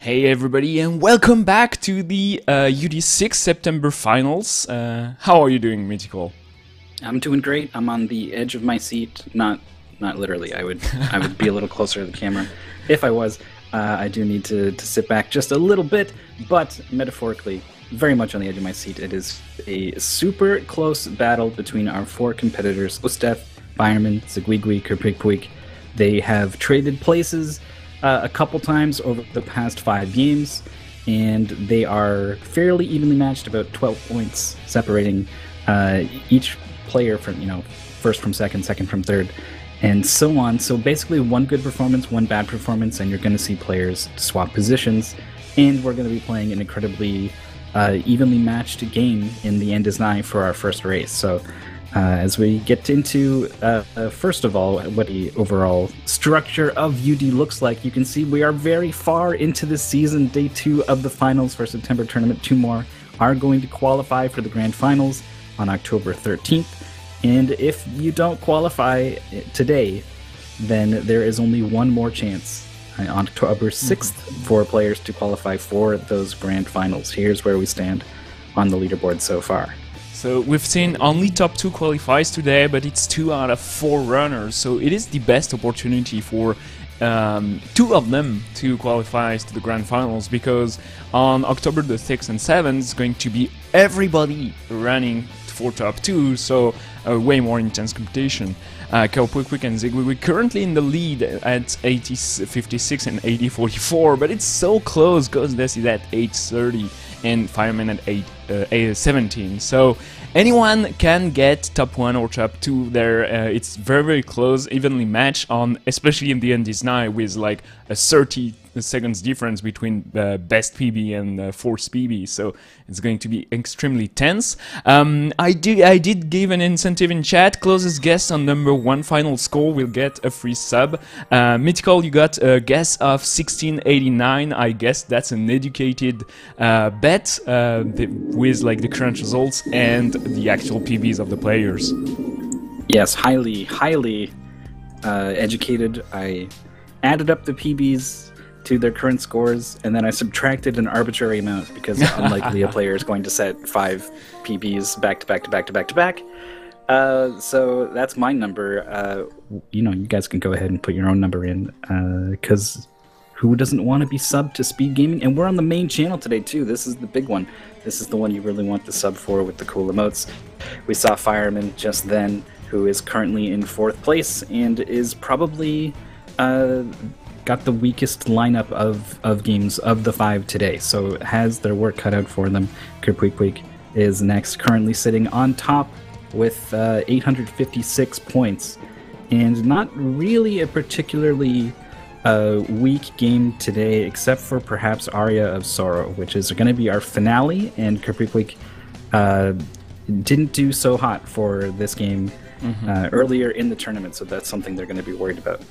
Hey everybody, and welcome back to the UD6 September finals. How are you doing, Mythical? I'm doing great. I'm on the edge of my seat. Not literally. I would be a little closer to the camera if I was. I do need to sit back just a little bit, but metaphorically, very much on the edge of my seat. It is a super close battle between our four competitors: Ostef, Fireman, Zigwigwi, Kerpikpwik. They have traded places a couple times over the past 5 games, and they are fairly evenly matched, about 12 points separating each player from, first from second, second from third, and so on. So basically one good performance, one bad performance, and you're going to see players swap positions, and we're going to be playing an incredibly evenly matched game in the end is nigh for our first race. So as we get into, first of all, what the overall structure of UD looks like, you can see we are very far into the season. Day 2 of the finals for September tournament. 2 more are going to qualify for the grand finals on October 13th. And if you don't qualify today, then there is only one more chance on October 6th for players to qualify for those grand finals. Here's where we stand on the leaderboard so far. So we've seen only top 2 qualifies today, but it's 2 out of 4 runners, so it is the best opportunity for 2 of them to qualify to the grand finals, because on October the 6th and 7th it's going to be everybody running for top 2, so way more intense competition. Kerpikpwik and Zigwigwi currently in the lead at 80-56 and 80-44, but it's so close. Ghostdeath is at 8-30 and Fireman at 17. So anyone can get top 1 or top 2 there. It's very close, evenly matched, on especially in the end is now with like a 30 seconds difference between best PB and fourth PB, so it's going to be extremely tense. I did give an incentive in chat. Closest guess on number 1 final score will get a free sub. Mythical, you got a guess of 1689. I guess that's an educated bet with like the current results and the actual PBs of the players. Yes, highly educated. I added up the PBs to their current scores, and then I subtracted an arbitrary amount because unlikely a player is going to set 5 PBs back to back to back to back to back. So that's my number. You guys can go ahead and put your own number in, because who doesn't want to be subbed to Speed Gaming? And we're on the main channel today too. This is the big one. This is the one you really want the sub for, with the cool emotes. We saw Fireman just then, who is currently in 4th place and is probably got the weakest lineup of games of the 5 today, so has their work cut out for them. Kerpikpwik is next, currently sitting on top with 856 points, and not really a particularly weak game today, except for perhaps Aria of Sorrow, which is going to be our finale, and Kerpikpwik didn't do so hot for this game earlier in the tournament, so that's something they're going to be worried about.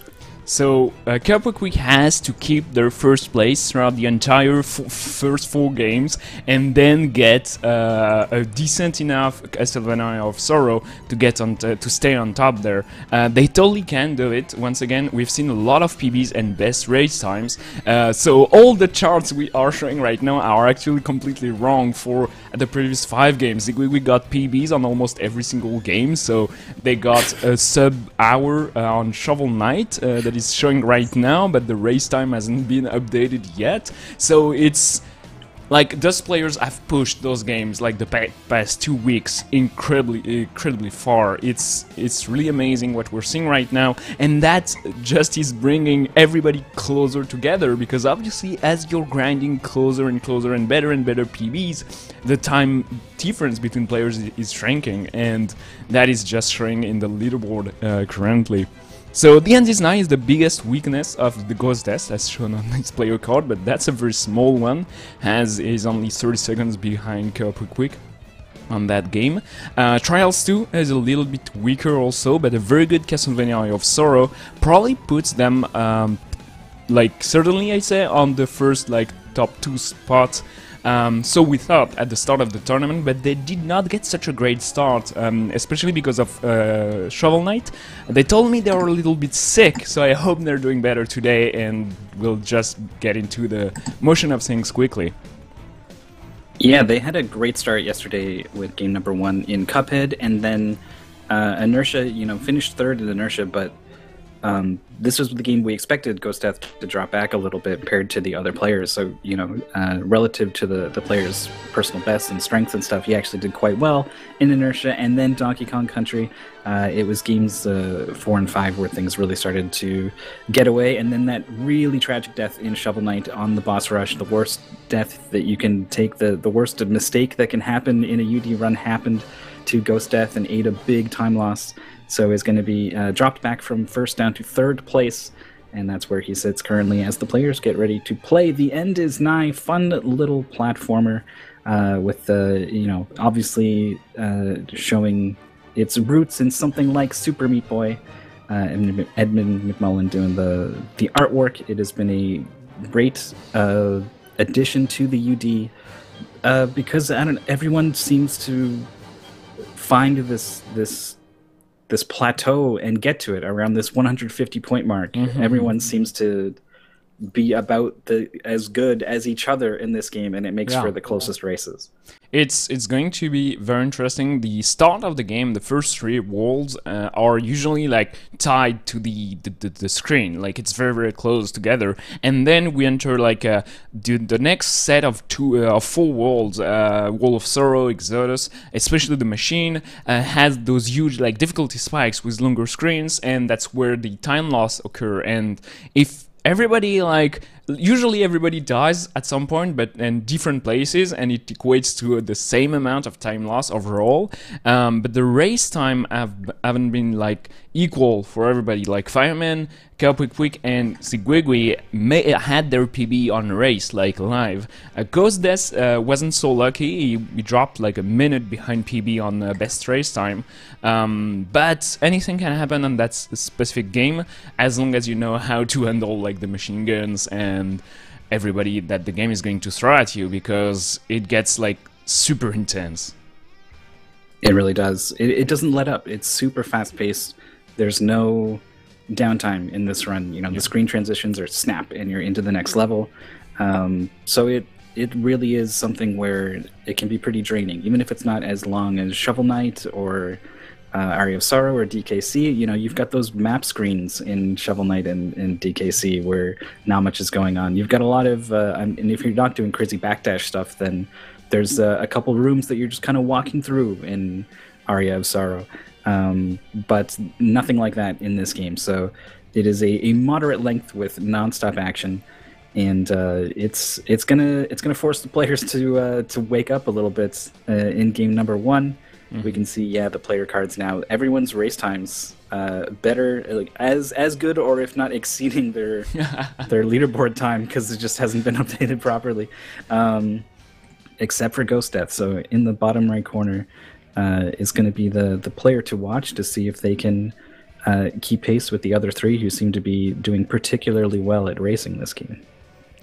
So Kerpikpwik has to keep their first place throughout the entire first 4 games, and then get a decent enough Castlevania of Sorrow to get on to stay on top there. They totally can do it. Once again, we've seen a lot of PBs and best race times. So all the charts we are showing right now are actually completely wrong for the previous 5 games. We got PBs on almost every single game, so they got a sub-hour on Shovel Knight that is showing right now, but the race time hasn't been updated yet. So it's like those players have pushed those games like the past 2 weeks incredibly far. It's really amazing what we're seeing right now, and that just is bringing everybody closer together, because obviously as you're grinding closer and closer and better PBs, the time difference between players is shrinking, and that is just showing in the leaderboard currently. So the end is now is the biggest weakness of the Ghostdeath, as shown on this player card, but that's a very small one, as is only 30 seconds behind Kerpikpwik on that game. Trials 2 is a little bit weaker also, but a very good Castlevania of Sorrow probably puts them, certainly I say, on the first top 2 spot So we thought at the start of the tournament, but they did not get such a great start, especially because of Shovel Knight. They told me they were a little bit sick, so I hope they're doing better today and we'll just get into the motion of things quickly. Yeah, they had a great start yesterday with game number 1 in Cuphead, and then Inertia, finished third in Inertia, but this was the game we expected Ghost Death to drop back a little bit paired to the other players. So, relative to the players' personal best and strengths and stuff, he actually did quite well in Inertia. And then Donkey Kong Country, it was games 4 and 5 where things really started to get away. And then that really tragic death in Shovel Knight on the boss rush, the worst death that you can take, the worst mistake that can happen in a UD run happened to Ghost Death and ate a big time loss. So is going to be dropped back from first down to third place, and that's where he sits currently as the players get ready to play. The end is nigh. Fun little platformer with obviously showing its roots in something like Super Meat Boy. And Edmund McMullen doing the artwork. It has been a great addition to the UD because everyone seems to find this plateau and get to it around this 150 point mark. Everyone seems to be about as good as each other in this game, and it makes for the closest races. It's going to be very interesting. The start of the game, the first 3 worlds are usually like tied to the screen, like it's very, very close together, and then we enter like the next set of 4 worlds. Wall of Sorrow, Exodus, especially the machine has those huge like difficulty spikes with longer screens, and that's where the time loss occur. And if everybody, usually everybody dies at some point, but in different places, and it equates to the same amount of time loss overall. But the race time haven't been equal for everybody. Like Fireman, Quick, and Zigwigwi had their PB on race, live. Ghost Death wasn't so lucky. He dropped a minute behind PB on best race time. But anything can happen on that specific game, as long as you know how to handle the machine guns and everybody that the game is going to throw at you, because it gets super intense. It really does. It doesn't let up. It's super fast paced. There's no downtime in this run. The screen transitions are snap and you're into the next level. So it really is something where it can be pretty draining, even if it's not as long as Shovel Knight or Aria of Sorrow or DKC. You've got those map screens in Shovel Knight and DKC where not much is going on. You've got a lot of, and if you're not doing crazy backdash stuff, then there's a couple rooms that you're just kind of walking through in Aria of Sorrow. But nothing like that in this game. So it is a moderate length with non-stop action, and it's gonna force the players to wake up a little bit in game number 1. We can see, the player cards now. Everyone's race times better, as good, or if not exceeding their leaderboard time, because it just hasn't been updated properly, except for Ghost Death. So in the bottom right corner is going to be the player to watch to see if they can keep pace with the other 3 who seem to be doing particularly well at racing this game.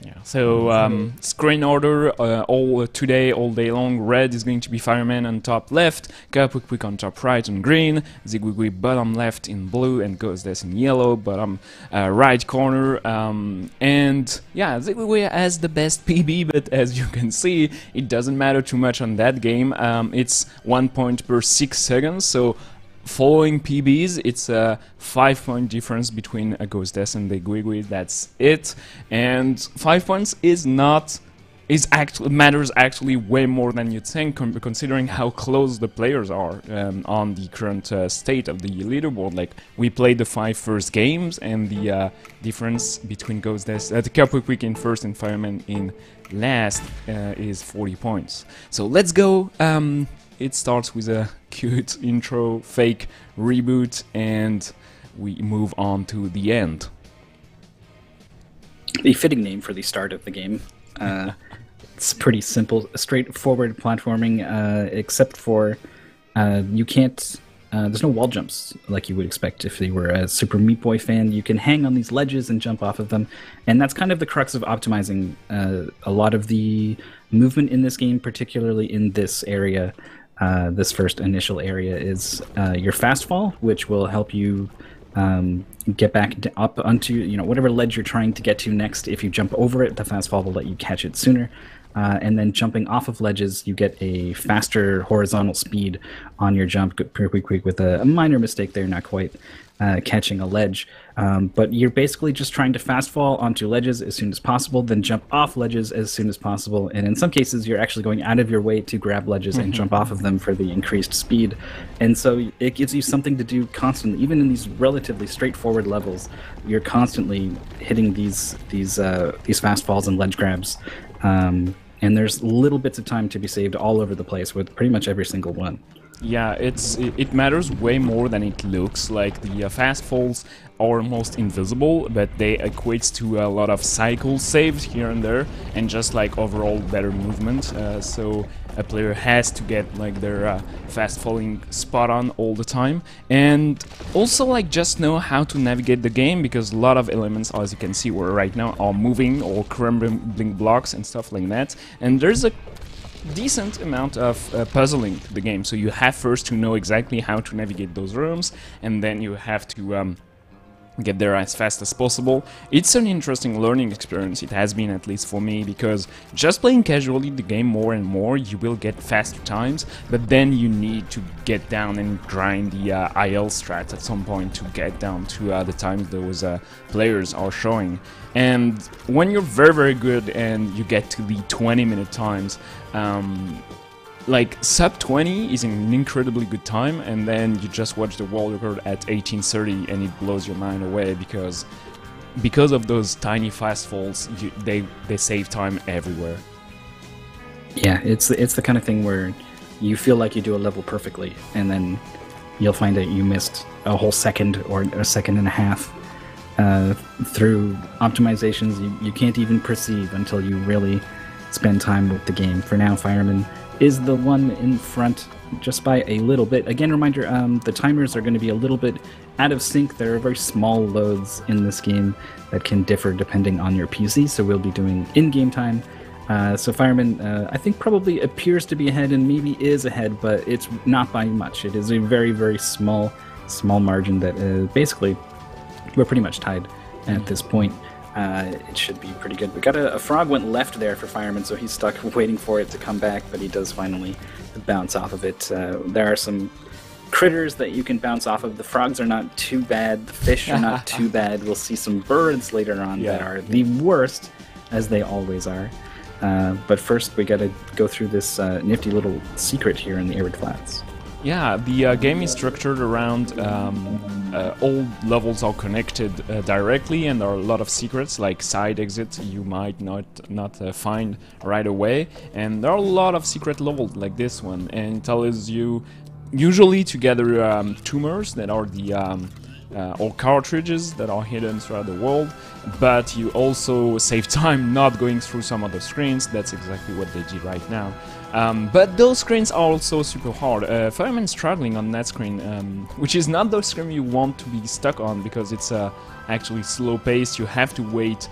Yeah. So screen order all day long. Red is going to be Fireman on top left, Quick on top right on green, Zigwigwi bottom left in blue, and Ghost Death in yellow bottom right corner. And yeah, Zigwigwi has the best PB, but as you can see, it doesn't matter too much on that game. It's 1 point per 6 seconds, so following PBs, it's a 5-point difference between a Ghost Death and the Gwigwi. That's it. And 5 points matters actually way more than you'd think, considering how close the players are on the current state of the leaderboard. We played the 5 first games, and the difference between Ghost Death, the Quick in first and Fireman in last is 40 points. So let's go. It starts with a cute intro, fake reboot, and we move on to the end. The fitting name for the start of the game. It's pretty simple, straightforward platforming, except for you can't... there's no wall jumps like you would expect if you were a Super Meat Boy fan. You can hang on these ledges and jump off of them, and that's kind of the crux of optimizing a lot of the movement in this game, particularly in this area. This first initial area is your fast fall, which will help you get back up onto whatever ledge you're trying to get to next. If you jump over it, the fast fall will let you catch it sooner. And then jumping off of ledges, you get a faster horizontal speed on your jump, pretty quick with a minor mistake there, not quite catching a ledge. But you're basically just trying to fast fall onto ledges as soon as possible, then jump off ledges as soon as possible. And in some cases, you're actually going out of your way to grab ledges and jump off of them for the increased speed. And so it gives you something to do constantly. Even in these relatively straightforward levels, you're constantly hitting these fast falls and ledge grabs. And there's little bits of time to be saved all over the place with pretty much every single one. Yeah, it matters way more than it looks. Like the fast falls are almost invisible, but they equate to a lot of cycle saves here and there, and just like overall better movement. So a player has to get like their fast falling spot on all the time, and also like just know how to navigate the game, because a lot of elements, as you can see right now, are moving or crumbling blocks and stuff like that. And there's a decent amount of puzzling to the game, so you have first to know exactly how to navigate those rooms, and then you have to get there as fast as possible. It's an interesting learning experience, it has been, at least for me, because just playing casually the game more and more, you will get faster times, but then you need to get down and grind the IL strats at some point to get down to the times those players are showing. And when you're very good and you get to the 20-minute times, like sub 20 is an incredibly good time, and then you just watch the world record at 18:30 and it blows your mind away, because of those tiny fast falls, they save time everywhere. Yeah, it's the kind of thing where you feel like you do a level perfectly, and then you'll find that you missed a whole second or a second and a half through optimizations you can't even perceive until you really spend time with the game. For now, Fireman is the one in front just by a little bit. Again, reminder, the timers are going to be a little bit out of sync. There are very small loads in this game that can differ depending on your PC, so we'll be doing in-game time. So Fireman, I think, probably appears to be ahead and maybe is ahead, but it's not by much. It is a very small margin that basically we're pretty much tied at this point. It should be pretty good. We got a frog went left there for Fireman, so he's stuck waiting for it to come back, but he does finally bounce off of it. There are some critters that you can bounce off of. The frogs are not too bad. The fish are not too bad. We'll see some birds later on that are the worst, as they always are. But first, we got to go through this nifty little secret here in the Arid Flats. Yeah, the game is structured around all levels are connected directly, and there are a lot of secrets, like side exits you might not find right away, and there are a lot of secret levels like this one, and it tells you usually to gather tumors that are the or cartridges that are hidden throughout the world, but you also save time not going through some of the screens. That's exactly what they did right now. But those screens are also super hard. Fireman's struggling on that screen, which is not the screen you want to be stuck on, because it's actually slow paced. You have to wait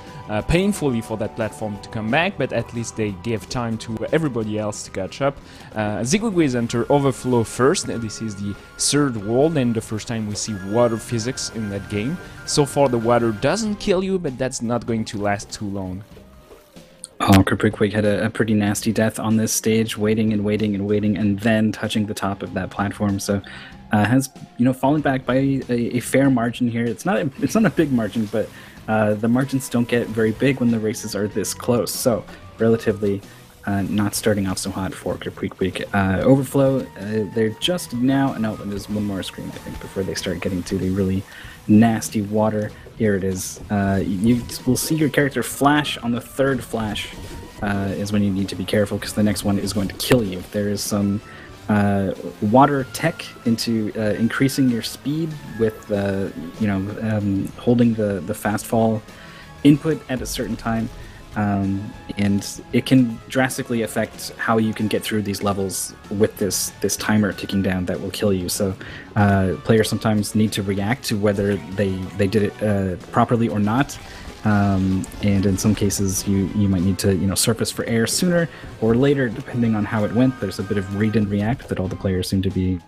painfully for that platform to come back, but at least they give time to everybody else to catch up. Zigguiguis enter Overflow first. This is the third world, and the first time we see water physics in that game. So far the water doesn't kill you, but that's not going to last too long. Oh, Kerpigwig had a pretty nasty death on this stage, waiting, and then touching the top of that platform. So has fallen back by a fair margin here. It's not a big margin, but the margins don't get very big when the races are this close. So relatively not starting off so hot for Kerpigwig. Overflow, they're just now. No, there's one more screen I think before they start getting to the really nasty water. Here it is. You will see your character flash on the third flash is when you need to be careful, because the next one is going to kill you. There is some water tech into increasing your speed with holding the fast fall input at a certain time. And it can drastically affect how you can get through these levels with this timer ticking down that will kill you. So players sometimes need to react to whether they did it properly or not. and in some cases you might need to surface for air sooner or later, depending on how it went. There's a bit of read and react that all the players seem to be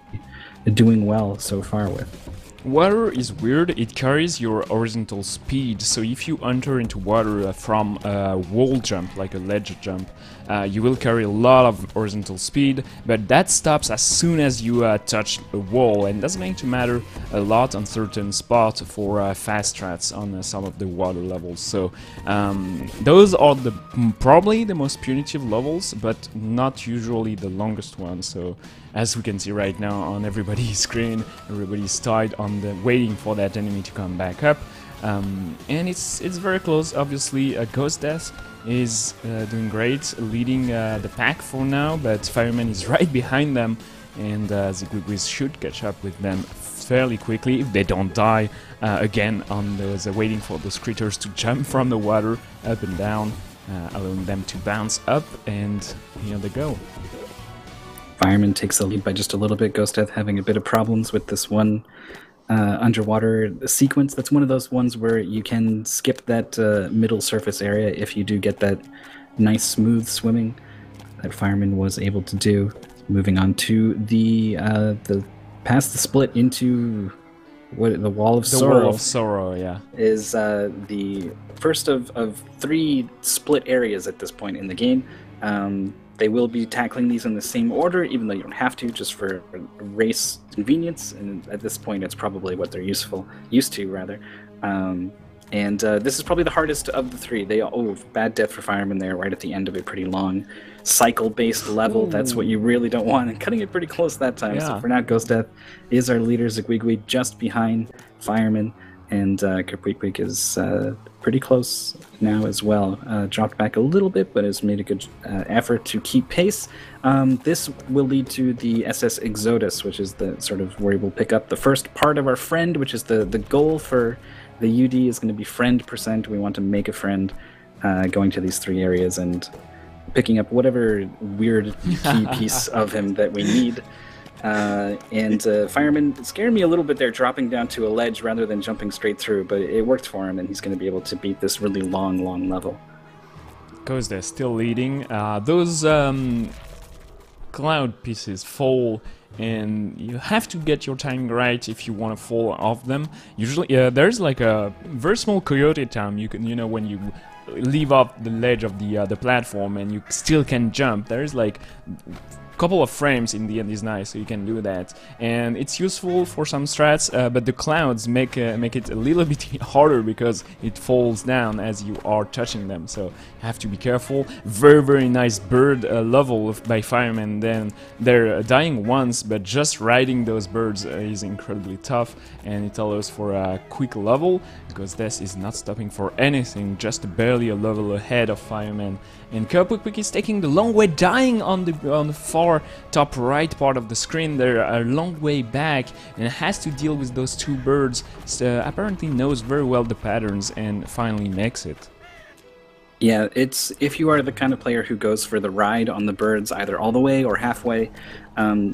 doing well so far with. Water is weird, it carries your horizontal speed, so if you enter into water from a wall jump, like a ledge jump, you will carry a lot of horizontal speed, but that stops as soon as you touch a wall, and that's going to matter a lot on certain spots for fast strats on some of the water levels. So those are probably the most punitive levels, but not usually the longest ones. So as we can see right now on everybody's screen, everybody's tied on waiting for that enemy to come back up, and it's very close. Obviously, Ghost Death is doing great, leading the pack for now, but Fireman is right behind them, and Zigwigwiz should catch up with them fairly quickly if they don't die again on those waiting for those critters to jump from the water up and down, allowing them to bounce up, and here they go. Fireman takes the lead by just a little bit. Ghost Death having a bit of problems with this one underwater sequence. That's one of those ones where you can skip that middle surface area if you do get that nice smooth swimming that Fireman was able to do. Moving on to the past the split into the Wall of Sorrow. The Wall of Sorrow, yeah, is the first of 3 split areas at this point in the game. They will be tackling these in the same order, even though you don't have to, just for race convenience. And at this point, it's probably what they're used to. This is probably the hardest of the 3. Bad death for Fireman there, right at the end of a pretty long cycle-based level. Ooh. That's what you really don't want, and cutting it pretty close that time. Yeah. So for now, Ghost Death is our leader. Zigwigwi just behind Fireman, and Kerpweekwig is pretty close now as well. Dropped back a little bit, but has made a good effort to keep pace. This will lead to the SS Exodus, which is the sort of where we'll pick up the first part of our friend, which is the goal for the UD is going to be friend %. We want to make a friend going to these 3 areas and picking up whatever weird key piece of him that we need. Fireman scared me a little bit there, dropping down to a ledge rather than jumping straight through, but it worked for him, and he's going to be able to beat this really long level. Because they're still leading. Those cloud pieces fall, and you have to get your timing right if you want to fall off them. Usually, there's like a very small coyote time. When you leave off the ledge of the platform, and you still can jump. There's like couple of frames in the end is nice, so you can do that, and it's useful for some strats, but the clouds make it a little bit harder because it falls down as you are touching them, so you have to be careful. Very nice bird level by Fireman. Then they're dying once, but just riding those birds is incredibly tough, and it allows for a quick level because this is not stopping for anything, just barely a level ahead of Fireman. And Kerpweekwig is taking the long way, dying on the far top right part of the screen. They're a long way back and has to deal with those 2 birds. So apparently knows very well the patterns and finally makes it. Yeah, it's if you are the kind of player who goes for the ride on the birds, either all the way or halfway,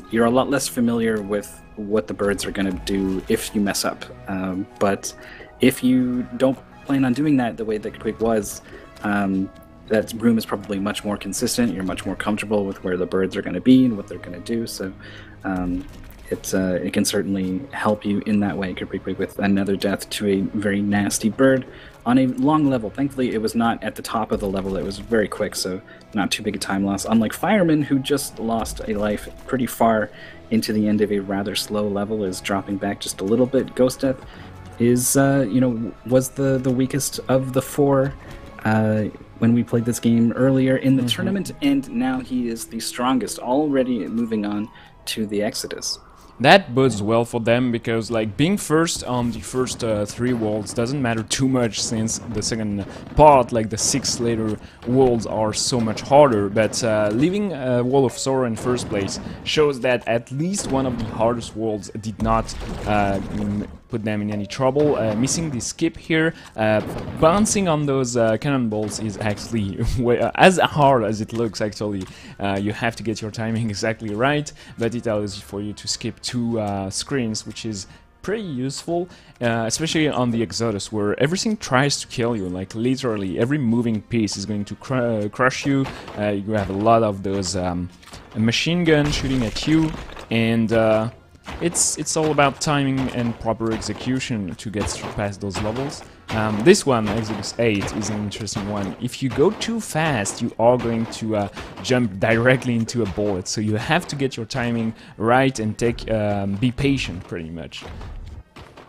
you're a lot less familiar with what the birds are going to do if you mess up. But if you don't plan on doing that the way that Quig was, that room is probably much more consistent. You're much more comfortable with where the birds are going to be and what they're going to do. So it can certainly help you in that way. Kerpweekwig with another death to a very nasty bird on a long level. Thankfully, it was not at the top of the level. It was very quick, so not too big a time loss. Unlike Fireman, who just lost a life pretty far into the end of a rather slow level, is dropping back just a little bit. Ghost Death is, was the weakest of the 4. When we played this game earlier in the tournament, and now he is the strongest, already moving on to the Exodus. That bodes well for them because like being first on the first 3 worlds doesn't matter too much, since the second part, like the 6 later worlds, are so much harder, but leaving Wall of Sorrow in first place shows that at least one of the hardest worlds did not put them in any trouble. Missing the skip here, bouncing on those cannonballs is actually as hard as it looks. Actually, you have to get your timing exactly right, but it allows for you to skip 2 screens, which is pretty useful, especially on the Exodus, where everything tries to kill you. Like literally, every moving piece is going to crush you. You have a lot of those machine guns shooting at you, and it's all about timing and proper execution to get past those levels. This one, Exodus 8, is an interesting one. If you go too fast, you are going to jump directly into a bullet, so you have to get your timing right and be patient, pretty much.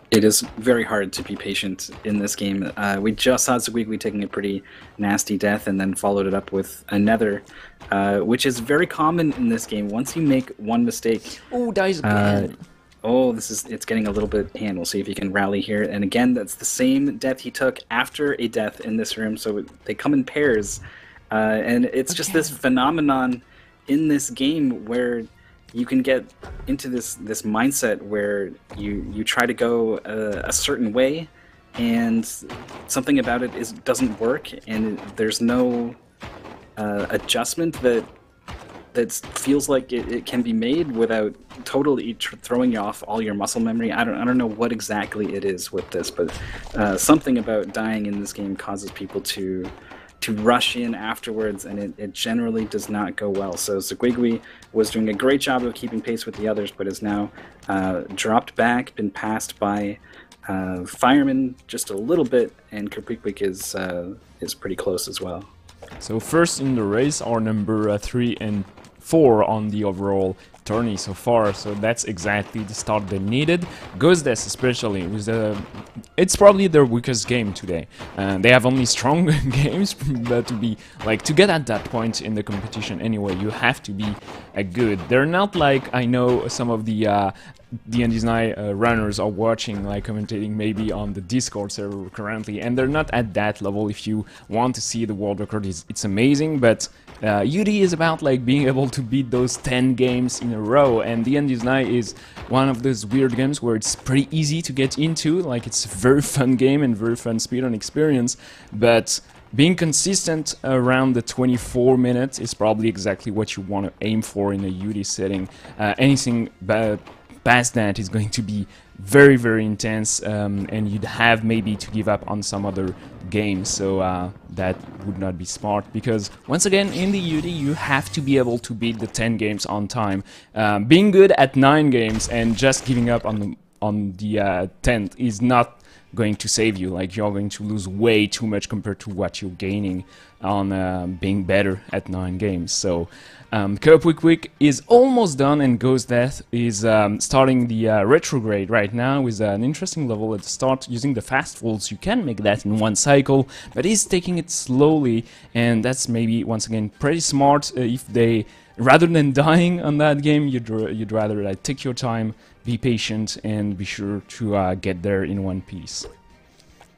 It is very hard to be patient in this game. We just saw Squeaky taking a pretty nasty death and then followed it up with another, which is very common in this game. Once you make one mistake... Oh, dies again! It's getting a little bit hand. We'll see if he can rally here. And again, that's the same death he took after a death in this room, so they come in pairs. And it's just this phenomenon in this game where you can get into this mindset where you try to go a certain way, and something about it doesn't work, and there's no adjustment that feels like it can be made without totally throwing you off all your muscle memory. I don't know what exactly it is with this, but something about dying in this game causes people to rush in afterwards, and it generally does not go well. So Zguigui was doing a great job of keeping pace with the others, but is now dropped back, been passed by Fireman just a little bit, and Kerpikpik is pretty close as well. So first in the race are number 3 and 4 on the overall tourney so far, so that's exactly the start they needed. Ghostdeath especially, it's probably their weakest game today. They have only strong games, but to get at that point in the competition anyway, you have to be good. They're not like, I know some of the D&D's runners are watching, like commentating maybe on the Discord server currently, and they're not at that level. If you want to see the world record, it's amazing, but UD is about like being able to beat those 10 games in a row, and D&D's is one of those weird games where it's pretty easy to get into, like it's a very fun game and very fun speedrun experience, but being consistent around the 24 minutes is probably exactly what you want to aim for in a UD setting. Anything past that is going to be very, very intense, and you'd have maybe to give up on some other games, so that would not be smart, because once again in the UD you have to be able to beat the 10 games on time. Being good at 9 games and just giving up on the 10th is not going to save you. Like, you're going to lose way too much compared to what you're gaining on being better at 9 games. So Kerpikpik is almost done, and Ghostdeath is starting the retrograde right now with an interesting level at the start. Using the fast falls, you can make that in one cycle, but he's taking it slowly, and that's maybe once again pretty smart. If they, rather than dying on that game, you'd rather like take your time, be patient, and be sure to get there in one piece.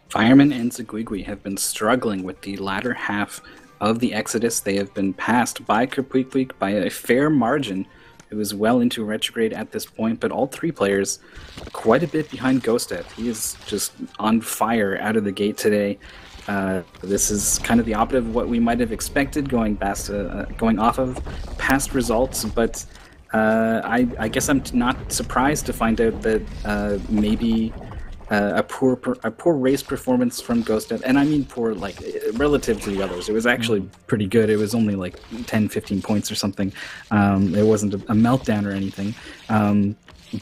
Fireman and Zguigui have been struggling with the latter half of the Exodus. They have been passed by Kerpikpik by a fair margin. It was well into retrograde at this point, but all 3 players quite a bit behind Ghostdeath. He is just on fire out of the gate today. This is kind of the opposite of what we might have expected going off of past results, but I guess I'm not surprised to find out that maybe a poor race performance from Ghostdeath, and I mean poor like relative to the others. It was actually pretty good. It was only like 10-15 points or something. It wasn't a meltdown or anything.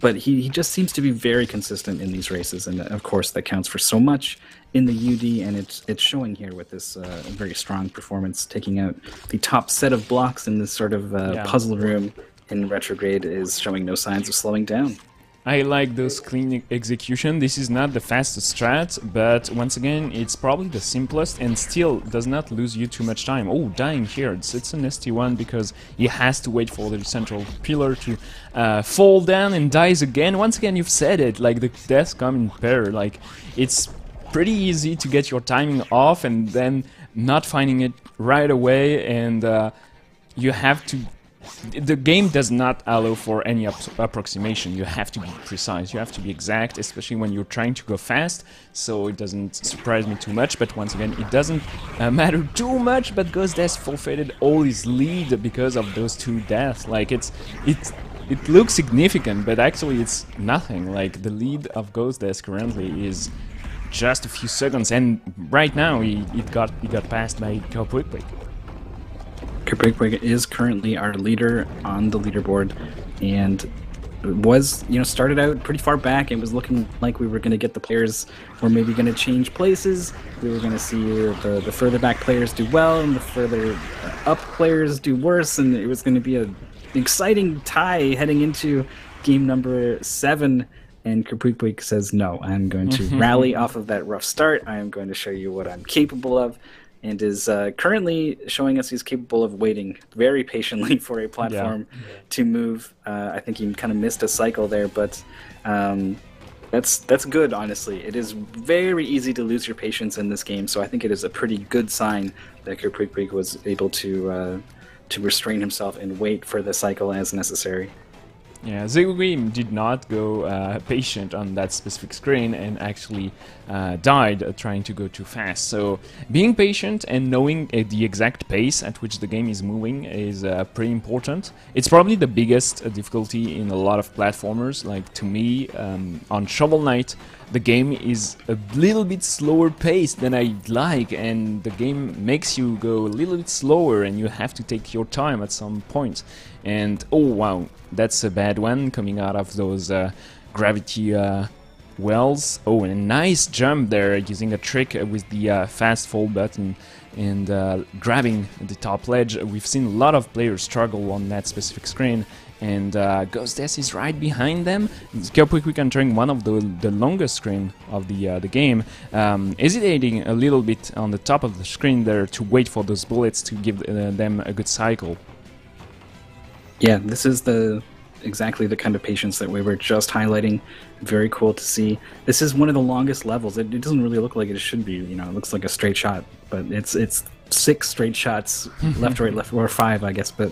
But he just seems to be very consistent in these races, and of course that counts for so much in the UD, and it's showing here with this very strong performance, taking out the top set of blocks in this sort of puzzle room in retrograde is showing no signs of slowing down. I like those clean execution. This is not the fastest strat, but once again, it's probably the simplest and still does not lose you too much time. Oh, dying here. It's a nasty one because he has to wait for the central pillar to fall down and dies again. Once again, you've said it, like the deaths come in pair. Like, it's pretty easy to get your timing off and then not finding it right away, and you have to... The game does not allow for any approximation. You have to be precise, you have to be exact, especially when you're trying to go fast, so it doesn't surprise me too much. But once again, it doesn't matter too much, but Ghostdeath forfeited all his lead because of those 2 deaths. Like, it looks significant, but actually it's nothing. Like, the lead of Ghost Death currently is just a few seconds, and right now he got passed by Quick. Quick is currently our leader on the leaderboard, and was, started out pretty far back. It was looking like we were going to get the players were maybe going to change places. We were going to see the further back players do well and the further up players do worse, and it was going to be an exciting tie heading into game number 7. And Quick says, no, I'm going to rally off of that rough start. I am going to show you what I'm capable of, and is currently showing us he's capable of waiting very patiently for a platform to move. I think he kind of missed a cycle there, but that's good, honestly. It is very easy to lose your patience in this game, so I think it is a pretty good sign that Quick was able to restrain himself and wait for the cycle as necessary. Yeah, Ziggy did not go patient on that specific screen and actually died trying to go too fast. So being patient and knowing the exact pace at which the game is moving is pretty important. It's probably the biggest difficulty in a lot of platformers. Like, to me, on Shovel Knight, the game is a little bit slower paced than I like, and the game makes you go a little bit slower and you have to take your time at some point. And oh wow, that's a bad one coming out of those gravity wells. Oh, and a nice jump there using a trick with the fast fall button and grabbing the top ledge. We've seen a lot of players struggle on that specific screen, and Ghost Death is right behind them. Quick entering one of the longest screen of the game, hesitating a little bit on the top of the screen there to wait for those bullets to give them a good cycle. Yeah, this is exactly the kind of patience that we were just highlighting. Very cool to see. This is one of the longest levels. It doesn't really look like it should be. It looks like a straight shot, but it's 6 straight shots, left, right, left, or 5, I guess. But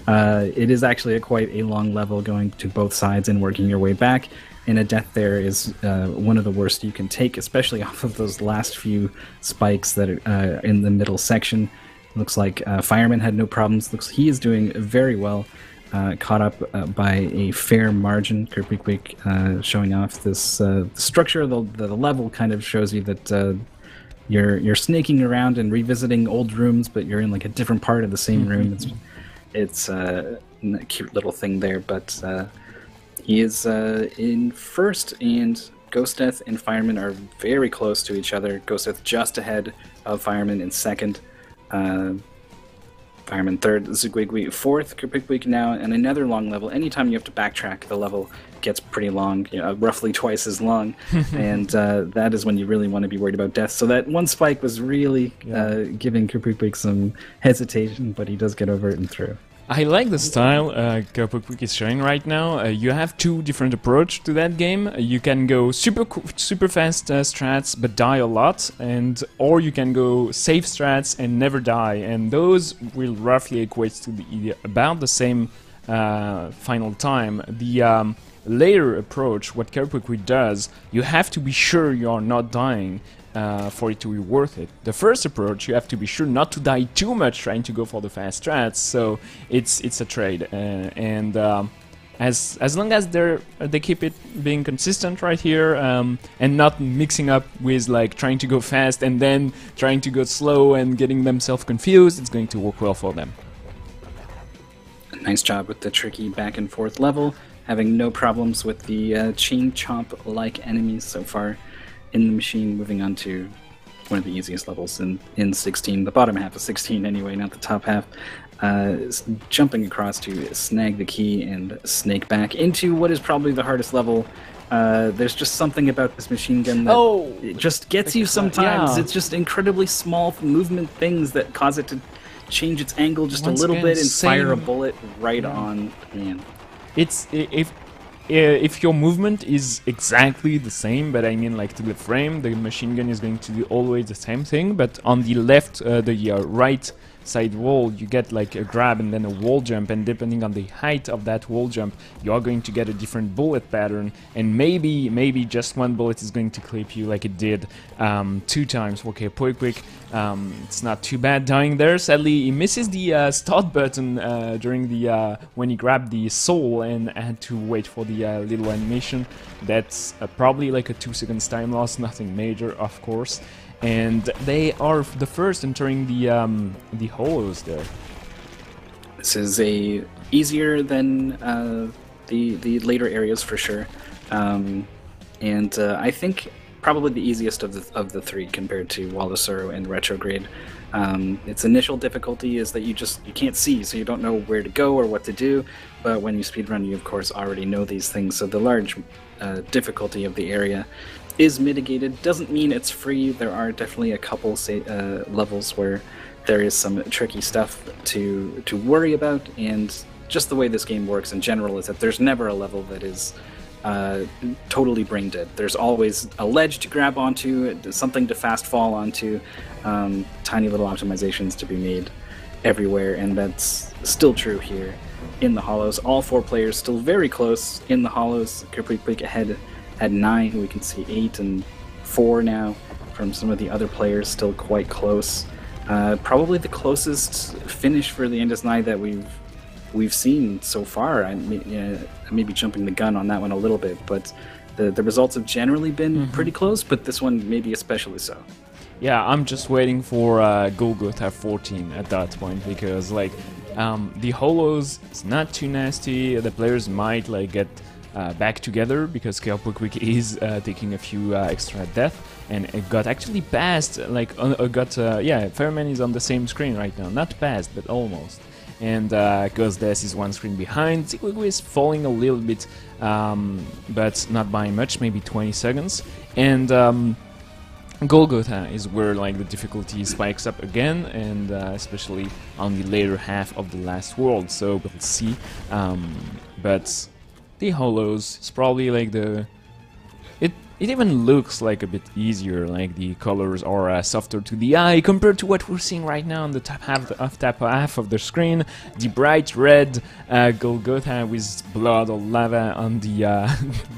it is actually quite a long level, going to both sides and working your way back. And a death there is one of the worst you can take, especially off of those last few spikes that are in the middle section. Looks like Fireman had no problems. Looks he is doing very well. Caught up by a fair margin. Quick showing off this structure of the level kind of shows you that you're snaking around and revisiting old rooms, but you're in like a different part of the same room. It's a cute little thing there, but he is in first, and Ghost Death and Fireman are very close to each other. Ghost Death just ahead of Fireman in second. Fireman third, Zigwigwi fourth, Quick now, and another long level. Anytime you have to backtrack, the level gets pretty long, roughly twice as long, and that is when you really want to be worried about death. So that one spike was really giving Quick some hesitation, but he does get over it and through. I like the style Quick is showing right now. You have 2 different approaches to that game. You can go super fast strats but die a lot, or you can go safe strats and never die, and those will roughly equate to about the same final time. The later approach, what Quick does, you have to be sure you are not dying for it to be worth it. The first approach, you have to be sure not to die too much trying to go for the fast strats, so it's a trade. And as long as they keep it being consistent right here, and not mixing up with like trying to go fast and then trying to go slow and getting themselves confused, it's going to work well for them. Nice job with the tricky back and forth level, having no problems with the chain chomp-like enemies so far in the machine. Moving on to one of the easiest levels in 16, the bottom half of 16 anyway, not the top half. Jumping across to snag the key and snake back into what is probably the hardest level. There's just something about this machine gun that it just gets you sometimes. It's just incredibly small movement things that cause it to change its angle just a little bit and fire a bullet right on. Man. It's if your movement is exactly the same, but I mean like to the frame, the machine gun is going to do always the same thing, but on the left, the right side wall, you get like a grab and then a wall jump, and depending on the height of that wall jump, you are going to get a different bullet pattern, and maybe just one bullet is going to clip you like it did 2 times. Okay, Quick. It's not too bad dying there. Sadly, he misses the start button during the when he grabbed the soul and had to wait for the little animation. That's probably like a 2 seconds time loss, nothing major, of course. And they are the first entering the hollows there. This is easier than the later areas for sure, and I think probably the easiest of the 3 compared to Wall of Sorrow and Retrograde. Its initial difficulty is that you can't see, so you don't know where to go or what to do. But when you speedrun, you of course already know these things. So the large difficulty of the area is mitigated. Doesn't mean it's free. There are definitely a couple levels where there is some tricky stuff to worry about. And just the way this game works in general is that there's never a level that is totally brain dead. There's always a ledge to grab onto, something to fast fall onto, tiny little optimizations to be made everywhere, and that's still true here in the hollows. All 4 players still very close in the hollows. Quick ahead at 9. We can see 8 and 4 now from some of the other players, still quite close. Probably the closest finish for the Endesnai that we've seen so far. I may be jumping the gun on that one a little bit, but the results have generally been pretty close, but this one maybe especially so. Yeah, I'm just waiting for Golgotha 14 at that point, because like the hollows is not too nasty. The players might like get back together because Quick is taking a few extra death, and it got actually passed. Like Fireman is on the same screen right now, not passed but almost. And Ghost Death is 1 screen behind. Ziquigui is falling a little bit, but not by much, maybe 20 seconds. And Golgotha is where like the difficulty spikes up again, and especially on the later half of the last world. So we'll see. But the hollows is probably like it even looks like a bit easier, like the colors are softer to the eye compared to what we're seeing right now on the top half of the screen. The bright red Golgotha with blood or lava on the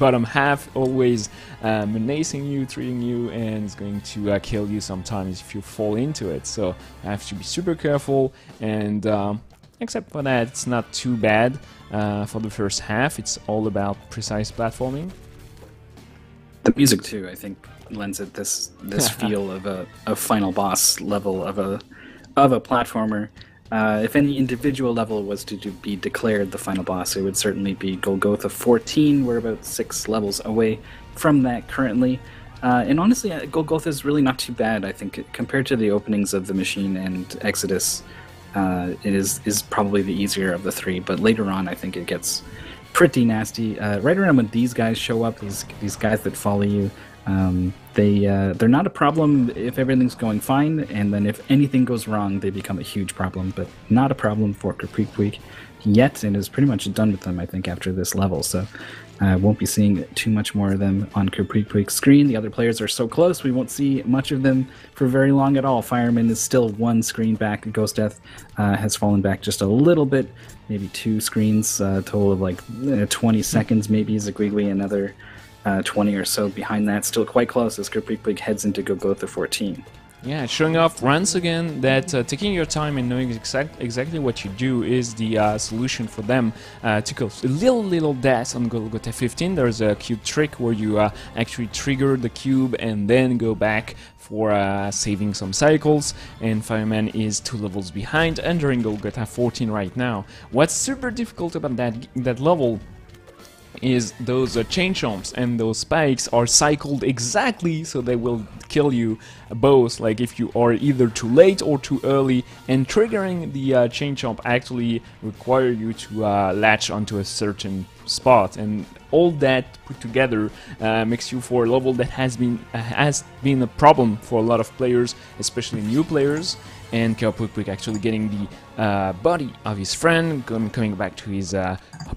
bottom half, always menacing you, treating you, and it's going to kill you sometimes if you fall into it. So you have to be super careful, and except for that, it's not too bad for the first half. It's all about precise platforming. The music too, I think, lends it this feel of a final boss level of a platformer. If any individual level was to be declared the final boss, it would certainly be Golgotha 14. We're about 6 levels away from that currently. And honestly, Golgotha is really not too bad, I think, compared to the openings of The Machine and Exodus. It is probably the easier of the 3, but later on I think it gets pretty nasty. Right around when these guys show up, these guys that follow you, they're not a problem if everything's going fine, and then if anything goes wrong, they become a huge problem, but not a problem for Quick yet, and is pretty much done with them, I think, after this level. So won't be seeing too much more of them on Quick's screen. The other players are so close, we won't see much of them for very long at all. Fireman is still 1 screen back. Ghost Death has fallen back just a little bit, maybe 2 screens, a total of like 20 seconds maybe. Ziquigui another 20 or so behind that, still quite close as Quick heads into Golgotha 14. Yeah, showing off once again that taking your time and knowing exactly what you do is the solution for them to kill a little death on Golgotha 15. There's a cute trick where you actually trigger the cube and then go back for saving some cycles, and Fireman is 2 levels behind, entering Golgotha 14 right now. What's super difficult about that level is those chain chomps, and those spikes are cycled exactly so they will kill you both, like if you are either too late or too early, and triggering the chain chomp actually require you to latch onto a certain spot, and all that put together makes you for a level that has been a problem for a lot of players, especially new players. And Quick actually getting the body of his friend, coming back to his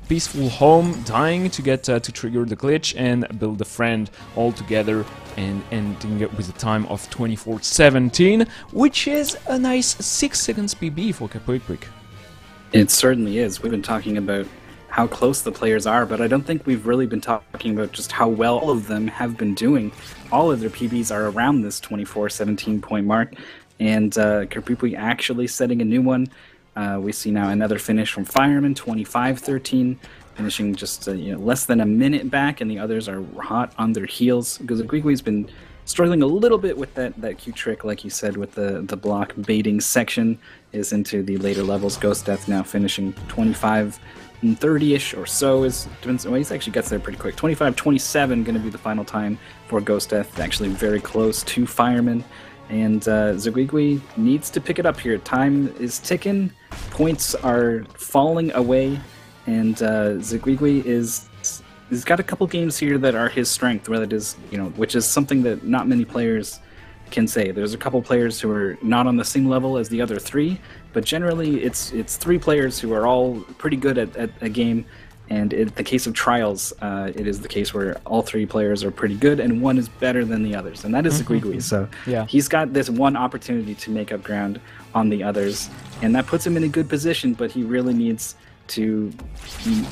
peaceful home, dying to get to trigger the glitch and build a friend all together, and ending it with a time of 24:17, which is a nice 6 seconds PB for Qualifier. It certainly is. We've been talking about how close the players are, but I don't think we've really been talking about just how well all of them have been doing. All of their PBs are around this 24-17 point mark, and Qualifier actually setting a new one. We see now another finish from Fireman, 25-13, finishing just less than a minute back, and the others are hot on their heels. Because Qualifier has been struggling a little bit with that cute trick, like you said, with the block baiting section, is into the later levels. Ghost Death now finishing 25-30-ish or so. Well, he actually gets there pretty quick. 25-27 going to be the final time for Ghost Death, actually very close to Fireman. And Ziguigui needs to pick it up here. Time is ticking, points are falling away, and Ziguigui he's got a couple games here that are his strength, whether it is, which is something that not many players can say. There's a couple players who are not on the same level as the other three, but generally it's three players who are all pretty good at a game. And in the case of Trials, it is the case where all three players are pretty good and one is better than the others, and that is Ziguigui. So he's got this one opportunity to make up ground on the others, and that puts him in a good position, but he really needs to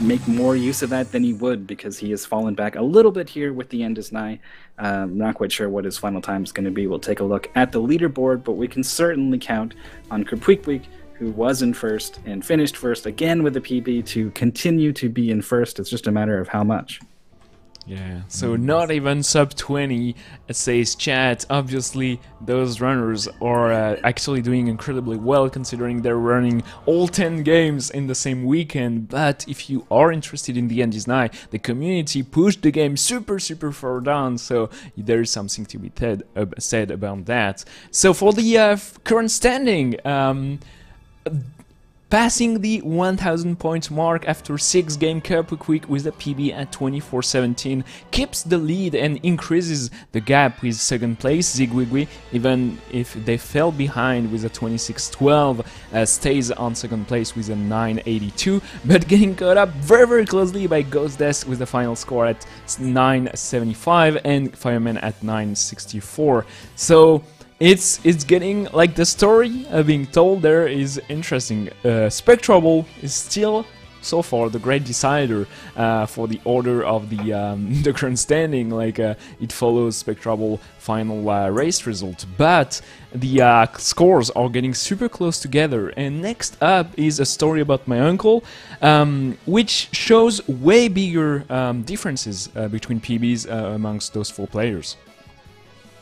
make more use of that than he would, because he has fallen back a little bit here with the end is nigh. Not quite sure what his final time is going to be. We'll take a look at the leaderboard, but we can certainly count on Qualifier, who was in first and finished first again with the PB, to continue to be in first. It's just a matter of how much. Yeah, so not even sub 20, says chat. Obviously, those runners are actually doing incredibly well, considering they're running all 10 games in the same weekend. But if you are interested in the end is nigh, the community pushed the game super far down, so there is something to be said about that. So for the current standing, passing the 1000 points mark after 6 game Qualifier with a PB at 24:17 keeps the lead and increases the gap with second place. Ziguigui, even if they fell behind with a 26:12, stays on second place with a 9:82, but getting caught up very closely by Ghost Death with the final score at 9:75 and Fireman at 9:64. So it's getting, like, the story being told there is interesting. Spectrable is still, so far, the great decider for the order of the current standing. Like, it follows Spectrable final race result, but the scores are getting super close together. And next up is a story about my uncle, which shows way bigger differences between PBs amongst those 4 players.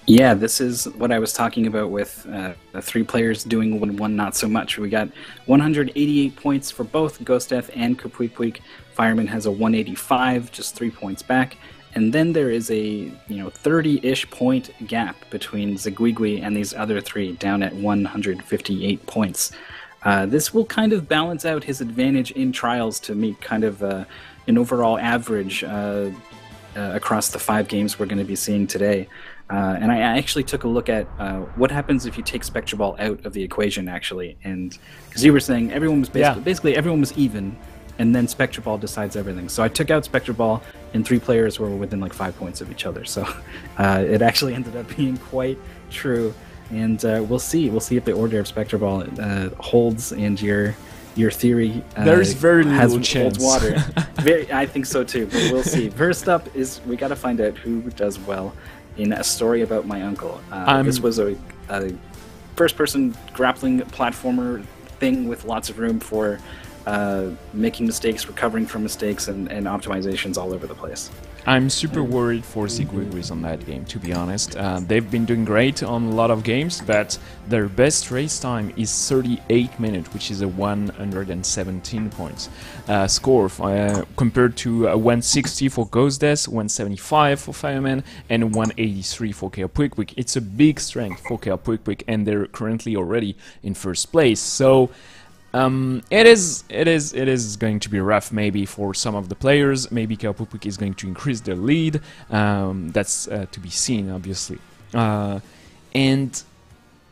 Yeah, this is what I was talking about with the 3 players doing one not so much. We got 188 points for both Ghost Death and Qualifier. Fireman has a 185, just 3 points back. And then there is a 30-ish point gap between Ziguigui and these other 3, down at 158 points. This will kind of balance out his advantage in Trials to meet kind of an overall average across the 5 games we're going to be seeing today. And I actually took a look at what happens if you take Spectraball out of the equation, actually. And because you were saying everyone was basically everyone was even, and then Spectraball decides everything. So I took out Spectraball, and 3 players were within like 5 points of each other. So it actually ended up being quite true. And we'll see if the order of Spectraball holds, and your theory there's very little chance. Holds water. I think so too, but we'll see. First up is we got to find out who does well in a story about my uncle. This was a first-person grappling platformer thing with lots of room for making mistakes, recovering from mistakes, and optimizations all over the place. I'm super worried for Ziguigui on that game, to be honest. They've been doing great on a lot of games, but their best race time is 38 minutes, which is a 117 points score compared to 160 for Ghost Death, 175 for Fireman, and 183 for Qualifier. It's a big strength for Qualifier, and they're currently already in first place. So it is going to be rough, maybe for some of the players. Maybe Qualifier is going to increase their lead. That's to be seen, obviously. And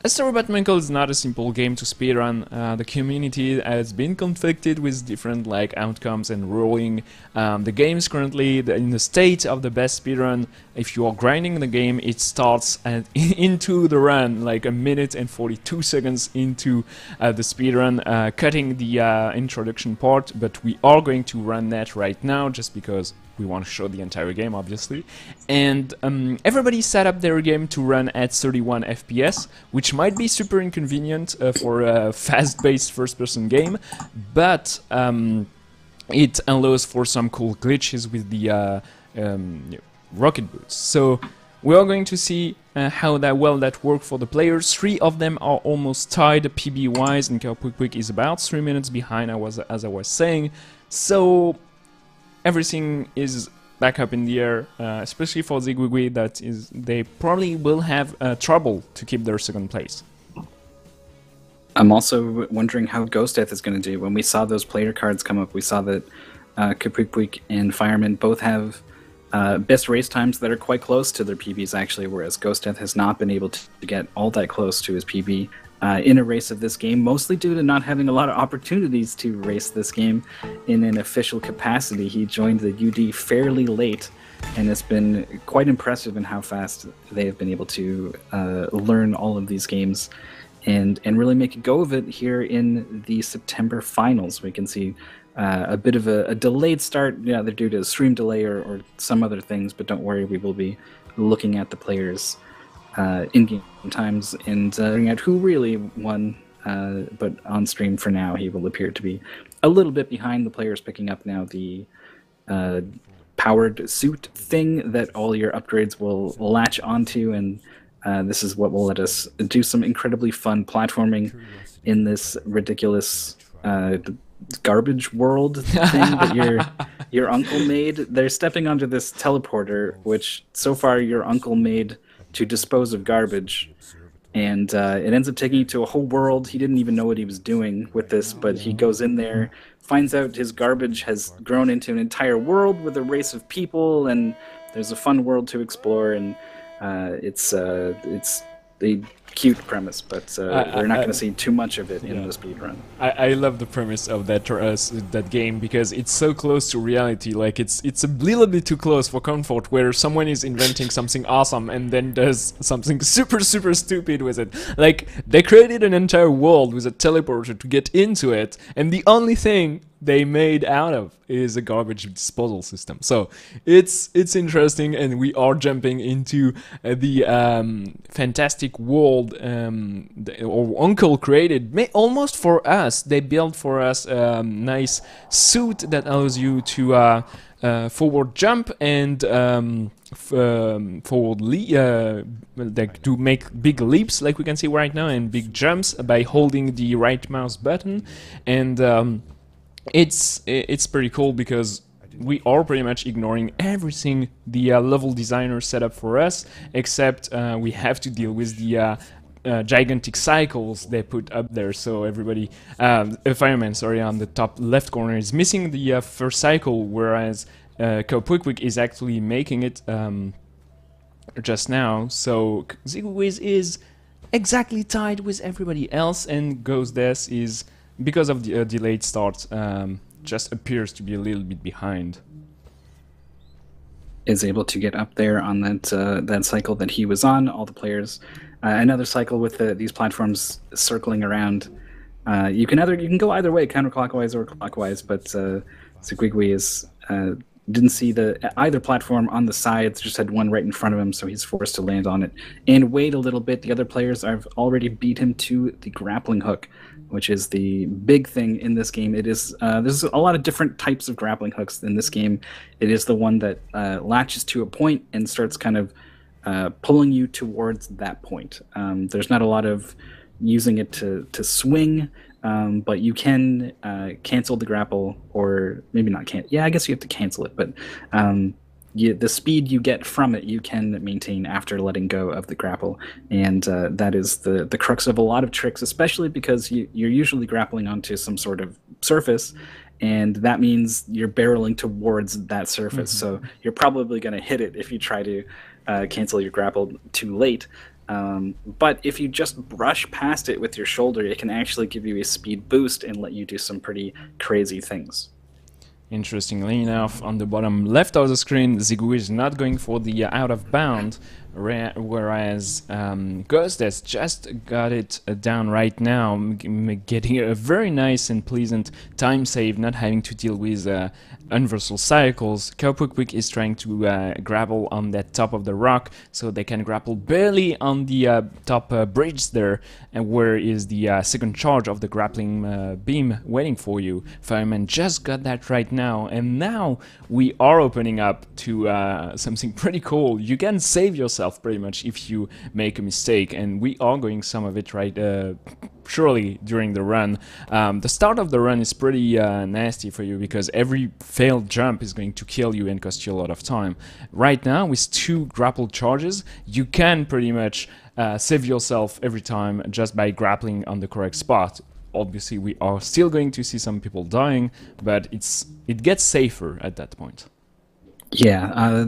Story About Michael is not a simple game to speedrun. The community has been conflicted with different like outcomes and ruling. The game is currently in the state of the best speedrun. If you are grinding the game, it starts into the run, like a minute and 42 seconds into the speedrun, cutting the introduction part, but we are going to run that right now just because we want to show the entire game, obviously. And everybody set up their game to run at 31 FPS, which might be super inconvenient for a fast-paced first-person game, but it allows for some cool glitches with the rocket boots. So we are going to see how that worked for the players. 3 of them are almost tied PB-wise, and Quick is about 3 minutes behind, as I was saying. So everything is back up in the air, especially for Zigwigwi. They probably will have trouble to keep their second place. I'm also wondering how Ghost Death is going to do. When we saw those player cards come up, we saw that Kapwik and Fireman both have best race times that are quite close to their PBs, actually, whereas Ghost Death has not been able to get all that close to his PB in a race of this game, mostly due to not having a lot of opportunities to race this game in an official capacity. He joined the UD fairly late, and it's been quite impressive in how fast they have been able to learn all of these games and really make a go of it here in the September finals. We can see a bit of a delayed start, they're due to a stream delay or some other things, but don't worry, we will be looking at the players in-game times and figuring out who really won, but on stream for now he will appear to be a little bit behind the players, picking up now the powered suit thing that all your upgrades will latch onto, and this is what will let us do some incredibly fun platforming in this ridiculous garbage world thing that your uncle made. They're stepping onto this teleporter, which so far your uncle made to dispose of garbage, and it ends up taking you to a whole world. He didn't even know what he was doing with this, but he goes in there, finds out his garbage has grown into an entire world with a race of people, and there's a fun world to explore, and it's a cute premise, but we're not going to see too much of it in the speedrun. I love the premise of that game because it's so close to reality. Like it's a little bit too close for comfort, where someone is inventing something awesome and then does something super stupid with it. Like they created an entire world with a teleporter to get into it, and the only thing they made out of is a garbage disposal system. So it's interesting, and we are jumping into the fantastic world our uncle created almost for us. They built for us a nice suit that allows you to forward jump and forward like to make big leaps, like we can see right now, and big jumps by holding the right mouse button. And it's pretty cool because we are pretty much ignoring everything the level designer set up for us, except we have to deal with the gigantic cycles they put up there. So everybody, Fireman, sorry, on the top left corner is missing the first cycle, whereas Quick is actually making it just now. So Zigwiz is exactly tied with everybody else, and Ghost Death is, because of the delayed start, just appears to be a little bit behind. Is able to get up there on that cycle that he was on. All the players, another cycle with these platforms circling around. You can go either way, counterclockwise or clockwise. But Zigwigwi is didn't see either platform on the sides, just had one right in front of him, so he's forced to land on it and wait a little bit. The other players have already beat him to the grappling hook, which is the big thing in this game. It is there's a lot of different types of grappling hooks in this game. It is the one that latches to a point and starts kind of pulling you towards that point. There's not a lot of using it to swing, but you can cancel the grapple, or maybe not cancel. Yeah, I guess you have to cancel it, but the speed you get from it you can maintain after letting go of the grapple, and that is the crux of a lot of tricks, especially because you're usually grappling onto some sort of surface, and that means you're barreling towards that surface. So you're probably going to hit it if you try to cancel your grapple too late. But if you just brush past it with your shoulder, it can actually give you a speed boost and let you do some pretty crazy things. Interestingly enough, on the bottom left of the screen, Zigui is not going for the out of bound, whereas Ghost has just got it down right now, getting a very nice and pleasant time save, not having to deal with universal cycles. Quick is trying to grapple on that top of the rock, so they can grapple barely on the top bridge there, and where is the second charge of the grappling beam waiting for you. Fireman just got that right now, and now we are opening up to something pretty cool. You can save yourself pretty much if you make a mistake, and we are going some of it right surely during the run. The start of the run is pretty nasty for you because every failed jump is going to kill you and cost you a lot of time. Right now, with 2 grapple charges, you can pretty much save yourself every time just by grappling on the correct spot. Obviously, we are still going to see some people dying, but it gets safer at that point. Yeah,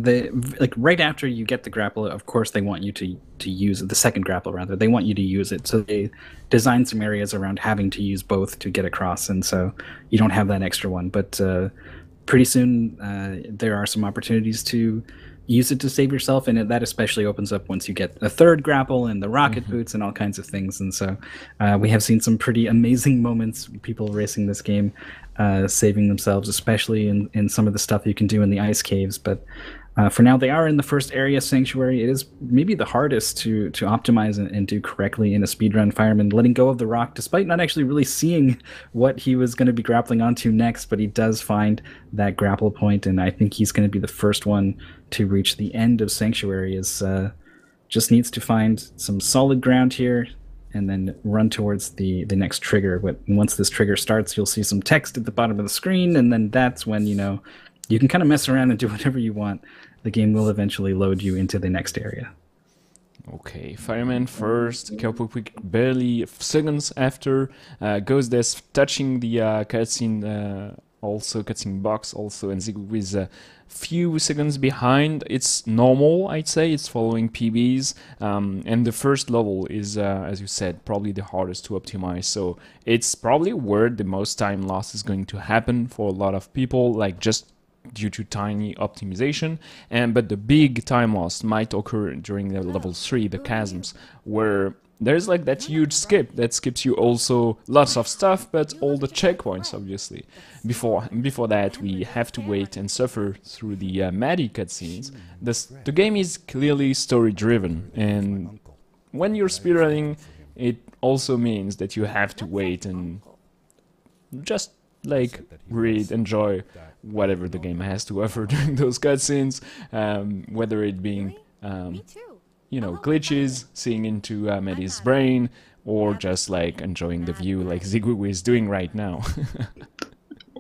like right after you get the grapple, of course they want you to use it, the second grapple rather. They want you to use it, so they design some areas around having to use both to get across, and so you don't have that extra one. But pretty soon there are some opportunities to use it to save yourself, and that especially opens up once you get a third grapple and the rocket boots and all kinds of things. And so we have seen some pretty amazing moments, people racing this game, saving themselves, especially in some of the stuff you can do in the ice caves. But for now, they are in the first area, Sanctuary. It is maybe the hardest to optimize and do correctly in a speedrun. Fireman letting go of the rock, despite not actually really seeing what he was going to be grappling onto next, but he does find that grapple point, and I think he's going to be the first one to reach the end of Sanctuary. Is just needs to find some solid ground here, and then run towards the next trigger. But once this trigger starts, you'll see some text at the bottom of the screen, and then that's when, you can kind of mess around and do whatever you want. The game will eventually load you into the next area. Okay, Fireman first, Quick barely seconds after, Ghost Death touching the cutscene, also cutscene box also, and Zigui is a few seconds behind. It's normal, I'd say. It's following PBs, and the first level is, as you said, probably the hardest to optimize, so it's probably where the most time loss is going to happen for a lot of people, like just due to tiny optimization, but the big time loss might occur during the level 3, the chasms, where there's like that huge skip that skips you also lots of stuff, but all the checkpoints, obviously. Before that, we have to wait and suffer through the Maddie cutscenes. The game is clearly story-driven, and when you're speedrunning, it also means that you have to wait and just like read, enjoy whatever the game has to offer during those cutscenes, whether it being glitches, seeing into Maddie's brain, or just like enjoying the view like Zigui is doing right now.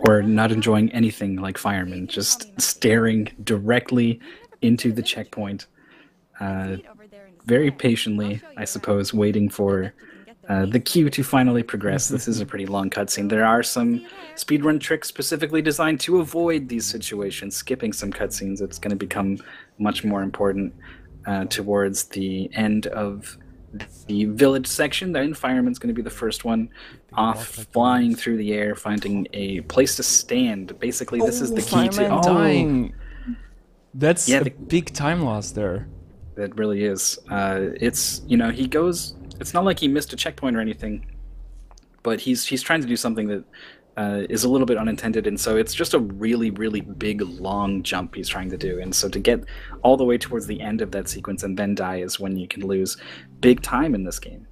Or not enjoying anything like Fireman, just staring directly into the checkpoint, very patiently, I suppose, waiting for the queue to finally progress. This is a pretty long cutscene. There are some speedrun tricks specifically designed to avoid these situations, skipping some cutscenes. It's going to become much more important towards the end of the village section. Then Fireman's going to be the first one off, flying through the air, finding a place to stand. Basically, this is the key to... dying. That's a big time loss there. That really is. It's, he goes... It's not like he missed a checkpoint or anything, but he's trying to do something that is a little bit unintended, and so it's just a really, really big, long jump he's trying to do. And so to get all the way towards the end of that sequence and then die is when you can lose big time in this game.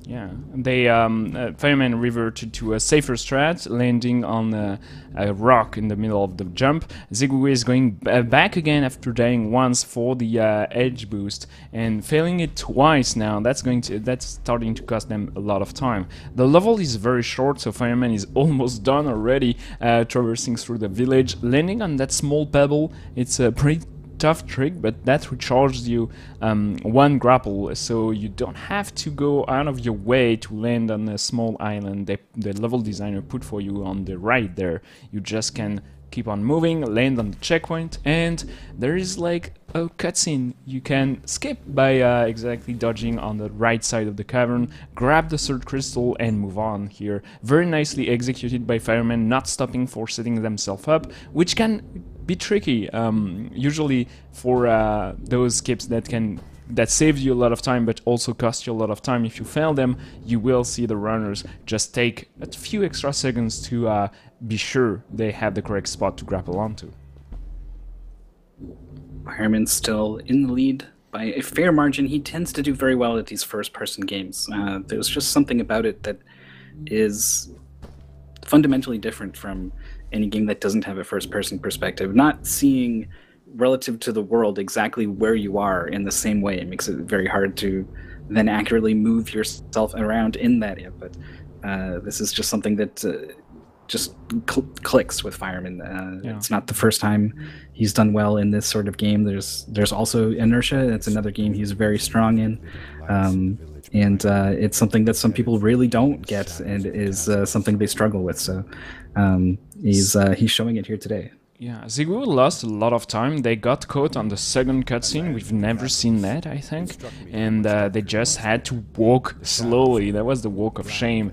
Yeah, they Fireman reverted to a safer strat, landing on a rock in the middle of the jump. Zigui is going back again after dying once for the edge boost and failing it twice now. That's starting to cost them a lot of time. The level is very short, so Fireman is almost done already, traversing through the village, landing on that small pebble. It's a pretty tough trick, but that recharges you one grapple, so you don't have to go out of your way to land on a small island the level designer put for you on the right there. You just can keep on moving, land on the checkpoint, and there is like a cutscene you can skip by exactly dodging on the right side of the cavern, grab the third crystal and move on here. Very nicely executed by Fireman, not stopping for setting themselves up, which can be tricky usually for those skips that saves you a lot of time but also cost you a lot of time. If you fail them, you will see the runners just take a few extra seconds to be sure they have the correct spot to grapple onto. Fireman's still in the lead by a fair margin. He tends to do very well at these first-person games. There's just something about it that is fundamentally different from any game that doesn't have a first-person perspective. Not seeing relative to the world exactly where you are in the same way, it makes it very hard to then accurately move yourself around in that area. But this is just something that just clicks with Fireman. It's not the first time he's done well in this sort of game. There's also Inertia. It's another game he's very strong in. And it's something that some people really don't get, and is something they struggle with. So he's showing it here today. Yeah, Zigwu lost a lot of time. They got caught on the second cutscene. We've never seen that, I think. And they just had to walk slowly. That was the walk of shame.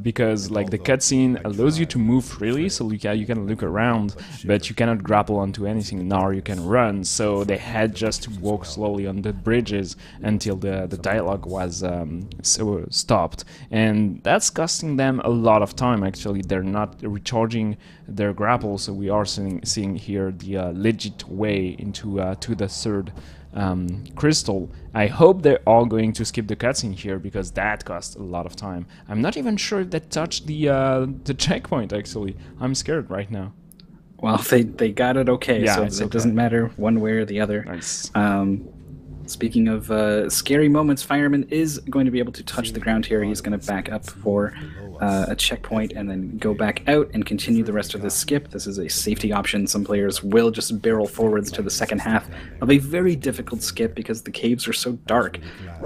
Because like the cutscene allows you to move freely, so you can look around, but you cannot grapple onto anything, nor you can run. So they had just to walk slowly on the bridges until the dialogue was stopped. And that's costing them a lot of time, actually. They're not recharging their grapple, so we are seeing here the legit way into to the third crystal. I hope they're all going to skip the cutscene here, because that cost a lot of time. I'm not even sure if that touched the checkpoint, actually. I'm scared right now. Well, they got it okay, yeah, so it doesn't matter one way or the other. Nice. Speaking of scary moments, Fireman is going to be able to touch the ground here. He's going to back up for a checkpoint and then go back out and continue the rest of the skip. This is a safety option. Some players will just barrel forwards to the second half of a very difficult skip because the caves are so dark.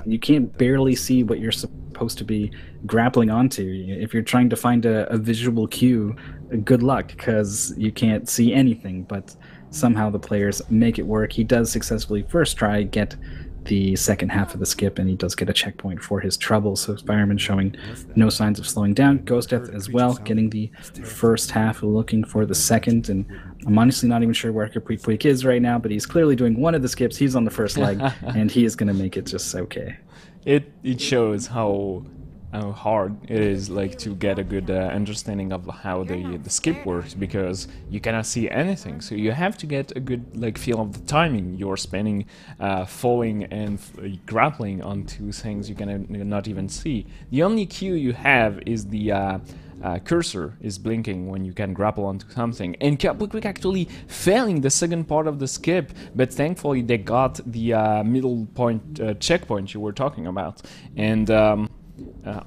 You can't barely see what you're supposed to be grappling onto. If you're trying to find a visual cue, good luck, because you can't see anything. But somehow the players make it work. He does successfully first try get the second half of the skip, and he does get a checkpoint for his trouble. So Fireman showing no signs of slowing down. Ghost Death as well, getting the first half, looking for the second. And I'm honestly not even sure where Kapwik is right now, but he's clearly doing one of the skips. He's on the first leg, and he is going to make it just okay. It shows how hard it is like to get a good understanding of how the skip works, because you cannot see anything, so you have to get a good like feel of the timing you're spending falling and grappling onto things you cannot not even see. The only cue you have is the cursor is blinking when you can grapple onto something, and Kapwik actually failing the second part of the skip, but thankfully they got the middle point checkpoint you were talking about, and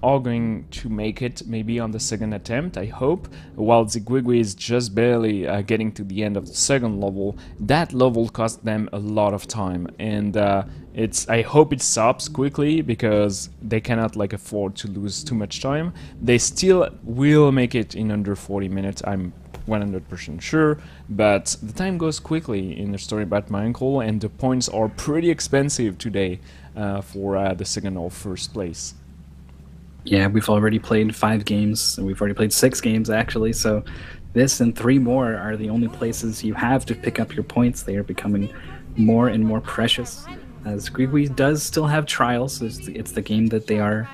all going to make it maybe on the second attempt, I hope, while Zigwigwi is just barely getting to the end of the second level. That level cost them a lot of time, and I hope it stops quickly, because they cannot like afford to lose too much time. They still will make it in under 40 minutes, I'm 100% sure, but the time goes quickly in the story about my uncle, and the points are pretty expensive today for the second or first place. Yeah, we've already played 5 games, and we've already played 6 games, actually, so this and 3 more are the only places you have to pick up your points. They are becoming more and more precious. Zigwigwi does still have trials. It's the game that they are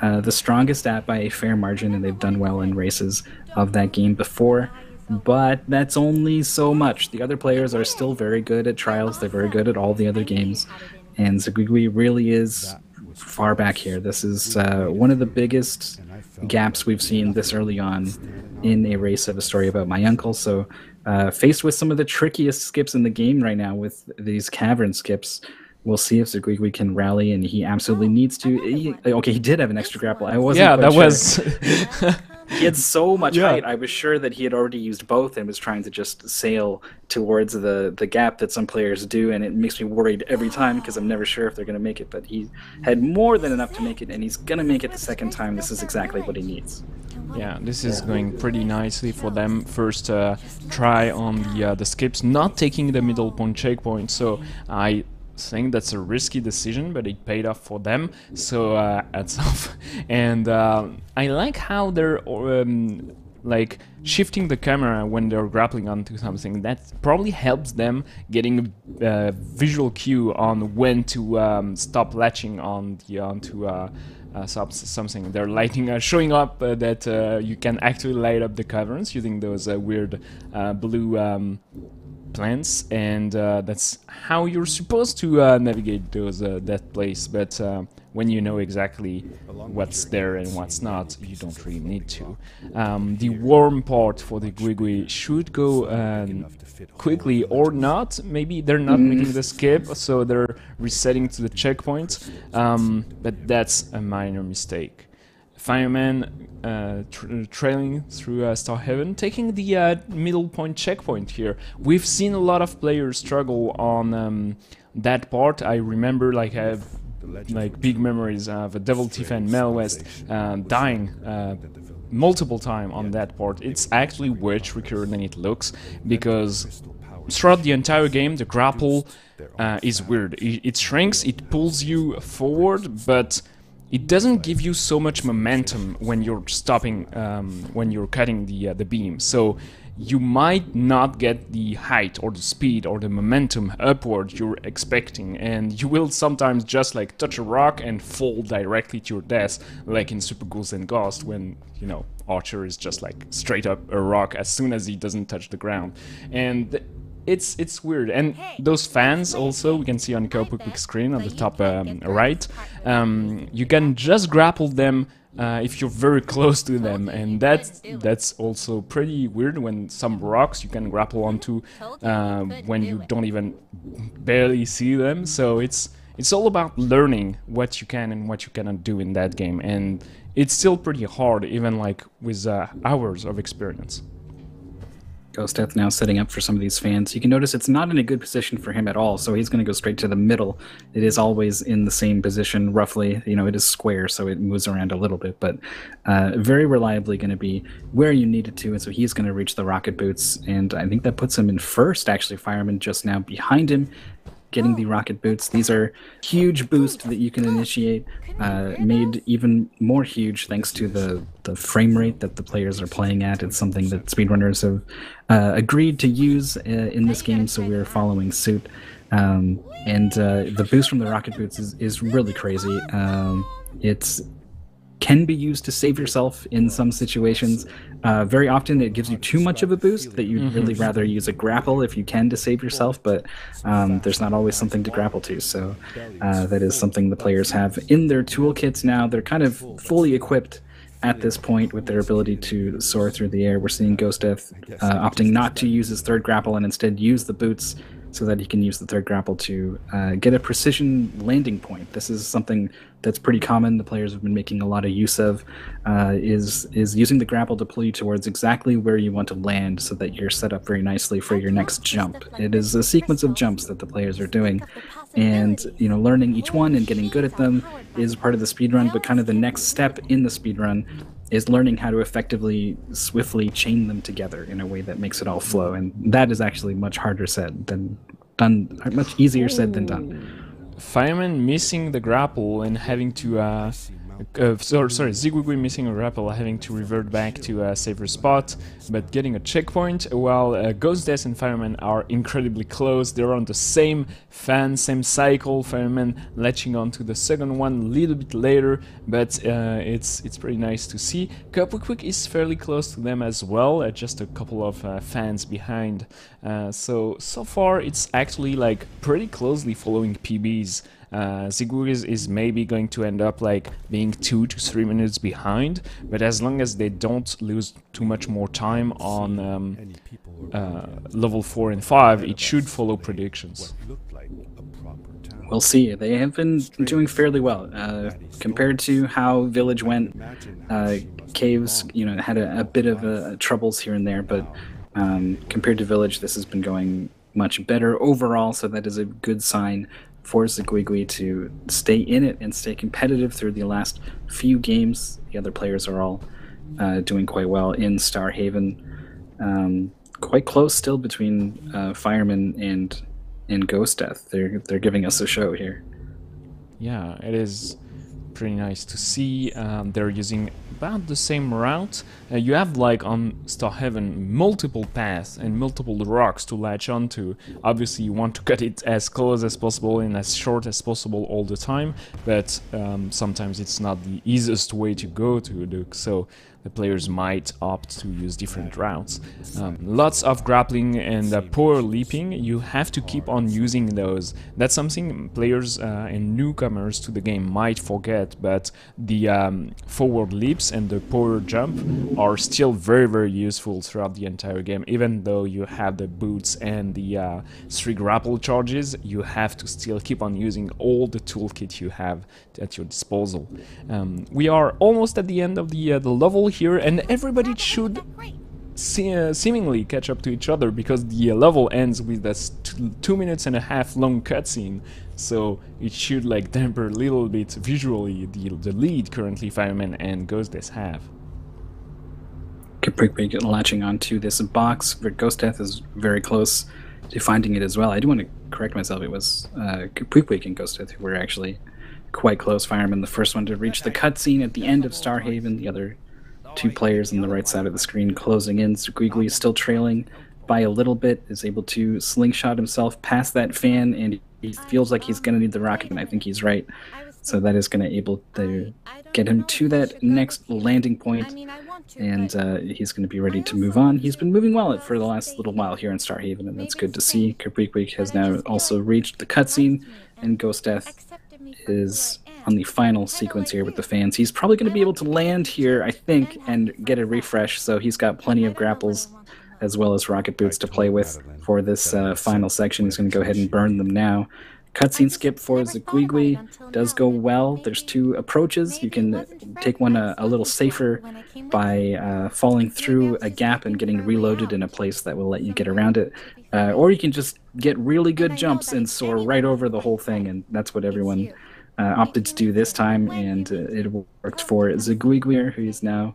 the strongest at by a fair margin, and they've done well in races of that game before, but that's only so much. The other players are still very good at trials. They're very good at all the other games, and Zigwigwi really is far back here. This is one of the biggest gaps we've seen this early on in a race of a story about my uncle. So faced with some of the trickiest skips in the game right now with these cavern skips, we'll see if Zigwigwi can rally, and he absolutely needs to. Okay, he did have an extra grapple. I wasn't yeah, that sure. was He had so much Yeah. height. I was sure that he had already used both and was trying to just sail towards the gap that some players do, and it makes me worried every time because I'm never sure if they're going to make it. But he had more than enough to make it, and he's going to make it the second time. This is exactly what he needs. Yeah, this is going pretty nicely for them. First try on the skips, not taking the middle point checkpoint. So I think that's a risky decision, but it paid off for them. So hats off. And I like how they're like shifting the camera when they're grappling onto something. That probably helps them getting a visual cue on when to stop latching on onto something. They're lighting, showing up that you can actually light up the caverns using those weird blue plants, and that's how you're supposed to navigate those that place. But when you know exactly what's there and what's not, you don't really need to. The warm part for the Guigui should go quickly or not. Maybe they're not making the skip, so they're resetting to the checkpoint, but that's a minor mistake. Fireman trailing through Star Heaven, taking the middle point checkpoint here. We've seen a lot of players struggle on that part. I remember like I have big memories of a Devil Thief and Mel West dying multiple times on that part. It's actually way trickier than it looks, because throughout the entire game the grapple is weird. It shrinks, it pulls you forward, but it doesn't give you so much momentum when you're stopping, when you're cutting the beam. So you might not get the height or the speed or the momentum upward you're expecting, and you will sometimes just like touch a rock and fall directly to your death, like in Super Ghouls and Ghosts, when, you know, Archer is just like straight up a rock as soon as he doesn't touch the ground. And it's weird. And those fans also, we can see on the quick screen on the top right, you can just grapple them if you're very close to them, and that's also pretty weird. When some rocks you can grapple onto when you don't even barely see them. So it's all about learning what you can and what you cannot do in that game, and it's still pretty hard, even like with hours of experience. Ghostdeath now setting up for some of these fans. You can notice it's not in a good position for him at all, so he's going to go straight to the middle. It is always in the same position, roughly. You know, it is square, so it moves around a little bit, but very reliably going to be where you need it to, and so he's going to reach the rocket boots, and I think that puts him in first, actually. Fireman just now behind him, getting the rocket boots. These are huge boosts that you can initiate, made even more huge thanks to the frame rate that the players are playing at. It's something that speedrunners have agreed to use in this game, so we're following suit. And the boost from the rocket boots is really crazy. It's can be used to save yourself in some situations. Very often it gives you too much of a boost that you'd really rather use a grapple if you can to save yourself, but there's not always something to grapple to, so that is something the players have in their toolkits now. They're kind of fully equipped at this point with their ability to soar through the air. We're seeing Ghostdeath opting not to use his third grapple and instead use the boots so that he can use the third grapple to get a precision landing point. This is something that's pretty common. The players have been making a lot of use of, is using the grapple to pull you towards exactly where you want to land so that you're set up very nicely for your next jump. It is a sequence of jumps that the players are doing, and you know, learning each one and getting good at them is part of the speedrun, but kind of the next step in the speedrun is learning how to effectively, swiftly chain them together in a way that makes it all flow, and that is actually much harder said than done, much easier said than done. Fireman missing the grapple and having to Zigwigwi missing a grapple, having to revert back to a safer spot, but getting a checkpoint, while Ghostdeath and Fireman are incredibly close. They're on the same fan, same cycle. Fireman latching onto the second one a little bit later, but it's pretty nice to see. Quick is fairly close to them as well, just a couple of fans behind. So far it's actually like pretty closely following PBs. Zigwig is maybe going to end up like being 2 to 3 minutes behind, but as long as they don't lose too much more time on level 4 and 5, it should follow predictions. We'll see. They have been doing fairly well compared to how Village went. Caves, had a bit of troubles here and there, but compared to Village, this has been going much better overall. So that is a good sign for Ziguigui to stay in it and stay competitive through the last few games. The other players are all doing quite well in Starhaven. Quite close still between Fireman and Ghost Death. They're giving us a show here. Yeah, it is pretty nice to see. They're using about the same route. You have, like, on Starhaven, multiple paths and multiple rocks to latch onto. Obviously, you want to cut it as close as possible and as short as possible all the time, but sometimes it's not the easiest way to go to, so the players might opt to use different routes. Lots of grappling and power leaping. You have to keep on using those. That's something players and newcomers to the game might forget, but the forward leaps and the power jump are still very, very useful throughout the entire game. Even though you have the boots and the 3 grapple charges, you have to still keep on using all the toolkit you have at your disposal. We are almost at the end of the level here, and everybody should seemingly catch up to each other, because the level ends with this 2 minutes and a half long cutscene, so it should, like, damper a little bit visually the lead currently Fireman and Ghost Death have. Capric latching onto this box. Ghost Death is very close to finding it as well. I do want to correct myself. It was Capric and Ghost Death who were actually quite close. Fireman, the first one to reach the cutscene at the end of Starhaven. The other 2 players on the right side of the screen closing in. Ziguigui is still trailing by a little bit, is able to slingshot himself past that fan, and he feels like he's going to need the rocket, and I think he's right. So that is going to able to get him to that next landing point, and he's going to be ready to move on. He's been moving well for the last little while here in Starhaven, and that's good to see. Capric has now also reached the cutscene, and Ghost Death is on the final sequence here with the fans. He's probably going to be able to land here, I think, and get a refresh, so he's got plenty of grapples as well as rocket boots to play with for this final section. He's going to go ahead and burn them now. Cutscene skip for Ziguigui does go well. There's 2 approaches. You can take one a little safer by falling through a gap and getting reloaded in a place that will let you get around it. Or you can just get really good jumps and soar right over the whole thing, and that's what everyone opted to do this time, and it worked for Ziguigui, who is now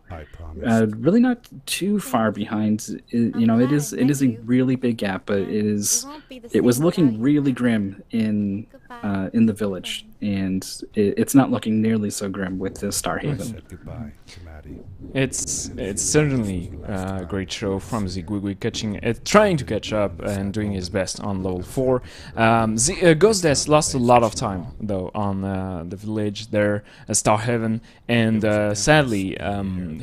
really not too far behind. It is a really big gap, but it was looking really grim in the Village, and it's not looking nearly so grim with the Starhaven. It's certainly a great show from Ziguigui, trying to catch up and doing his best on level 4. Ghost Death lost a lot of time though on the Village there, Starhaven, and sadly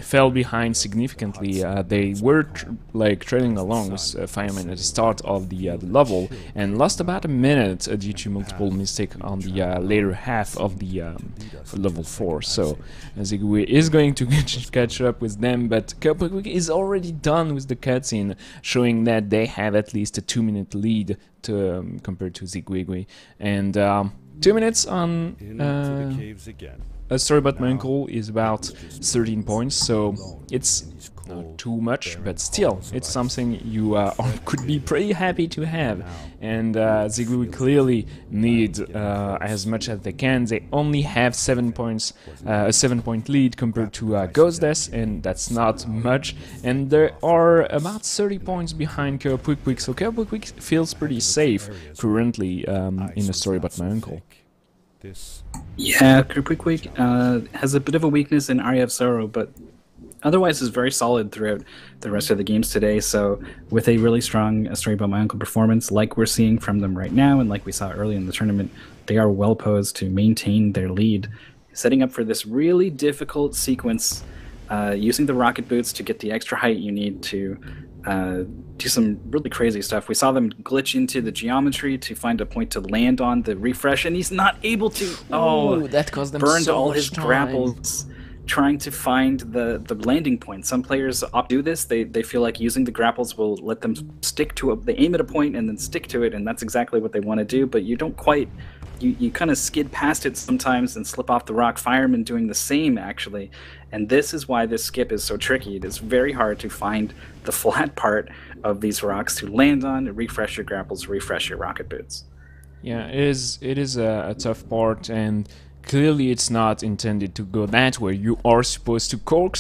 fell behind significantly. They were trailing along with Fireman at the start of the level, and lost about a minute due to multiple mistakes on the later half of the level 4. So Ziguigui is going to catch up with them, but Capric is already done with the cutscene, showing that they have at least a 2-minute lead to compared to Ziguigui, and 2 minutes on A Story About My Uncle is about 13 points, so it's not too much, but still, it's something you could be pretty happy to have. And Ziguigui clearly need as much as they can. They only have 7 points, a 7-point lead compared to Ghost Death, and that's not much. And they are about 30 points behind Capric, so Capric feels pretty safe currently in A Story About My Uncle. Yeah, Capric has a bit of a weakness in Aria of Sorrow, but otherwise is very solid throughout the rest of the games today. So with a really strong A Story About My Uncle performance, like we're seeing from them right now, and like we saw early in the tournament, they are well posed to maintain their lead, setting up for this really difficult sequence, using the rocket boots to get the extra height you need to do some really crazy stuff. We saw them glitch into the geometry to find a point to land on the refresh, and he's not able to. Oh, that caused them burned so all much his time. grapples trying to find the landing point. Some players opt to do this. They feel like using the grapples will let them stick to they aim at a point and then stick to it, and that's exactly what they want to do, but you don't quite you kind of skid past it sometimes and slip off the rock. Fireman doing the same, actually. And this is why this skip is so tricky. It is very hard to find the flat part of these rocks to land on, refresh your grapples, refresh your rocket boots. Yeah, it is a tough part, and clearly it's not intended to go that way. You are supposed to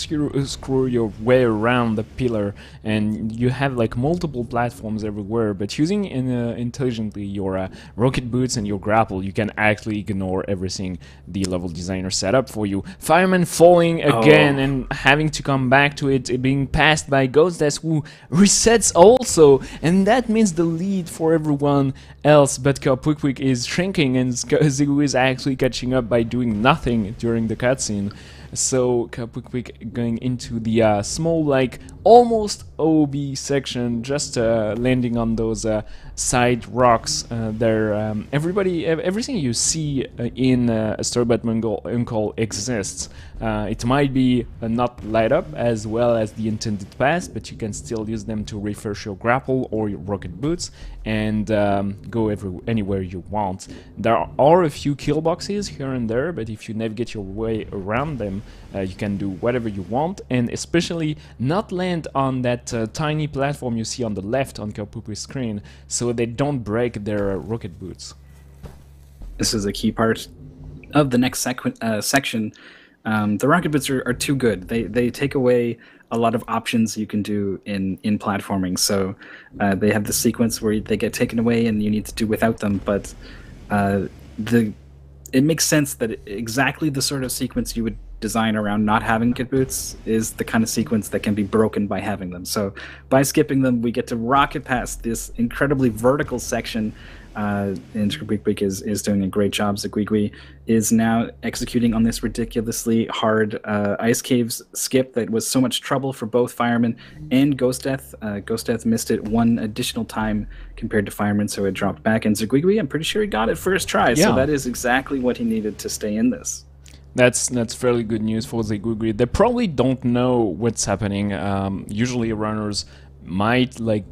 screw your way around the pillar, and you have like multiple platforms everywhere, but using intelligently your rocket boots and your grapple, you can actually ignore everything the level designer set up for you. Fireman falling again and having to come back to it, being passed by Ghost Death, who resets also, and that means the lead for everyone else, but Quick is shrinking, and Zigu is actually catching up by doing nothing during the cutscene. So Quick going into the small, like almost OB section, just landing on those side rocks there. Everything you see in Storybout Uncle exists. It might be not light up as well as the intended path, but you can still use them to refresh your grapple or your rocket boots and go anywhere you want. There are a few kill boxes here and there, but if you navigate your way around them, you can do whatever you want, and especially not land on that tiny platform you see on the left on Kapupu's screen, so they don't break their rocket boots. This is a key part of the next section. The rocket boots are too good. They take away a lot of options you can do in platforming. So they have the sequence where they get taken away and you need to do without them, but it makes sense that exactly the sort of sequence you would design around not having rocket boots is the kind of sequence that can be broken by having them. So by skipping them, we get to rocket past this incredibly vertical section, and Squeak is doing a great job. Zigwigwi is now executing on this ridiculously hard ice caves skip that was so much trouble for both Fireman and Ghost Death. Ghost Death missed it one additional time compared to Fireman, so it dropped back. And Zigwigwi, I'm pretty sure he got it first try, so that is exactly what he needed to stay in this. That's fairly good news for Zigwigwi. They probably don't know what's happening. Usually runners might like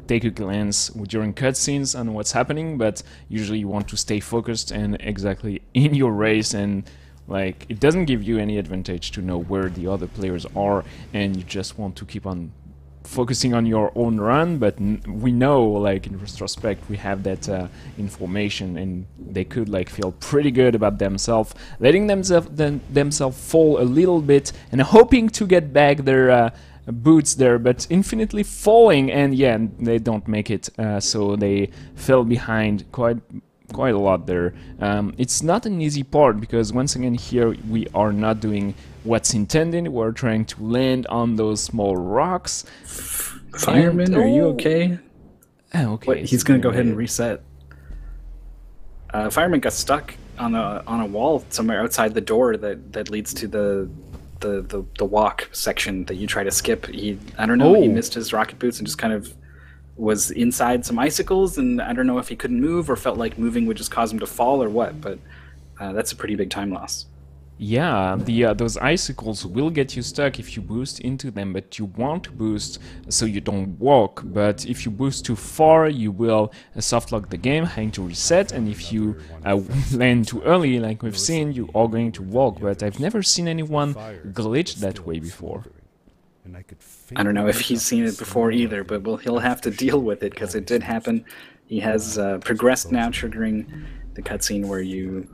take a glance during cutscenes on what's happening, but usually you want to stay focused and exactly in your race, and like it doesn't give you any advantage to know where the other players are, and you just want to keep on focusing on your own run. But we know, like in retrospect, we have that information, and they could like feel pretty good about themselves, letting themselves fall a little bit and hoping to get back their boots there, but infinitely falling, and yeah, they don't make it, so they fell behind quite a lot there. It's not an easy part, because once again here we are not doing what's intended. We're trying to land on those small rocks. Fireman, are you okay? Okay. Wait, he's gonna go ahead and reset. Fireman got stuck on a wall somewhere outside the door that leads to the walk section that you try to skip. I don't know, he missed his rocket boots and just kind of was inside some icicles, and I don't know if he couldn't move or felt like moving would just cause him to fall or what, but that's a pretty big time loss. Yeah, those icicles will get you stuck if you boost into them, but you want to boost so you don't walk. But if you boost too far, you will softlock the game, having to reset, and if you land too early, like we've seen, you are going to walk. But I've never seen anyone glitch that way before. I don't know if he's seen it before either, but he'll have to deal with it, because it did happen. He has progressed now, triggering the cutscene where you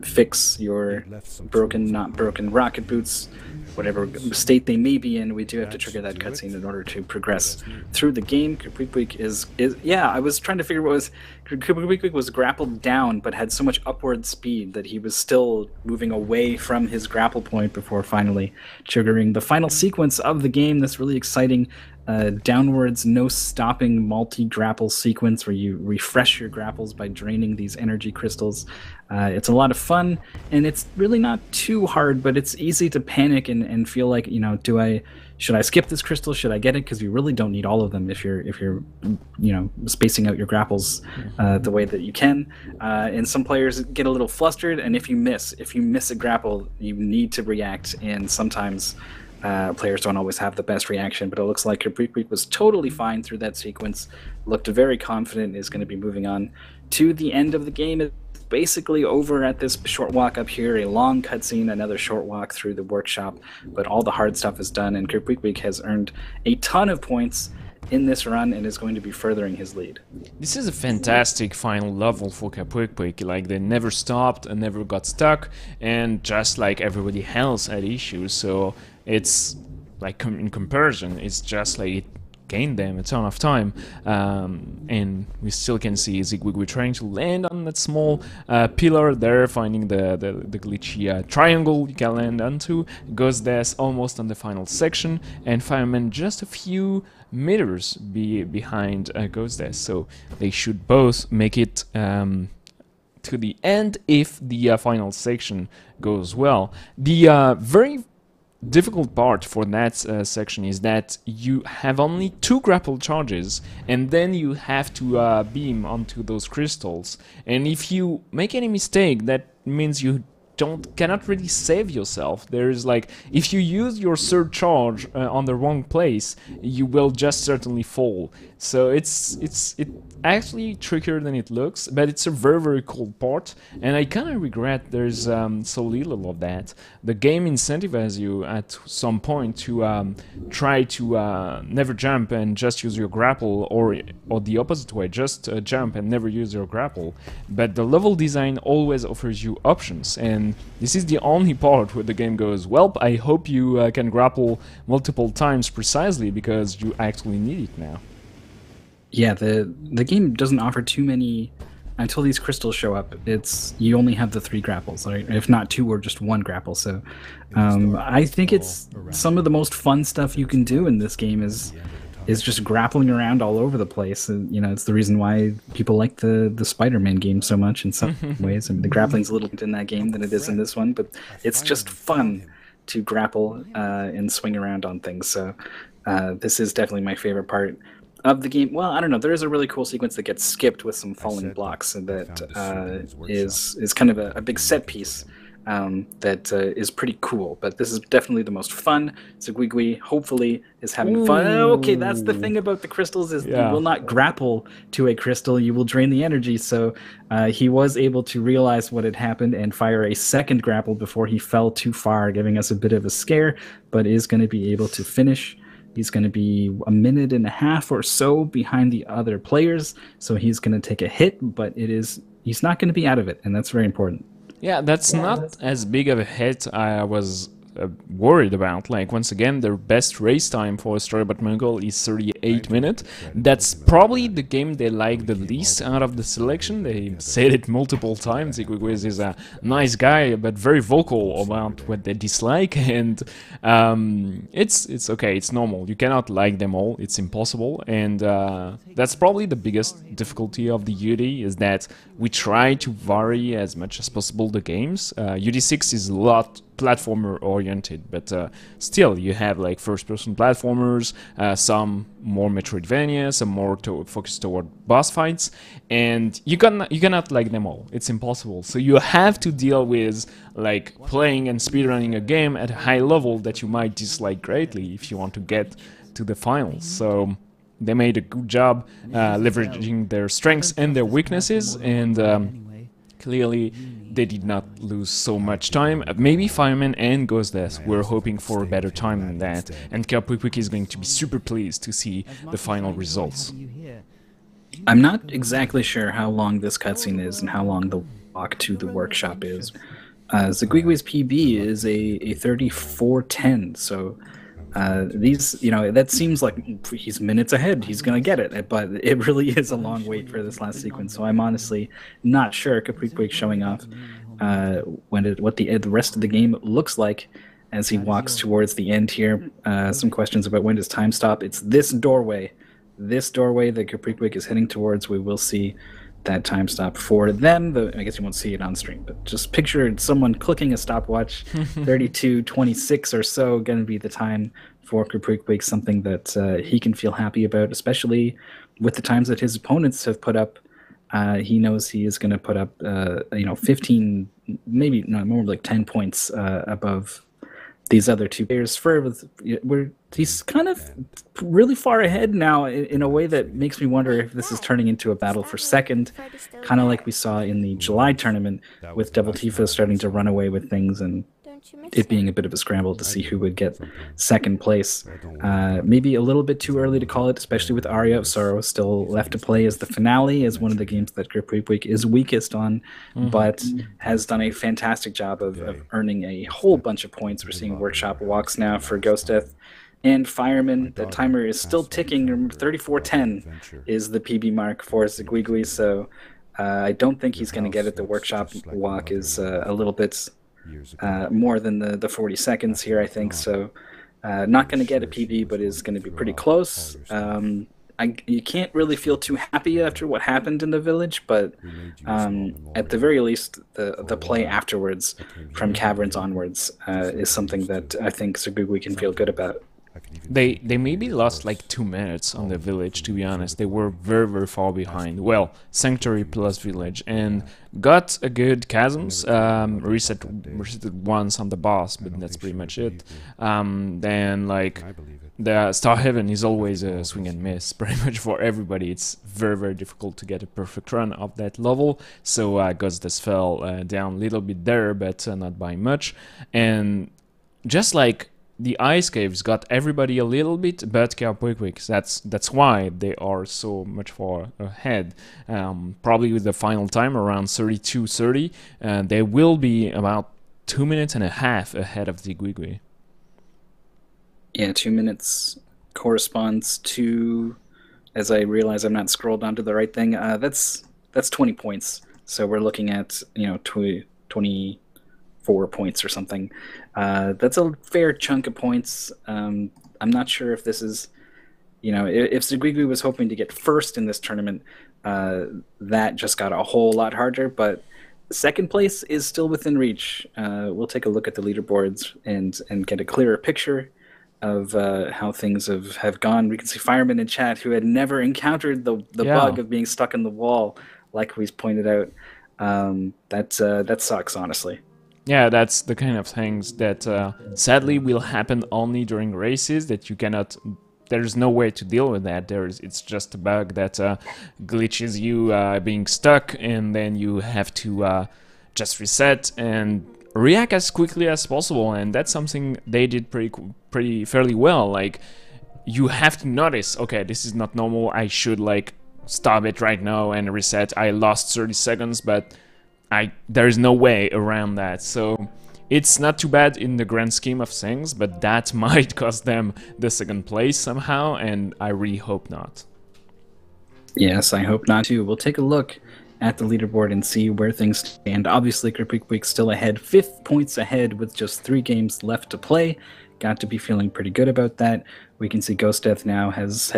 fix your broken, not broken rocket boots, whatever state they may be in. We do have to trigger that cutscene in order to progress through the game. Quick is yeah, I was trying to figure what was. Quick was grappled down, but had so much upward speed that he was still moving away from his grapple point before finally triggering the final sequence of the game. This really exciting downwards, no stopping multi-grapple sequence where you refresh your grapples by draining these energy crystals. It's a lot of fun, and it's really not too hard, but it's easy to panic and feel like, you know, should I skip this crystal? Should I get it? Because you really don't need all of them if you're you know, spacing out your grapples the way that you can. And some players get a little flustered, and if you miss a grapple, you need to react, and sometimes players don't always have the best reaction, but it looks like Quick was totally fine through that sequence, looked very confident, is going to be moving on to the end of the game. basically over at this short walk up here, a long cutscene, another short walk through the workshop, but all the hard stuff is done, and Kerpwick has earned a ton of points in this run and is going to be furthering his lead. This is a fantastic final level for Qualifier. Like, they never stopped and never got stuck, and just like everybody else had issues, so it's like in comparison, it's just like it gained them a ton of time, and we still can see Zigwigwi trying to land on that small pillar there, finding the glitchy triangle you can land onto. Ghost almost on the final section, and Fireman just a few meters behind Ghost, so they should both make it to the end if the final section goes well. The very difficult part for that section is that you have only 2 grapple charges, and then you have to beam onto those crystals, and if you make any mistake, that means you cannot really save yourself. There is like, if you use your third charge on the wrong place, you will just certainly fall. So it's actually trickier than it looks, but it's a very cool part, and I kind of regret there's so little of that. The game incentivizes you at some point to try to never jump and just use your grapple, or the opposite way, just jump and never use your grapple. But the level design always offers you options, and this is the only part where the game goes, well, I hope you can grapple multiple times precisely, because you actually need it now. Yeah, the game doesn't offer too many until these crystals show up. You only have the 3 grapples, right? If not 2 or just 1 grapple. So I think it's some of the most fun stuff you can do in this game is just grappling around all over the place. And, you know, it's the reason why people like the Spider-Man game so much in some ways. I mean, the grappling's a little bit in that game than it is in this one, but it's just fun to grapple and swing around on things. So this is definitely my favorite part of the game. Well, I don't know. There is a really cool sequence that gets skipped with some falling blocks, and that is kind of a big set piece that is pretty cool. But this is definitely the most fun. Zigwigwi hopefully is having fun. Okay, that's the thing about the crystals, is you will not grapple to a crystal. You will drain the energy. So he was able to realize what had happened and fire a second grapple before he fell too far, giving us a bit of a scare, but is going to be able to finish. He's going to be 1.5 minutes or so behind the other players, so he's going to take a hit, but he's not going to be out of it, and that's very important. Yeah, that's not as big of a hit I was worried about. Like, once again, their best race time for a story about Mongol is 38 minutes. That's probably the game they like the least out of the selection. They said it multiple times. Zigwigwiz is a nice guy, but very vocal about what they dislike, and it's okay, it's normal. You cannot like them all, it's impossible, and that's probably the biggest difficulty of the UD, is that we try to vary as much as possible the games. UD6 is a lot platformer oriented, but still you have like first-person platformers, some more Metroidvania, some more focused toward boss fights, and you cannot like them all. It's impossible. So you have to deal with like playing and speedrunning a game at a high level that you might dislike greatly if you want to get to the finals. So they made a good job leveraging their strengths and their weaknesses, and clearly they did not lose so much time. Maybe Fireman and Ghostdeath were hoping for a better time than that, and Kerpwick is going to be super pleased to see the final results. I'm not exactly sure how long this cutscene is and how long the walk to the workshop is. Zigwigwi's PB is a 34:10, so these, you know, that seems like he's minutes ahead, he's gonna get it, but it really is a long wait for this last sequence, so I'm honestly not sure. Kerpwick showing off what the rest of the game looks like as he walks towards the end here. Some questions about when does time stop. It's this doorway that Kerpwick is heading towards. We will see that time stop for them. I guess you won't see it on stream, but just picture someone clicking a stopwatch. 32:26 or so going to be the time for Kerpwick, something that he can feel happy about, especially with the times that his opponents have put up. He knows he is going to put up 15, maybe not more, like 10 points above these other two players. He's kind of really far ahead now in a way that makes me wonder if this is turning into a battle for second, kind of like we saw in the July tournament with Devil Tifa starting to run away with things and it being a bit of a scramble to see who would get second place. Maybe a little bit too early to call it, especially with Aria of Sorrow still left to play as the finale, as one of the games that Grip Week is weakest on, but has done a fantastic job of earning a whole bunch of points. We're seeing workshop walks now for Ghost Death. And Fireman, the timer is still ticking. 34:10 is the PB mark for Ziguigui, so I don't think he's going to get it. The workshop walk is a little bit more than the 40 seconds here, I think. So not going to get a PB, but is going to be pretty close. You can't really feel too happy after what happened in the village, but at the very least, the play afterwards, from Caverns onwards, is something that I think Ziguigui can feel good about. They maybe lost like 2 minutes on the village, to be honest. They were very far behind. Well, Sanctuary plus village, and got a good chasms, reset once on the boss, but that's pretty much it. Then like the Star Heaven is always a swing and miss, pretty much for everybody. It's very difficult to get a perfect run of that level, so Ghost fell down a little bit there, but not by much. And just like the ice caves got everybody a little bit, but Quick, that's why they are so much far ahead. Probably with the final time around 32:30, they will be about 2.5 minutes ahead of the Ziguigui. Yeah, 2 minutes corresponds to, as I realize I'm not scrolled onto the right thing, that's 20 points. So we're looking at 24 points or something. That's a fair chunk of points. I'm not sure if this is, if Ziguigui was hoping to get first in this tournament, that just got a whole lot harder, but second place is still within reach. We'll take a look at the leaderboards and get a clearer picture of how things have gone. We can see Fireman in chat who had never encountered the bug of being stuck in the wall, like we've pointed out. That sucks, honestly. Yeah, that's the kind of things that sadly will happen only during races, that you cannot, there's no way to deal with that. It's just a bug that glitches you being stuck, and then you have to just reset and react as quickly as possible, and that's something they did fairly well. Like, you have to notice, okay, this is not normal, I should like stop it right now and reset. I lost 30 seconds, but there's no way around that. So it's not too bad in the grand scheme of things, but that might cost them the second place somehow, and I really hope not. Yes, I hope not too. We'll take a look at the leaderboard and see where things stand. Obviously, Grip still ahead, 5 points ahead with just 3 games left to play. Got to be feeling pretty good about that. We can see Ghost Death now has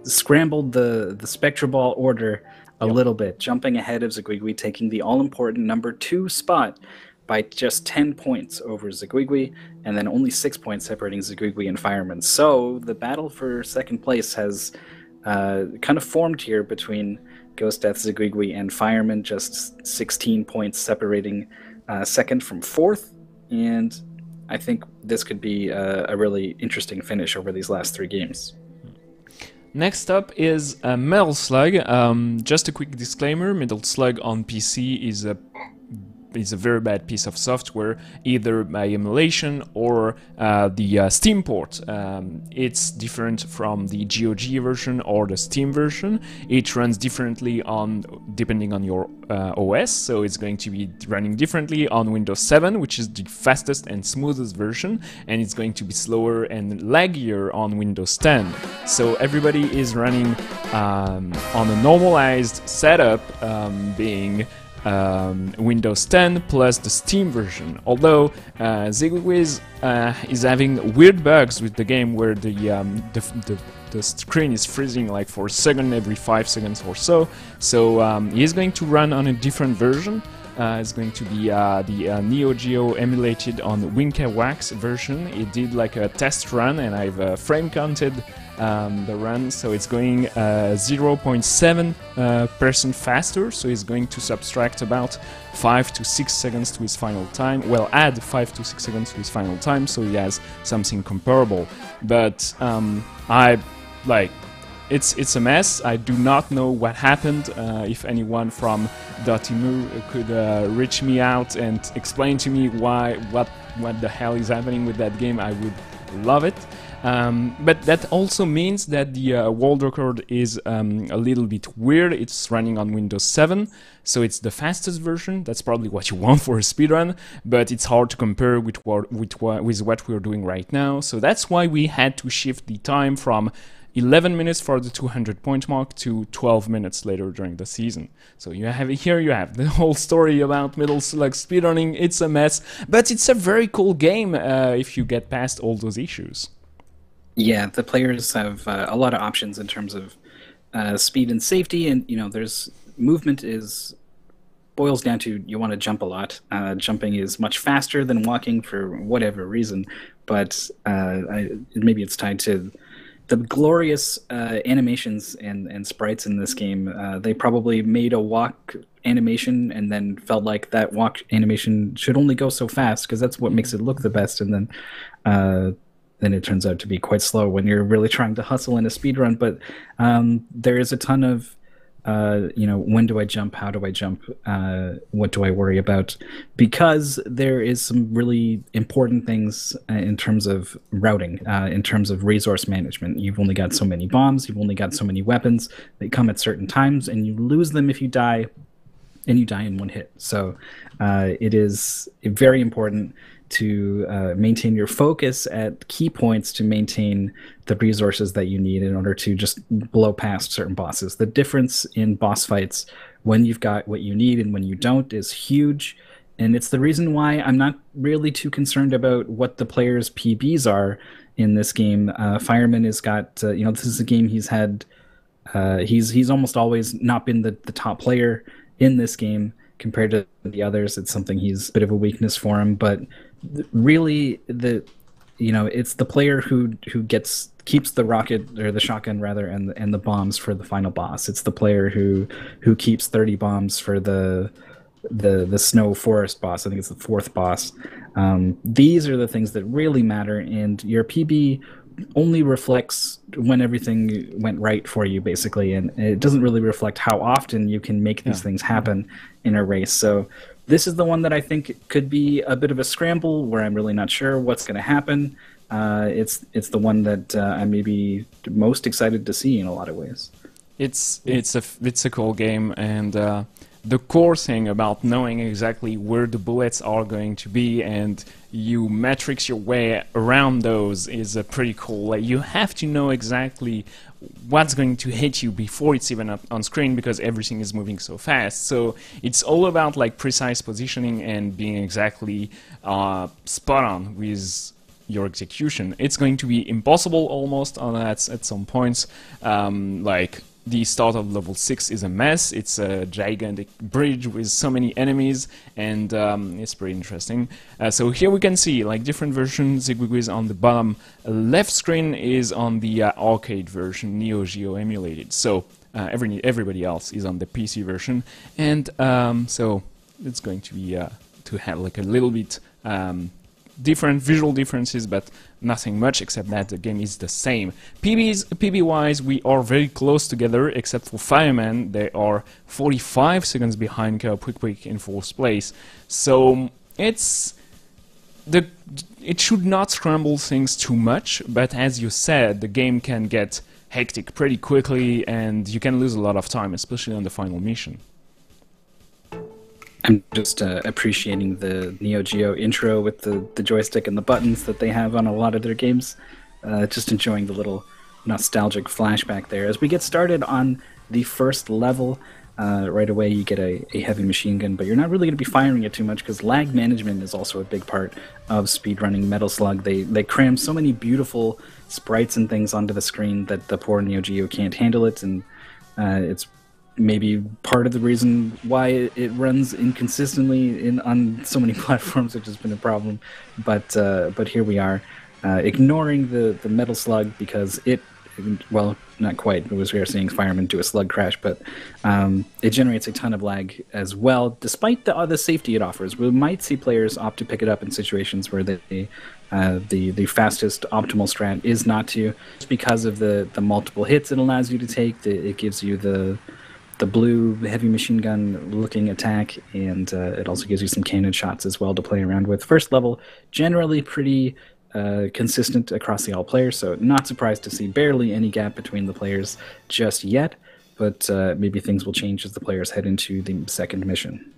scrambled the Spectra Ball order a little bit, jumping ahead of Ziguigui, taking the all-important number 2 spot by just 10 points over Ziguigui, and then only 6 points separating Ziguigui and Fireman. So the battle for second place has kind of formed here between Ghost Death, Ziguigui, and Fireman, just 16 points separating second from fourth, and I think this could be a really interesting finish over these last 3 games. Next up is Metal Slug. Just a quick disclaimer, Metal Slug on PC is a very bad piece of software, either by emulation or the Steam port. It's different from the GOG version or the Steam version. It runs differently depending on your OS, so it's going to be running differently on Windows 7, which is the fastest and smoothest version, and it's going to be slower and laggier on Windows 10. So everybody is running on a normalized setup, being Windows 10 plus the Steam version. Although Ziguigui is having weird bugs with the game where the screen is freezing like for a second every 5 seconds or so. So he's going to run on a different version. It's going to be the Neo Geo emulated on Winca Wax version. It did like a test run, and I've frame counted the run, so it's going 0.7% faster, so it's going to subtract about 5 to 6 seconds to his final time, well, add 5 to 6 seconds to his final time, so he has something comparable. But it's a mess. I do not know what happened. If anyone from Dotemu could reach me out and explain to me what the hell is happening with that game, I would love it. But that also means that the world record is a little bit weird. It's running on Windows 7, so it's the fastest version. That's probably what you want for a speedrun, but it's hard to compare with what we're doing right now. So that's why we had to shift the time from 11 minutes for the 200 point mark to 12 minutes later during the season. So you have the whole story about Metal Slug speedrunning. It's a mess, but it's a very cool game if you get past all those issues. Yeah, the players have a lot of options in terms of speed and safety, and there's movement boils down to you want to jump a lot. Jumping is much faster than walking for whatever reason, but maybe it's tied to the glorious animations and sprites in this game. They probably made a walk animation and then felt like that walk animation should only go so fast because that's what makes it look the best, and then it turns out to be quite slow when you're really trying to hustle in a speedrun. But there is a ton of when do I jump, how do I jump, what do I worry about, because there is some really important things in terms of routing, in terms of resource management. You've only got so many bombs, you've only got so many weapons, they come at certain times, and you lose them if you die, and you die in one hit. So it is very important to maintain your focus at key points to maintain the resources that you need in order to just blow past certain bosses. The difference in boss fights when you've got what you need and when you don't is huge, and it's the reason why I'm not really too concerned about what the players' PBs are in this game. Fireman has got, this is a game he's had, he's almost always not been the top player in this game compared to the others. It's something he's a bit of a weakness for him, but really it's the player who keeps the rocket, or the shotgun rather, and the bombs for the final boss. It's the player who keeps 30 bombs for the snow forest boss. I think it's the fourth boss. These are the things that really matter, and your PB only reflects when everything went right for you, basically, and it doesn't really reflect how often you can make these things happen in a race. So this is the one that I think could be a bit of a scramble, where I'm really not sure what's going to happen. It's the one that I'm maybe most excited to see in a lot of ways. It's a cool game, and the core thing about knowing exactly where the bullets are going to be and you matrix your way around those is pretty cool. Like, you have to know exactly what's going to hit you before it's even up on screen, because everything is moving so fast. So it's all about precise positioning and being exactly spot on with your execution. It's going to be impossible almost at some points. The start of level 6 is a mess. It's a gigantic bridge with so many enemies, and it's pretty interesting. So here we can see different versions. Zigwigwiz on the bottom left screen is on the arcade version, Neo Geo emulated. So everybody else is on the PC version, and so it's going to be to have a little bit different visual differences, but nothing much, except that the game is the same. PB-wise, we are very close together, except for Fireman. They are 45 seconds behind Quick in fourth place. So it should not scramble things too much, but as you said, the game can get hectic pretty quickly, and you can lose a lot of time, especially on the final mission. I'm just appreciating the Neo Geo intro with the joystick and the buttons that they have on a lot of their games. Just enjoying the little nostalgic flashback there. As we get started on the first level, right away you get a heavy machine gun, but you're not really going to be firing it too much because lag management is also a big part of speedrunning Metal Slug. They cram so many beautiful sprites and things onto the screen that the poor Neo Geo can't handle it, and it's maybe part of the reason why it runs inconsistently on so many platforms, which has been a problem. But here we are, ignoring the Metal Slug because it well, not quite. It was we are seeing Fireman do a slug crash, but it generates a ton of lag as well, despite the safety it offers. We might see players opt to pick it up in situations where the fastest optimal strat is not to, just because of the multiple hits it allows you to take. It gives you the blue heavy machine gun looking attack, and it also gives you some cannon shots as well to play around with. First level, generally pretty consistent across the all players, so not surprised to see barely any gap between the players just yet, but maybe things will change as the players head into the second mission.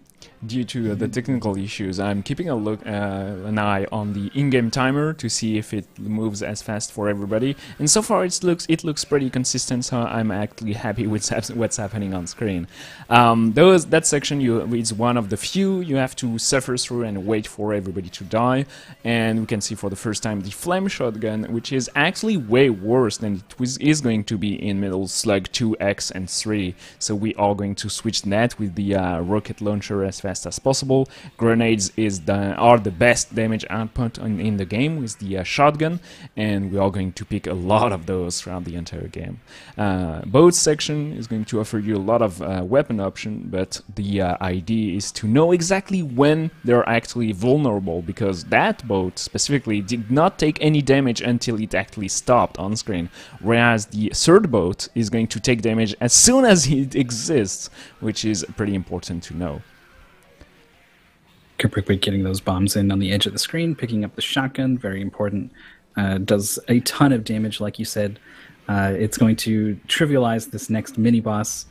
Due to the technical issues, I'm keeping an eye on the in-game timer to see if it moves as fast for everybody. And so far, it looks pretty consistent. So I'm actually happy with what's happening on screen. That section is one of the few you have to suffer through and wait for everybody to die. And we can see for the first time the flame shotgun, which is actually way worse than it is going to be in Metal Slug 2X and 3. So we are going to switch that with the rocket launcher as fast as possible. Grenades are the best damage output in the game with the shotgun, and we are going to pick a lot of those throughout the entire game. Boat section is going to offer you a lot of weapon option, but the idea is to know exactly when they're actually vulnerable, because that boat specifically did not take any damage until it actually stopped on screen, whereas the third boat is going to take damage as soon as it exists, which is pretty important to know. Quickly getting those bombs in on the edge of the screen, picking up the shotgun, very important. Does a ton of damage, like you said. It's going to trivialize this next mini-boss,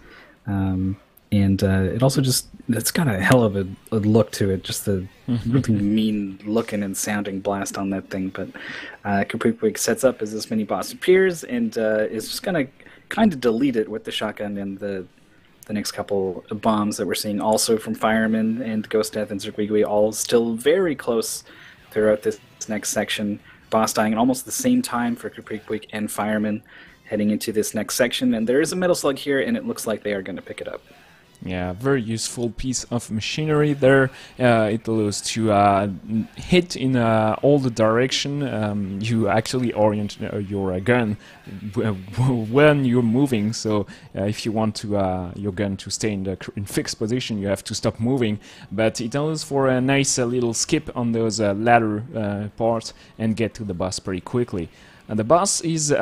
and it also it's got a hell of a look to it, just the really mean-looking and sounding blast on that thing. But Quick sets up as this mini-boss appears, and is just going to kind of delete it with the shotgun and the next couple of bombs that we're seeing also from Fireman and Ghost Death and Zerquigui, all still very close throughout this next section. Boss dying at almost the same time for Quick and Fireman heading into this next section. And there is a Metal Slug here, and it looks like they are going to pick it up. Yeah, very useful piece of machinery there. It allows to hit in all the direction. You actually orient your gun when you're moving. So if you want to your gun to stay in fixed position, you have to stop moving. But it allows for a nice little skip on those ladder parts and get to the boss pretty quickly. The boss is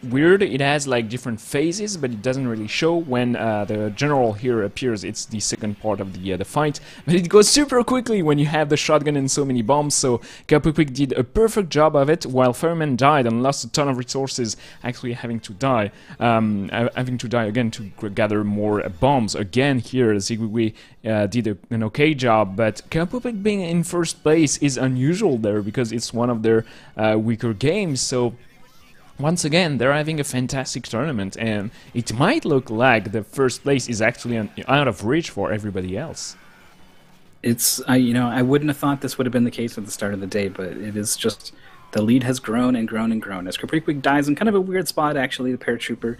weird. It has like different phases, but it doesn't really show when the general here appears. It's the second part of the fight, but it goes super quickly when you have the shotgun and so many bombs. So Quick did a perfect job of it, while Fireman died and lost a ton of resources, actually having to die again to gather more bombs. Again here, Zigwigwi did an okay job, but Quick being in first place is unusual there because it's one of their weaker games. So once again, they're having a fantastic tournament, and it might look like the first place is actually out of reach for everybody else. It's, I wouldn't have thought this would have been the case at the start of the day, but it is just, the lead has grown and grown and grown. As Quick dies in kind of a weird spot, actually, the paratrooper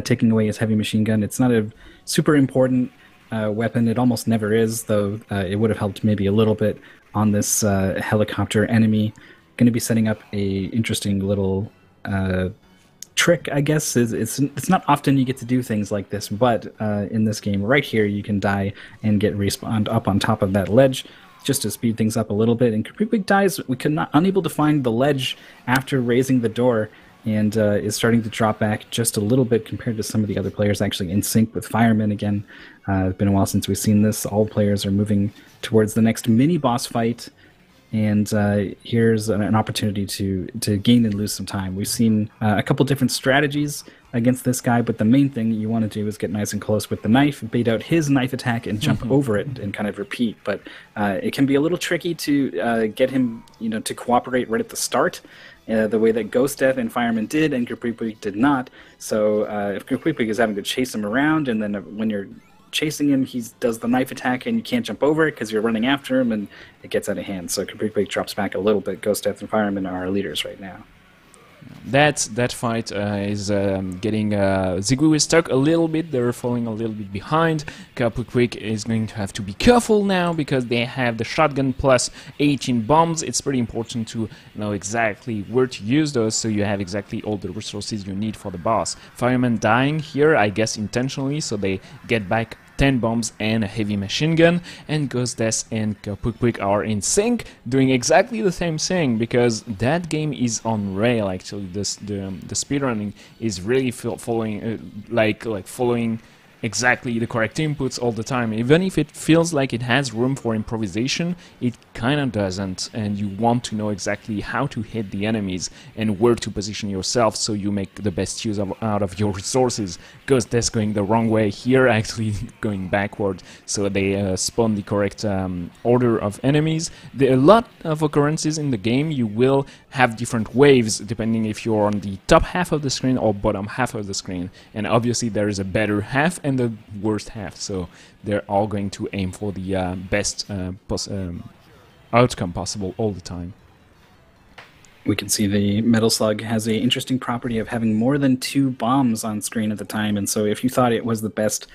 taking away his heavy machine gun. It's not a super important weapon. It almost never is, though it would have helped maybe a little bit on this helicopter enemy. Going to be setting up a interesting little trick, I guess. It's not often you get to do things like this, but in this game right here you can die and get respawned up on top of that ledge just to speed things up a little bit. And Quick dies, unable to find the ledge after raising the door, and is starting to drop back just a little bit compared to some of the other players, actually in sync with Fireman again. It's been a while since we've seen this. All players are moving towards the next mini-boss fight, and here's an opportunity to gain and lose some time. We've seen a couple different strategies against this guy, but the main thing you want to do is get nice and close with the knife, bait out his knife attack, and jump over it and kind of repeat. But it can be a little tricky to get him, to cooperate right at the start, the way that Ghost Death and Fireman did, and Quick did not. So if Quick is having to chase him around, and then when you're chasing him, he does the knife attack and you can't jump over it because you're running after him, and it gets out of hand. So Quick drops back a little bit. Ghost Death and Fireman are our leaders right now. that fight is getting Zigui stuck a little bit. They're falling a little bit behind. Quick is going to have to be careful now because they have the shotgun plus 18 bombs. It's pretty important to know exactly where to use those so you have exactly all the resources you need for the boss. Fireman dying here, I guess intentionally, so they get back 10 bombs and a heavy machine gun, and Ghostdeath and Quick are in sync, doing exactly the same thing, because that game is on rail. Actually, the speedrunning is really following following exactly the correct inputs all the time. Even if it feels like it has room for improvisation, it kind of doesn't, and you want to know exactly how to hit the enemies and where to position yourself so you make the best use out of your resources. Ghostdeath going the wrong way here, actually going backward, so they spawn the correct order of enemies. There are a lot of occurrences in the game. You will have different waves depending if you're on the top half of the screen or bottom half of the screen, and obviously there is a better half and the worst half, so they're all going to aim for the best outcome possible all the time. We can see the Metal Slug has an interesting property of having more than 2 bombs on screen at the time, and so if you thought it was the best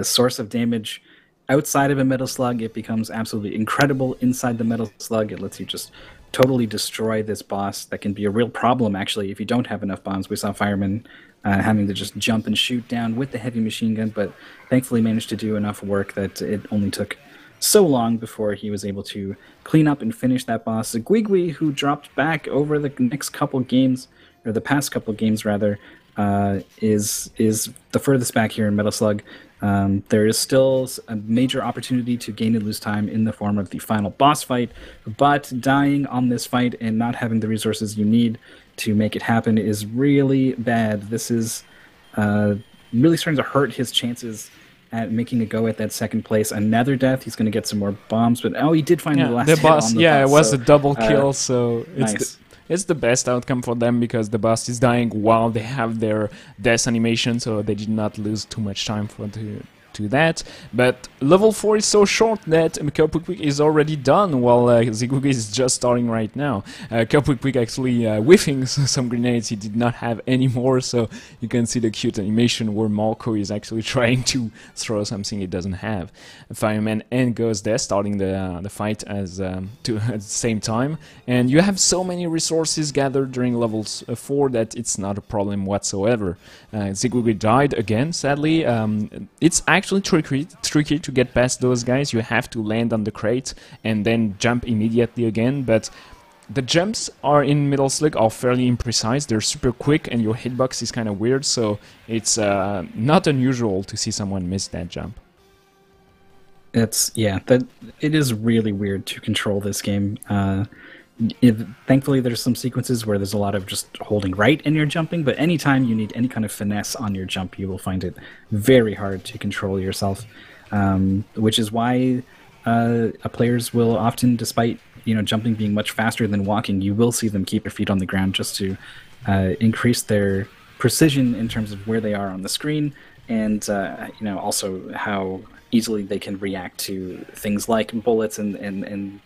source of damage outside of a Metal Slug, it becomes absolutely incredible inside the Metal Slug. It lets you just totally destroy this boss. That can be a real problem, actually, if you don't have enough bombs. We saw Fireman having to just jump and shoot down with the heavy machine gun, but thankfully managed to do enough work that it only took so long before he was able to clean up and finish that boss. Zigui, who dropped back over the next couple games, or the past couple games rather, is the furthest back here in Metal Slug. There is still a major opportunity to gain and lose time in the form of the final boss fight, but dying on this fight and not having the resources you need to make it happen is really bad. This is really starting to hurt his chances at making a go at that second place. Another death. He's going to get some more bombs, but he did find the last hit boss. On the boss, it was a double kill, so nice. It's the best outcome for them because the boss is dying while they have their death animation, so they did not lose too much time to that. But level 4 is so short that Quick is already done while Zigui is just starting right now. Quick actually whiffing some grenades. He did not have any more, so you can see the cute animation where Marco is actually trying to throw something he doesn't have. Fireman and Ghostdeath starting the fight at the same time, and you have so many resources gathered during levels 4 that it's not a problem whatsoever. Zigui died again, sadly. It's actually tricky to get past those guys. You have to land on the crate and then jump immediately again, but the jumps in Metal Slug are fairly imprecise. They're super quick and your hitbox is kind of weird, so it's not unusual to see someone miss that jump. It is really weird to control this game. Thankfully, there's some sequences where there's a lot of just holding right and you're jumping, but anytime you need any kind of finesse on your jump, you will find it very hard to control yourself, which is why players will often, despite jumping being much faster than walking, you will see them keep their feet on the ground just to increase their precision in terms of where they are on the screen, and also how easily they can react to things like bullets and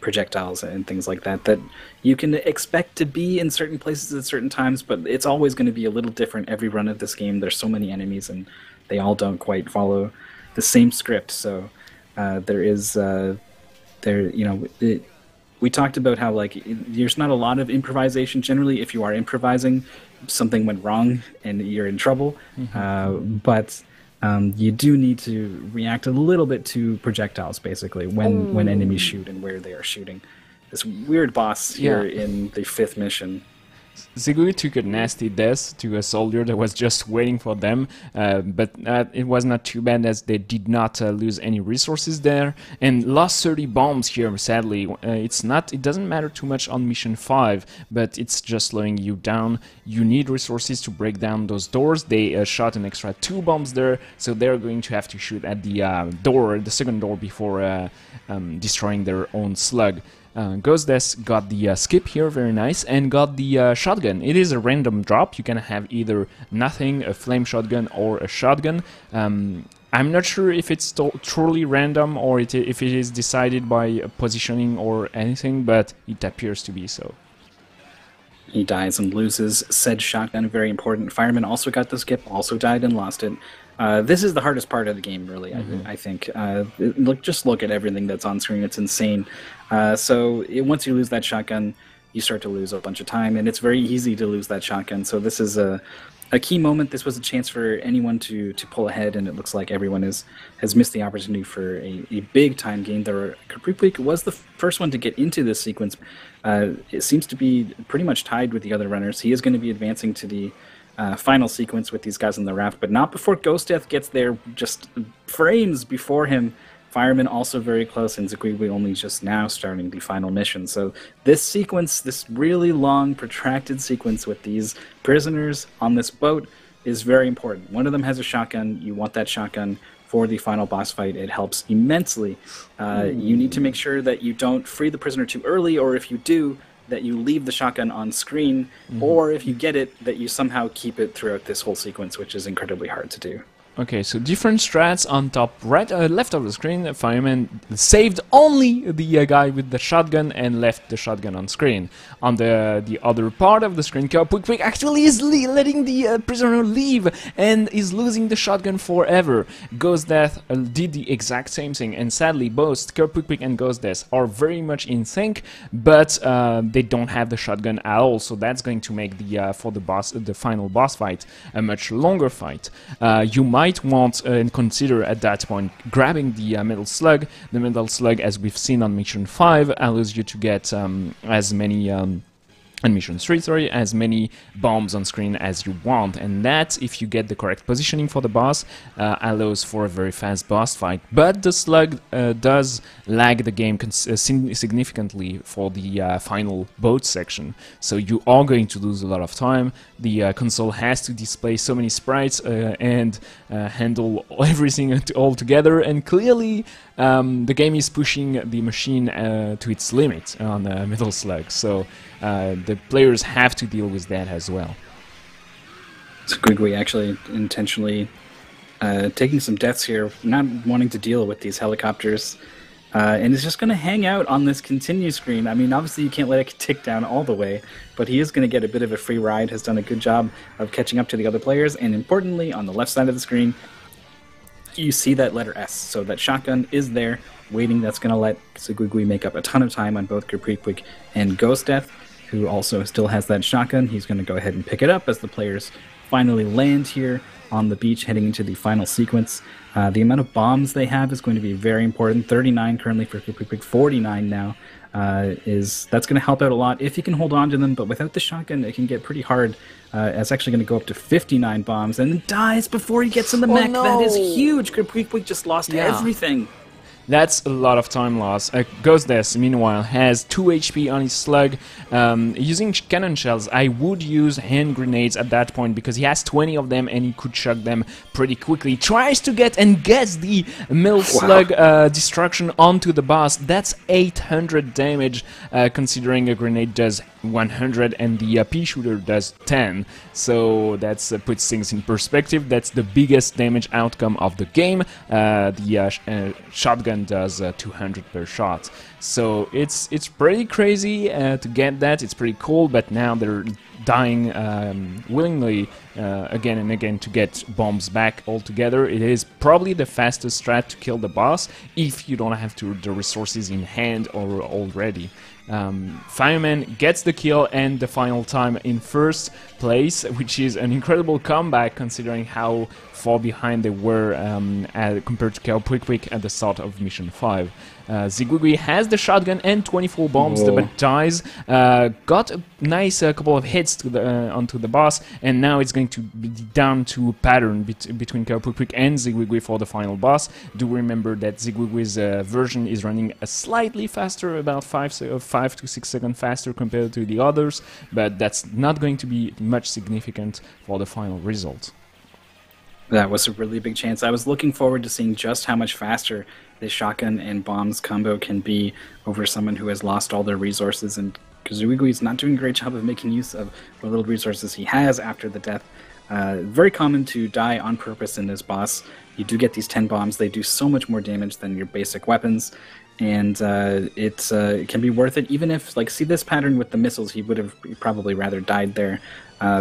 projectiles and things like that you can expect to be in certain places at certain times, but it's always going to be a little different every run of this game. There's so many enemies and they all don't quite follow the same script, so we talked about how there's not a lot of improvisation. Generally, if you are improvising, something went wrong and you're in trouble. But you do need to react a little bit to projectiles, basically, when enemies shoot and where they are shooting. This weird boss here in the 5th mission. Zigui took a nasty death to a soldier that was just waiting for them, but it was not too bad as they did not lose any resources there, and lost 30 bombs here, sadly. It doesn't matter too much on mission 5, but it's just slowing you down. You need resources to break down those doors. They shot an extra 2 bombs there, so they're going to have to shoot at the second door before destroying their own slug. Ghostdeath got the skip here, very nice, and got the shotgun. It is a random drop. You can have either nothing, a flame shotgun, or a shotgun. I'm not sure if it's truly random or if it is decided by positioning or anything, but it appears to be so. He dies and loses said shotgun, very important. Fireman also got the skip, also died and lost it. This is the hardest part of the game, really, I think. Just look at everything that's on screen. It's insane. Once you lose that shotgun, you start to lose a bunch of time, and it's very easy to lose that shotgun. So this is a key moment. This was a chance for anyone to pull ahead, and it looks like everyone has missed the opportunity for a big-time game. Kaprik was the first one to get into this sequence. It seems to be pretty much tied with the other runners. He is going to be advancing to the final sequence with these guys on the raft, but not before Ghost Death gets there, just frames before him. Fireman also very close, and Zigwigwi only just now starting the final mission. So this sequence, this really long, protracted sequence with these prisoners on this boat is very important. One of them has a shotgun. You want that shotgun for the final boss fight. It helps immensely. You need to make sure that you don't free the prisoner too early, or if you do, that you leave the shotgun on screen, or if you get it, that you somehow keep it throughout this whole sequence, which is incredibly hard to do. Okay, so different strats on top left of the screen. Fireman saved only the guy with the shotgun and left the shotgun on screen. On the other part of the screen, Kaprik actually is letting the prisoner leave and is losing the shotgun forever. Ghost Death did the exact same thing, and sadly both Kaprik and Ghost Death are very much in sync, but they don't have the shotgun at all, so that's going to make the final boss fight a much longer fight. You might want and consider at that point grabbing the metal slug. The metal slug, as we've seen on mission 5, allows you to get as many on mission 3, sorry, as many bombs on screen as you want, and that, if you get the correct positioning for the boss, allows for a very fast boss fight. But the slug does lag the game significantly for the final boat section, so you are going to lose a lot of time. The console has to display so many sprites and handle everything all together, and clearly the game is pushing the machine to its limit on Metal Slug, so the players have to deal with that as well. So Grigui actually intentionally taking some deaths here, not wanting to deal with these helicopters, and is just going to hang out on this continue screen. I mean, obviously you can't let it tick down all the way, but he is going to get a bit of a free ride, has done a good job of catching up to the other players, and importantly, on the left side of the screen, you see that letter S. So that shotgun is there, waiting. That's going to let Zigwigwi make up a ton of time on both Kaprik and Ghost Death, who also still has that shotgun. He's going to go ahead and pick it up as the players finally land here on the beach, heading into the final sequence. The amount of bombs they have is going to be very important. 39 currently for Kaprik, 49 now. That's going to help out a lot if you can hold on to them, but without the shotgun, it can get pretty hard. It's actually going to go up to 59 bombs, and then dies before he gets in the mech. No. That is huge. Kaprik just lost everything. That's a lot of time loss. Ghost Death, meanwhile, has 2 HP on his slug. Using cannon shells, I would use hand grenades at that point because he has 20 of them and he could chuck them pretty quickly. Tries to get and gets the metal slug destruction onto the boss. That's 800 damage, considering a grenade does 100 and the pea shooter does 10. So that puts things in perspective. That's the biggest damage outcome of the game. The shotgun does 200 per shot, so it's pretty crazy to get that. It's pretty cool, but now they're dying willingly again and again to get bombs back altogether. It is probably the fastest strat to kill the boss if you don't have the resources in hand or already. Fireman gets the kill and the final time in first place, which is an incredible comeback considering how far behind they were compared to Kaprik at the start of Mission 5. Zigwigwi has the shotgun and 24 bombs, but dies. Got a nice couple of hits onto the boss, and now it's going to be down to pattern between Kaprik and Zigwigwi for the final boss. Do remember that Zigwigwi's version is running slightly faster, about 5 to 6 seconds faster compared to the others, but that's not going to be much significant for the final result. That was a really big chance. I was looking forward to seeing just how much faster this shotgun and bombs combo can be over someone who has lost all their resources, and Kazuigui is not doing a great job of making use of the little resources he has after the death. Very common to die on purpose in this boss. You do get these 10 bombs. They do so much more damage than your basic weapons, and it can be worth it. Even if, like, see this pattern with the missiles, he would have probably rather died there,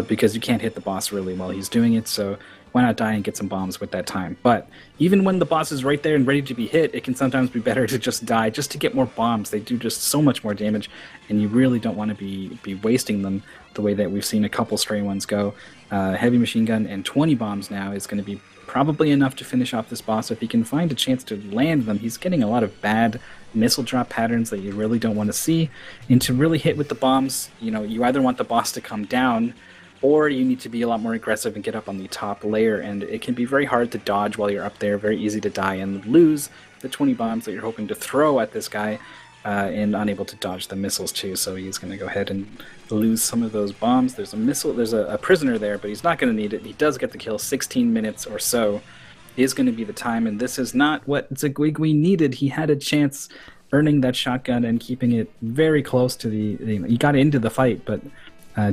because you can't hit the boss really while he's doing it. So why not die and get some bombs with that time? But even when the boss is right there and ready to be hit, it can sometimes be better to just die just to get more bombs. They do just so much more damage, and you really don't want to be wasting them the way that we've seen a couple stray ones go. Heavy machine gun and 20 bombs now is going to be probably enough to finish off this boss. If he can find a chance to land them, he's getting a lot of bad missile drop patterns that you really don't want to see. And to really hit with the bombs, you either want the boss to come down, or you need to be a lot more aggressive and get up on the top layer, and it can be very hard to dodge while you're up there, very easy to die and lose the 20 bombs that you're hoping to throw at this guy, and unable to dodge the missiles too, so he's going to go ahead and lose some of those bombs. There's a prisoner there, but he's not going to need it. He does get the kill. 16 minutes or so is going to be the time, and this is not what Zigwigwi needed. He had a chance earning that shotgun and keeping it very close to he got into the fight, but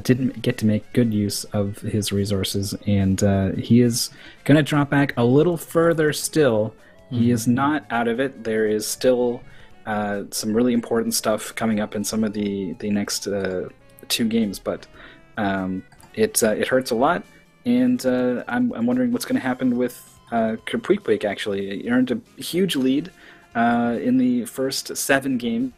didn't get to make good use of his resources, and he is going to drop back a little further still. He is not out of it. There is still some really important stuff coming up in some of the next 2 games, but it hurts a lot, and I'm wondering what's going to happen with Kerpuik. Actually, he earned a huge lead in the first 7 games.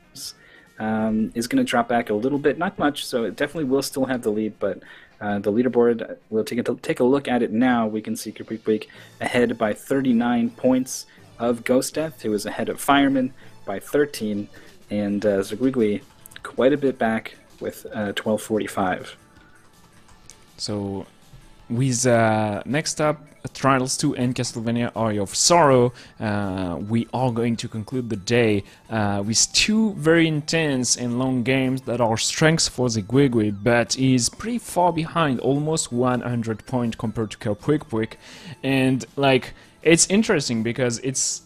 Is going to drop back a little bit, not much, so it definitely will still have the lead, but the leaderboard, we'll take a look at it now. We can see Kerpuik ahead by 39 points of Ghost Death, who is ahead of Fireman by 13, and Zigwigwi quite a bit back with 12:45. So, with next up, Trials 2 and Castlevania Area of Sorrow, we are going to conclude the day with 2 very intense and long games that are strengths for Zigwigwi, but is pretty far behind, almost 100 points compared to Kerpuik. And like, it's interesting because it's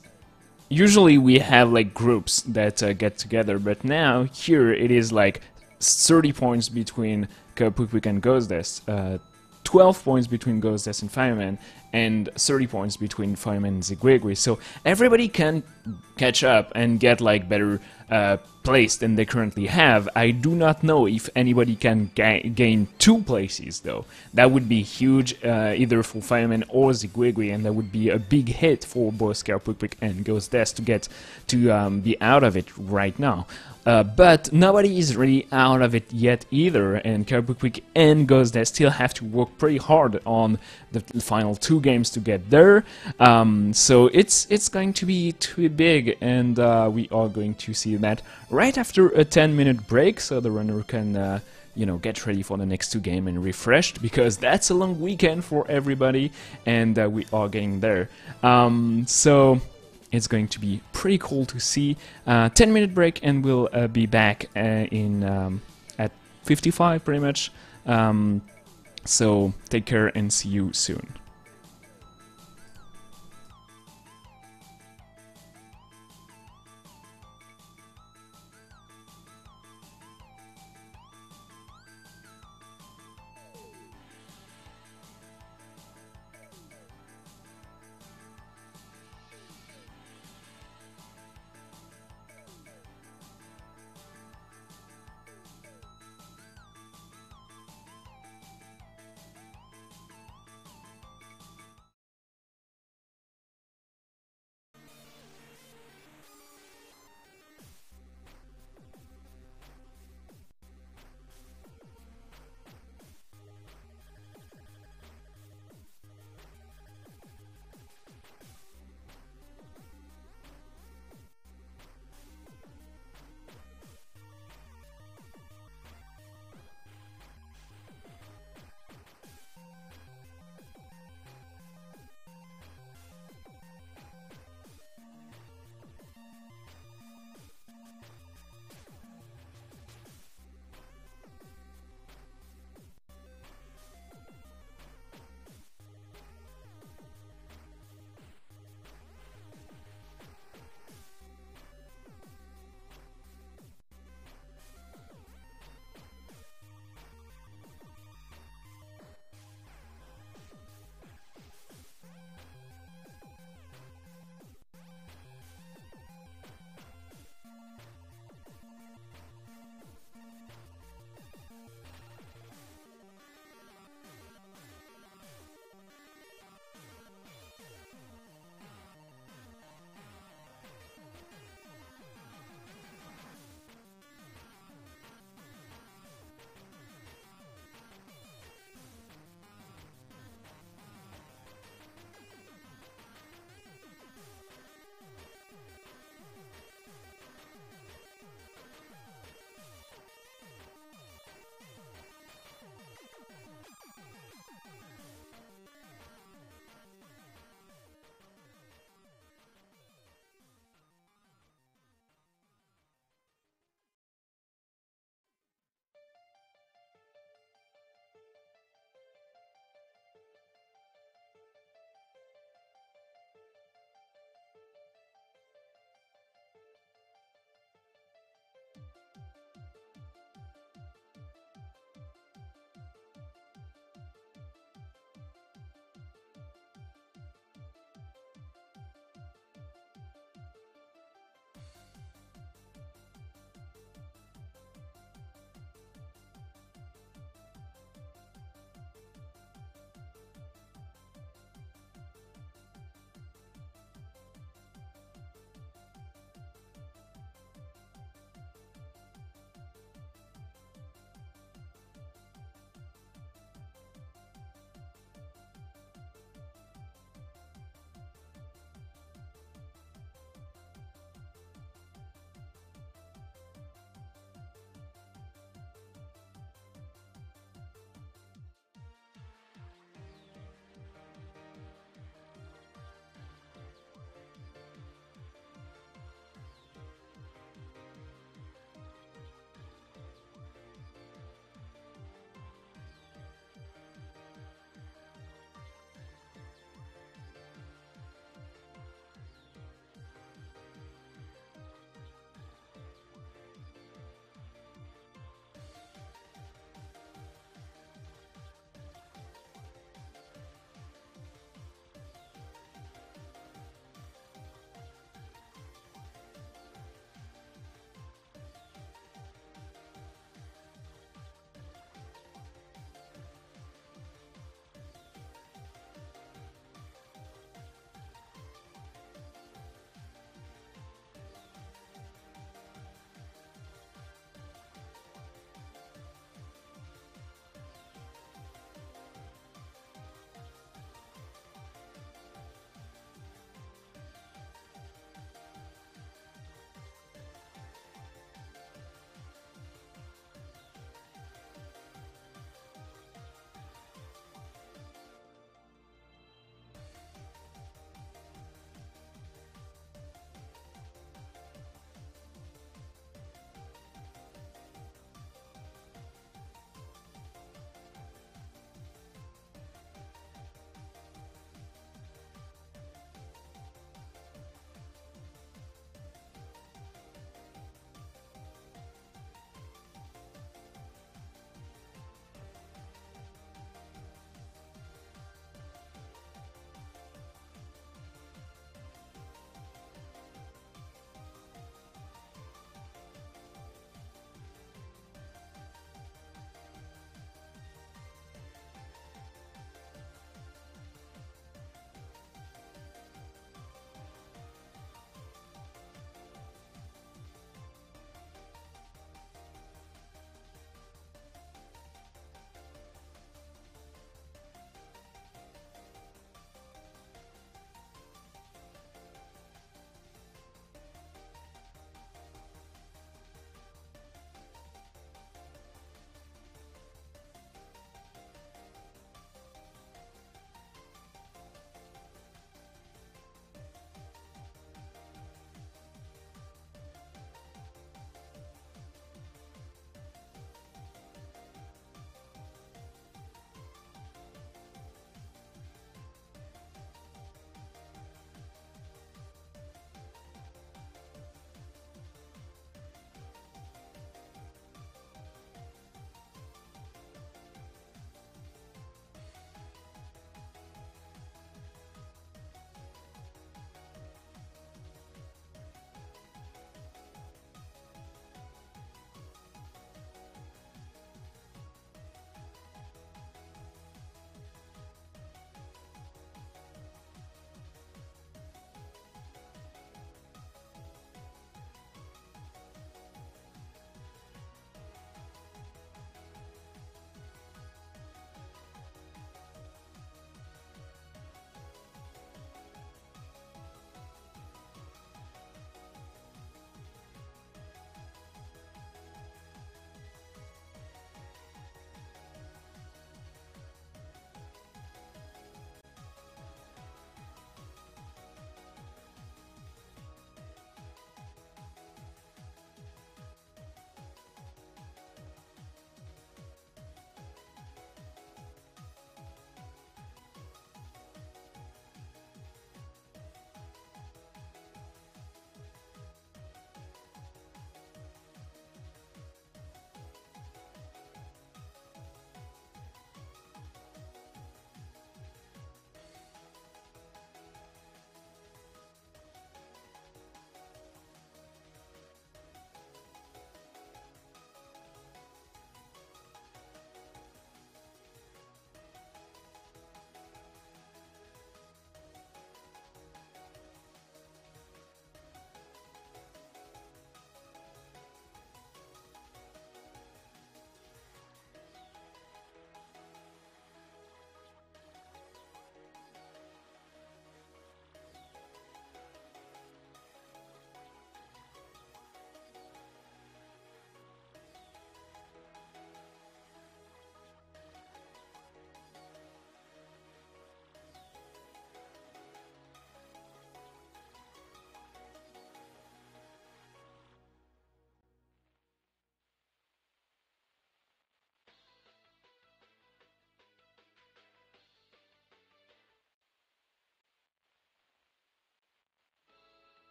usually we have like groups that get together, but now here it is like 30 points between Kerpuik and Ghost Death, 12 points between Ghost Death and Fireman, and 30 points between Fireman and Zigwigwi. So everybody can catch up and get like better place than they currently have. I do not know if anybody can gain 2 places though. That would be huge, either for Fireman or Zigwigwi, and that would be a big hit for both Kerpuik and Ghost Death to get to be out of it right now. But nobody is really out of it yet either, and Kerpuik and Ghost Death still have to work pretty hard on the final 2 games to get there. So it's going to be too big, and we are going to see that right after a 10-minute break, so the runner can get ready for the next 2 games and refreshed, because that's a long weekend for everybody, and we are getting there. So it's going to be pretty cool to see. 10-minute break, and we'll be back at 55 pretty much. So take care and see you soon.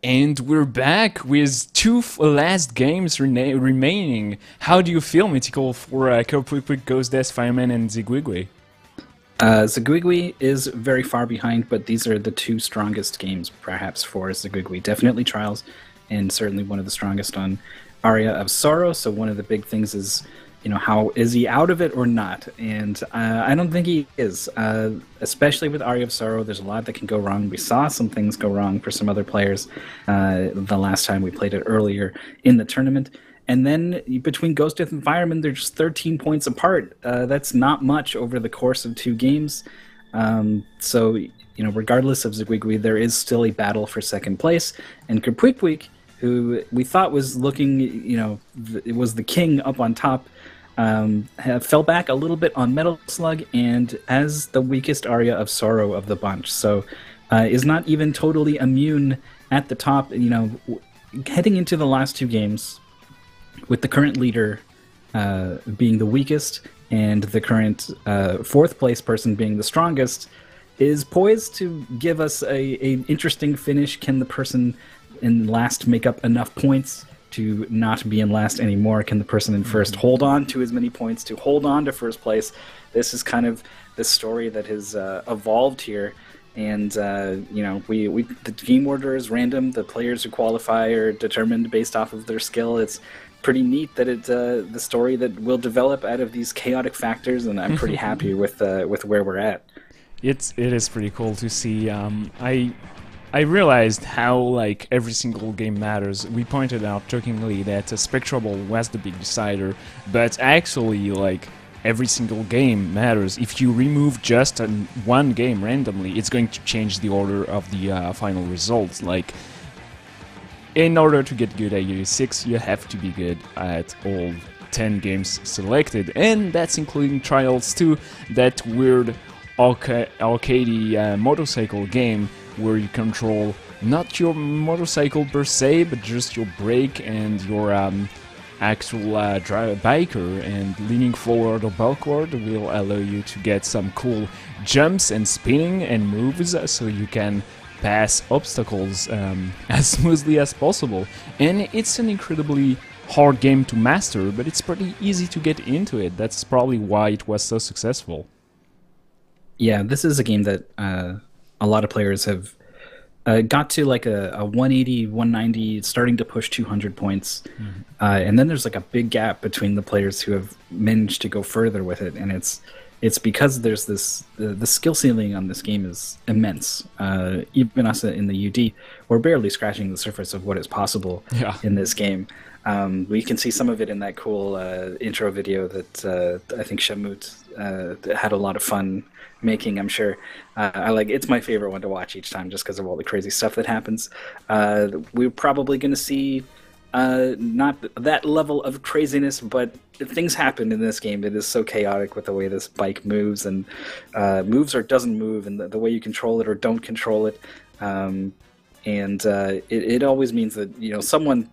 And we're back with two last games remaining. How do you feel, Mythical, for Quick Ghost Death, Fireman, and Zigwigwe? Zigwigwe is very far behind, but these are the two strongest games, perhaps, for Zigwigwe. Definitely Trials, and certainly one of the strongest on Aria of Sorrow. So one of the big things is, how is he out of it or not? And I don't think he is. Especially with Aria of Sorrow, there's a lot that can go wrong. We saw some things go wrong for some other players the last time we played it earlier in the tournament. And then between Ghost Death and Fireman, they're just 13 points apart. That's not much over the course of 2 games. So, regardless of Zigwigwe, there is still a battle for second place. And Kerpwikweek, who we thought was looking, it was the king up on top, fell back a little bit on Metal Slug and as the weakest Aria of Sorrow of the bunch. So is not even totally immune at the top. Heading into the last 2 games, with the current leader being the weakest and the current 4th place person being the strongest, is poised to give us an interesting finish. Can the person in last make up enough points to not be in last anymore? Can the person in first hold on to as many points to hold on to first place? This is kind of the story that has evolved here. And, the game order is random. The players who qualify are determined based off of their skill. It's pretty neat that it's the story that will develop out of these chaotic factors, and I'm pretty happy with where we're at. It is pretty cool to see. I realized how every single game matters. We pointed out jokingly that Spectrable was the big decider, but actually every single game matters. If you remove just one game randomly, it's going to change the order of the final results. In order to get good at UE6, you have to be good at all 10 games selected, and that's including Trials 2, that weird arcadey motorcycle game where you control not your motorcycle per se, but just your brake and your actual biker, and leaning forward or backward will allow you to get some cool jumps and spinning and moves, so you can pass obstacles as smoothly as possible. And it's an incredibly hard game to master, but it's pretty easy to get into it. That's probably why it was so successful. Yeah, this is a game that a lot of players have got to a 180, 190, starting to push 200 points. And then there's a big gap between the players who have managed to go further with it, and it's because there's this the skill ceiling on this game is immense. Even us in the UD, we're barely scratching the surface of what is possible in this game. We can see some of it in that cool intro video that I think Shamut had a lot of fun making, I'm sure. It's my favorite one to watch each time just because of all the crazy stuff that happens. We're probably going to see not that level of craziness, but things happen in this game. It is so chaotic with the way this bike moves, and moves or doesn't move, and the way you control it or don't control it. It always means that someone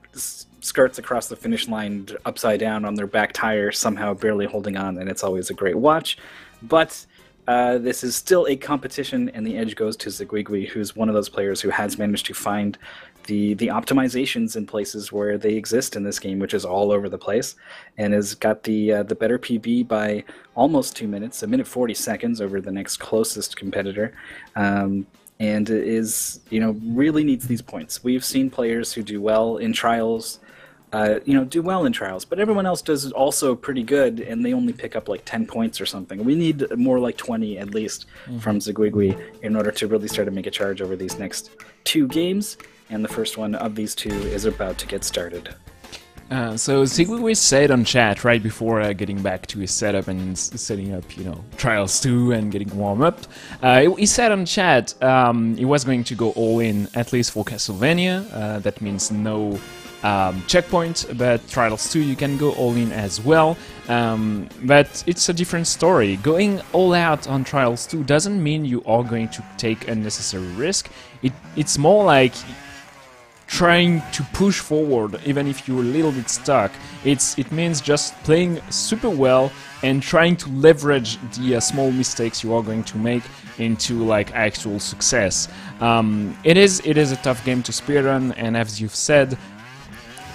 skirts across the finish line upside down on their back tire, somehow barely holding on, and it's always a great watch. But this is still a competition, and the edge goes to Zigwigwe, who's one of those players who has managed to find the optimizations in places where they exist in this game, which is all over the place, and has got the better PB by almost 2 minutes, 1 minute 40 seconds over the next closest competitor. And is, really needs these points. We've seen players who do well in Trials, but everyone else does also pretty good, and they only pick up 10 points or something. We need more 20 at least from Zigwigwe in order to really start to make a charge over these next 2 games, and the first one of these 2 is about to get started. So Zigwigwe said on chat right before getting back to his setup and setting up, Trials 2 and getting warm up. He said on chat he was going to go all in, at least for Castlevania. That means no checkpoint, but Trials 2 you can go all in as well. But it's a different story. Going all out on Trials 2 doesn't mean you are going to take unnecessary risk. It's more like trying to push forward, even if you're a little bit stuck. It means just playing super well and trying to leverage the small mistakes you are going to make into like actual success. It is a tough game to speedrun, and as you've said,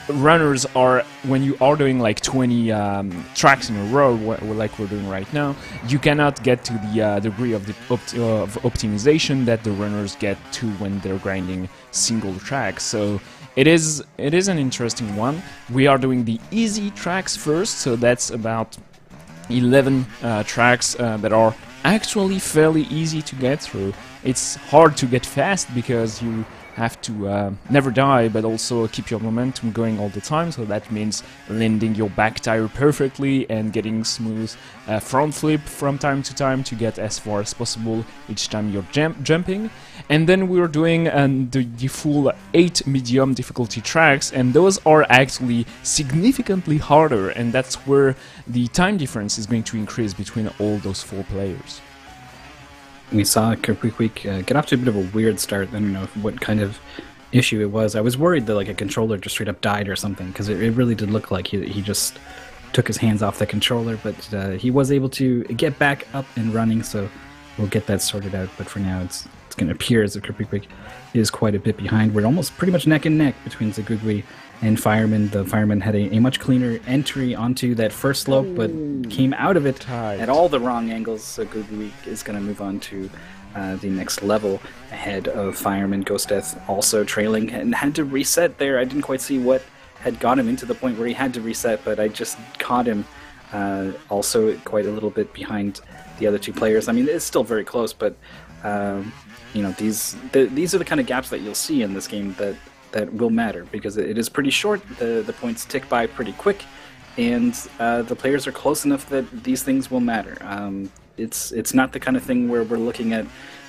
runners are, when you are doing like 20 tracks in a row, like we're doing right now, you cannot get to the degree of optimization that the runners get to when they're grinding single tracks. So it is an interesting one. We are doing the easy tracks first, so that's about 11 tracks that are actually fairly easy to get through. It's hard to get fast because you have to never die, but also keep your momentum going all the time, so that means landing your back tire perfectly and getting smooth front flip from time to time to get as far as possible each time you're jumping. And then we're doing the full 8 medium difficulty tracks, and those are actually significantly harder, and that's where the time difference is going to increase between all those 4 players. We saw Qualifier get off to a bit of a weird start. I don't know what kind of issue it was. I was worried that like a controller just straight up died or something, because it really did look like he just took his hands off the controller, but he was able to get back up and running, so we'll get that sorted out. But for now, it's going to appear as if Qualifier is quite a bit behind. We're almost pretty much neck and neck between Zigugui and Fireman. The Fireman had a much cleaner entry onto that first slope, but came out of it at all the wrong angles. So Zigugui is going to move on to the next level ahead of Fireman. Ghost Death also trailing and had to reset there. I didn't quite see what had got him into the point where he had to reset, but I just caught him also quite a little bit behind the other 2 players. I mean, it's still very close, but you know, these are the kind of gaps that you'll see in this game that will matter, because it is pretty short. The points tick by pretty quick, and the players are close enough that these things will matter. It's not the kind of thing where we're looking at,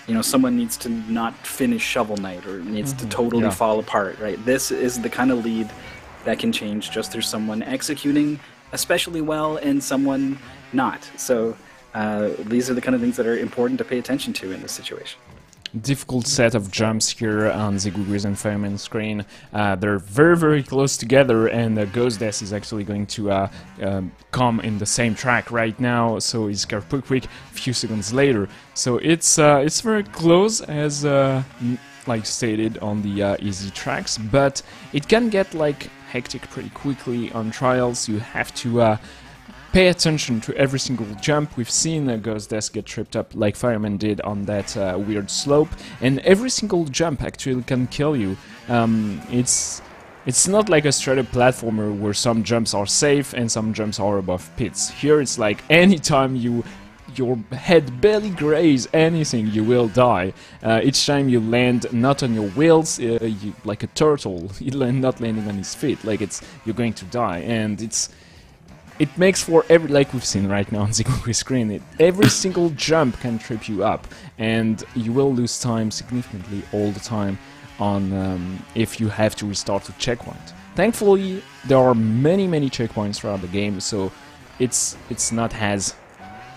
you know, someone needs to not finish Shovel Knight or needs to totally fall apart, right? This is the kind of lead that can change just through someone executing especially well and someone not. So these are the kind of things that are important to pay attention to in this situation. Difficult set of jumps here on the Zigugui's and Fireman's screen. They're very, very close together, and Ghost Death is actually going to come in the same track right now, so it's Qualifier a few seconds later. So it's very close, as like stated on the easy tracks, but it can get like hectic pretty quickly on trials. You have to pay attention to every single jump. We've seen Ghost Death get tripped up like Fireman did on that weird slope, and every single jump actually can kill you. It's not like a straight up platformer where some jumps are safe and some jumps are above pits. Here it's like anytime your head barely grazes anything, you will die. Each time you land not on your wheels, like a turtle, not landing on his feet, like you're going to die, and it makes for every, like we've seen right now on Zigugui's screen, every single jump can trip you up, and you will lose time significantly all the time on if you have to restart a checkpoint. Thankfully, there are many checkpoints throughout the game, so it's not as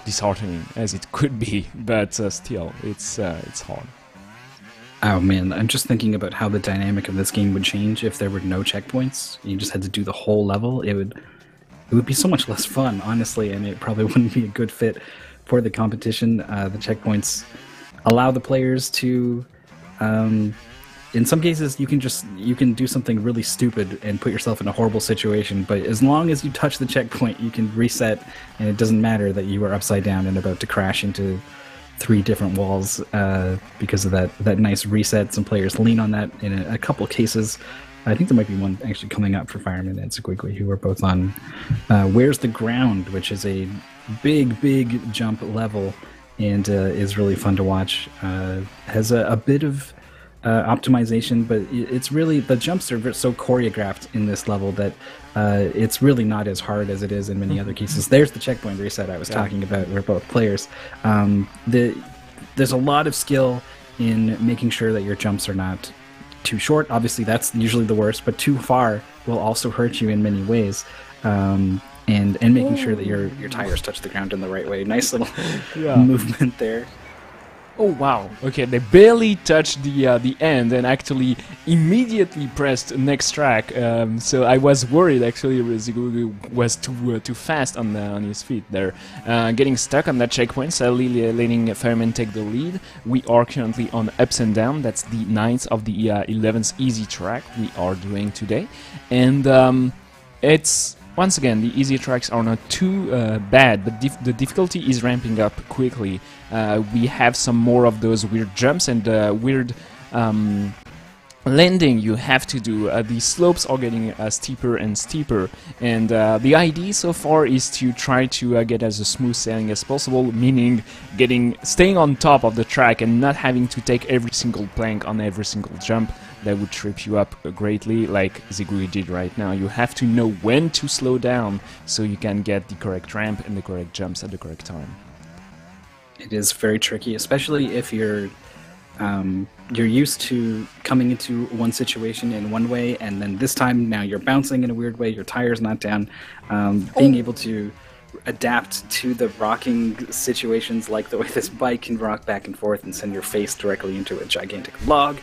disheartening as it could be, but still, it's hard. Oh man, I'm just thinking about how the dynamic of this game would change if there were no checkpoints. You just had to do the whole level. It would be so much less fun, honestly, and it probably wouldn't be a good fit for the competition. The checkpoints allow the players to, in some cases, you can do something really stupid and put yourself in a horrible situation, but as long as you touch the checkpoint, you can reset, and it doesn't matter that you are upside down and about to crash into 3 different walls because of that nice reset. Some players lean on that in a couple cases. I think there might be one actually coming up for Fireman and Zigugui, who are both on Where's the Ground, which is a big jump level and is really fun to watch. Has a bit of optimization, but it's really, the jumps are so choreographed in this level that it's really not as hard as it is in many other cases. There's the checkpoint reset I was talking about, where both players. There's a lot of skill in making sure that your jumps are not too short. Obviously, that's usually the worst, but too far will also hurt you in many ways. And making sure that your tires touch the ground in the right way. Nice little movement there. Oh wow! Okay, they barely touched the end and actually immediately pressed next track. So I was worried actually Zigugu was too fast on his feet there, getting stuck on that checkpoint, sadly letting Fireman take the lead. We are currently on Ups and Down. That's the 9th of the 11th easy track we are doing today, and it's. Once again, the easy tracks are not too bad, but the difficulty is ramping up quickly. We have some more of those weird jumps and weird landing you have to do. The slopes are getting steeper and steeper, and the idea so far is to try to get as a smooth sailing as possible, meaning staying on top of the track and not having to take every single plank on every single jump. That would trip you up greatly, like Zigui did right now. You have to know when to slow down so you can get the correct ramp and the correct jumps at the correct time. It is very tricky, especially if you're used to coming into one situation in one way, and then this time now you're bouncing in a weird way, your tire's not down. Being able to adapt to the rocking situations, like the way this bike can rock back and forth and send your face directly into a gigantic log.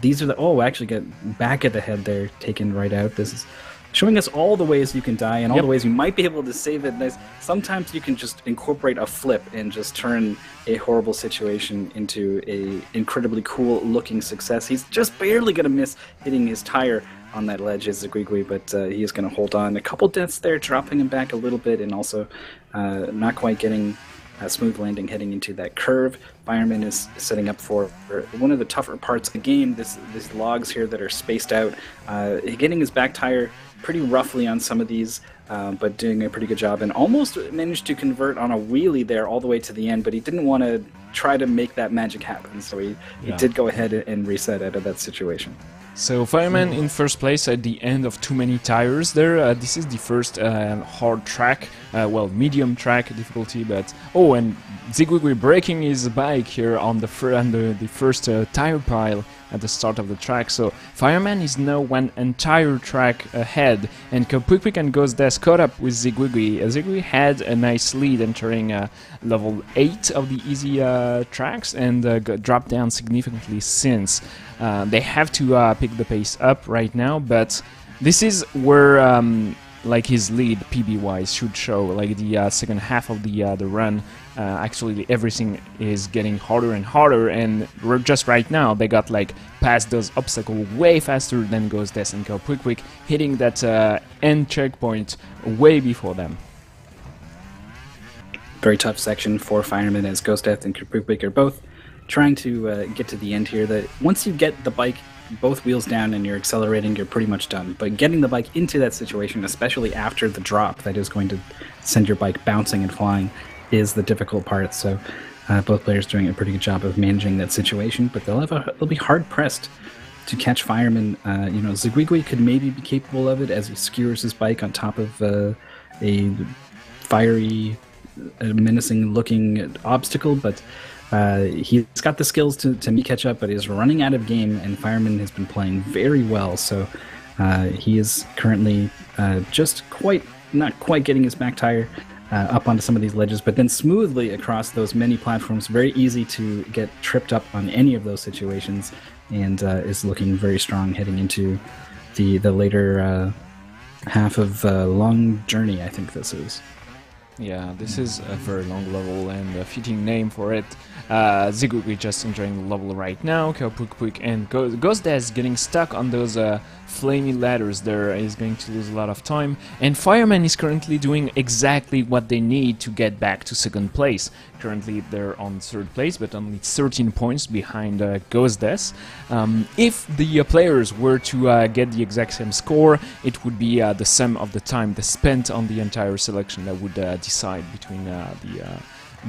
These are the actually get back at the head there, taken right out. This is showing us all the ways you can die and all the ways you might be able to save it. Nice. Sometimes you can just incorporate a flip and just turn a horrible situation into a incredibly cool looking success. He's just barely going to miss hitting his tire on that ledge as Ziguigui, but he is going to hold on. A couple deaths there, dropping him back a little bit, and also not quite getting a smooth landing heading into that curve. Fireman is setting up for one of the tougher parts of the game, these logs here that are spaced out. Getting his back tire pretty roughly on some of these, but doing a pretty good job, and almost managed to convert on a wheelie there all the way to the end, but he didn't want to try to make that magic happen, so he did go ahead and reset out of that situation. So Fireman in first place at the end of too many tires there. This is the first hard track, medium track difficulty, but and Ziguigui breaking his bike here on the first tire pile at the start of the track. So Fireman is now one entire track ahead, and Quick and Ghostdeath caught up with Ziguigui. Ziguigui had a nice lead entering level 8 of the easy tracks and dropped down significantly since. They have to pick the pace up right now, but this is where like his lead PB-wise should show. Like the second half of the run, actually everything is getting harder and harder, and just right now they got like past those obstacles way faster than Ghostdeath and Quick, hitting that end checkpoint way before them. Very tough section for Fireman, as Ghostdeath and Quick are both trying to get to the end here. That once you get the bike both wheels down and you're accelerating, you're pretty much done. But getting the bike into that situation, especially after the drop that is going to send your bike bouncing and flying, is the difficult part. So both players doing a pretty good job of managing that situation, but they'll be hard pressed to catch Fireman. Ziguigui could maybe be capable of it as he skewers his bike on top of a fiery, menacing looking obstacle, but he's got the skills to catch up, but is running out of game, and Fireman has been playing very well, so he is currently not quite getting his back tire up onto some of these ledges, but then smoothly across those many platforms. Very easy to get tripped up on any of those situations, and is looking very strong heading into the later half of Long Journey, I think this is. Yeah, this is a very long level and a fitting name for it. Ziguigui just enjoying the level right now. Quick and Ghostdeath getting stuck on those flamey ladders there is going to lose a lot of time. And Fireman is currently doing exactly what they need to get back to second place. Currently they're on third place, but only 13 points behind Ghostdeath. If the players were to get the exact same score, it would be the sum of the time they spent on the entire selection that would decide between the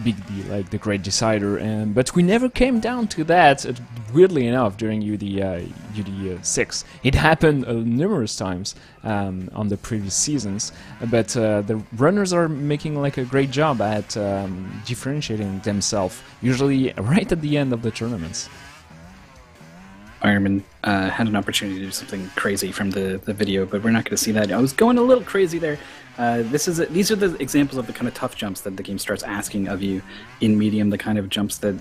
big deal, like the great decider, but we never came down to that, weirdly enough, during UD6. It happened numerous times on the previous seasons, but the runners are making like a great job at differentiating themselves, usually right at the end of the tournaments. Fireman had an opportunity to do something crazy from the video, but we're not going to see that. I was going a little crazy there. These are the examples of the kind of tough jumps that the game starts asking of you in medium, the kind of jumps that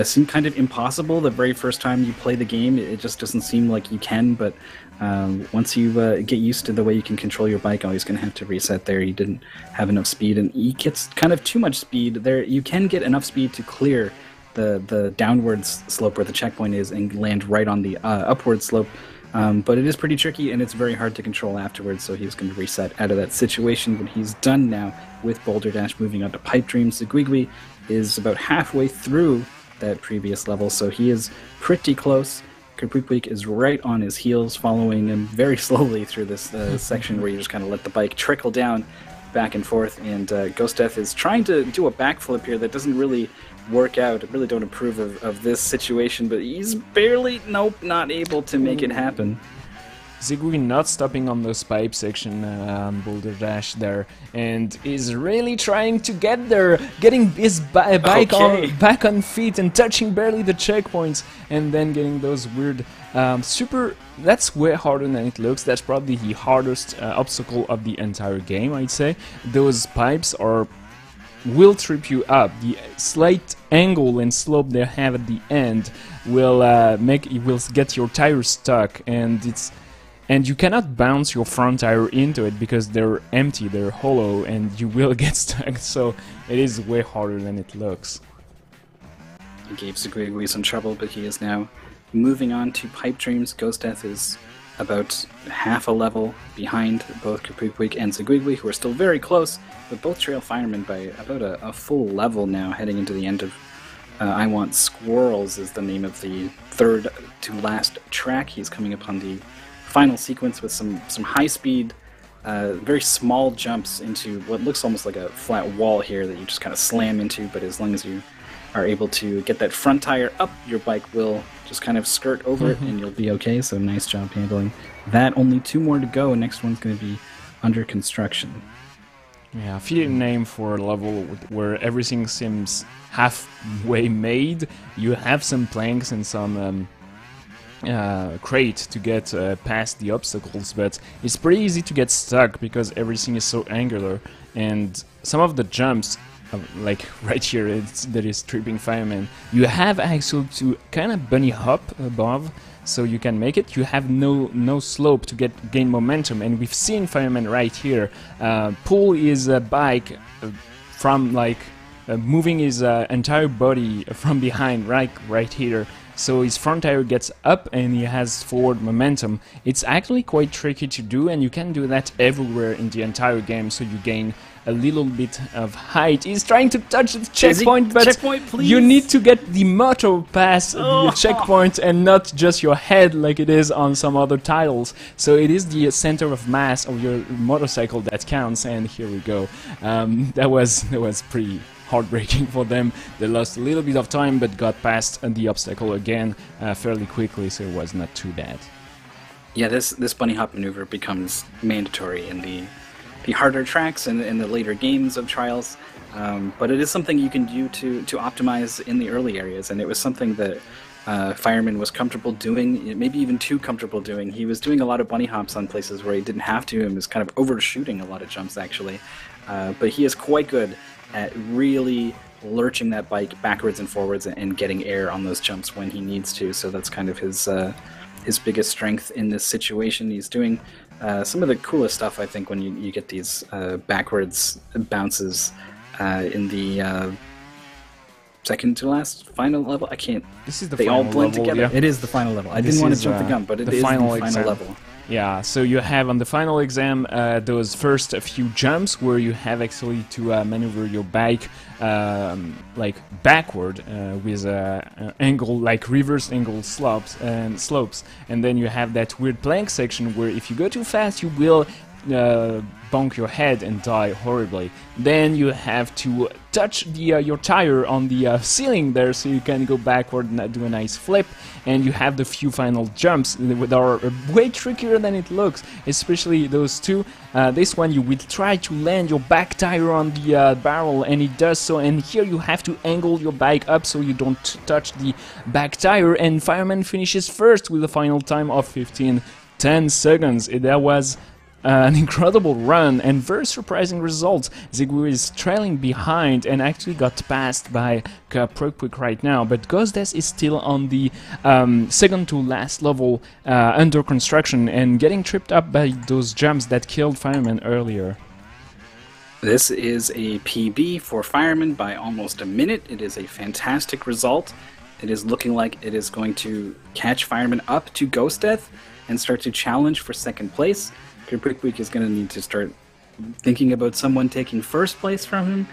seem kind of impossible the very first time you play the game. It just doesn't seem like you can, but once you get used to the way you can control your bike, he's going to have to reset there. He didn't have enough speed, and he gets kind of too much speed. There, you can get enough speed to clear the downwards slope where the checkpoint is and land right on the upward slope. But it is pretty tricky, and it's very hard to control afterwards, so he's going to reset out of that situation. But he's done now with Boulder Dash, moving on to Pipe Dream. Zigwigwi is about halfway through that previous level, so he is pretty close. Kerpwikwik is right on his heels, following him very slowly through this section where you just kind of let the bike trickle down back and forth, and Ghost Death is trying to do a backflip here that doesn't really work out. I really don't approve of this situation, but he's barely, not able to make it happen. Zigwigwi not stopping on those pipe section on Boulder Dash there, and is really trying to get there, getting his bike back on feet and touching barely the checkpoints, and then getting those weird that's way harder than it looks. That's probably the hardest obstacle of the entire game, I'd say. Those pipes will trip you up. The slight angle and slope they have at the end will get your tire stuck, and you cannot bounce your front tire into it because they're empty, they're hollow, and you will get stuck. So it is way harder than it looks. He gave Zigwigwi some trouble, but he is now moving on to Pipe Dreams. Ghost Death is about half a level behind both Kerpwikwik and Zigwigwi, who are still very close, but both trail firemen by about a full level now, heading into the end of I Want Squirrels is the name of the third to last track. He's coming upon the final sequence with some high-speed, very small jumps into what looks almost like a flat wall here that you just kind of slam into, but as long as you are able to get that front tire up, your bike will just kind of skirt over it and you'll be okay. So nice job handling that. Only 2 more to go. Next one's going to be under construction. Yeah, fitting name for a level where everything seems halfway made. You have some planks and some crate to get past the obstacles, but it's pretty easy to get stuck because everything is so angular, and some of the jumps, like right here, that is tripping fireman, you have actually to kind of bunny hop above so you can make it. You have no slope to gain momentum, and we've seen fireman right here pull his bike from moving his entire body from behind right here. So his front tire gets up and he has forward momentum. It's actually quite tricky to do, and you can do that everywhere in the entire game, so you gain a little bit of height. He's trying to touch the checkpoint, but you need to get the motor past the checkpoint and not just your head like it is on some other titles. So it is the center of mass of your motorcycle that counts, and here we go. That was pretty heartbreaking for them. They lost a little bit of time, but got past the obstacle again fairly quickly, so it was not too bad. Yeah, this bunny hop maneuver becomes mandatory in the harder tracks and in the later games of Trials, but it is something you can do to optimize in the early areas, and it was something that Fireman was comfortable doing, maybe even too comfortable doing. He was doing a lot of bunny hops on places where he didn't have to, and was kind of overshooting a lot of jumps actually, but he is quite good at really lurching that bike backwards and forwards and getting air on those jumps when he needs to. So that's kind of his biggest strength in this situation. He's doing some of the coolest stuff, I think, when you get these backwards bounces in the second to last final level. I can't. This is the they final all blend level, together. Yeah. It is the final level. I didn't want to jump the gun, but it is the final level. Yeah, so you have on the final exam those first few jumps where you have actually to maneuver your bike like backward with angle, like reverse angle slopes, and then you have that weird plank section where if you go too fast you will bonk your head and die horribly. Then you have to touch your tire on the ceiling there, so you can go backward and do a nice flip. And you have the few final jumps that are way trickier than it looks, especially those two. This one you will try to land your back tire on the barrel, and it does so. And here you have to angle your bike up so you don't touch the back tire. And Fireman finishes first with a final time of 15:10 seconds. That was an incredible run and very surprising results. Zigwigwi is trailing behind and actually got passed by Quick right now, but Ghostdeath is still on the second to last level under construction and getting tripped up by those jumps that killed Fireman earlier. This is a PB for Fireman by almost a minute. It is a fantastic result. It is looking like it is going to catch Fireman up to Ghostdeath and start to challenge for second place. Quick is going to need to start thinking about someone taking first place from him.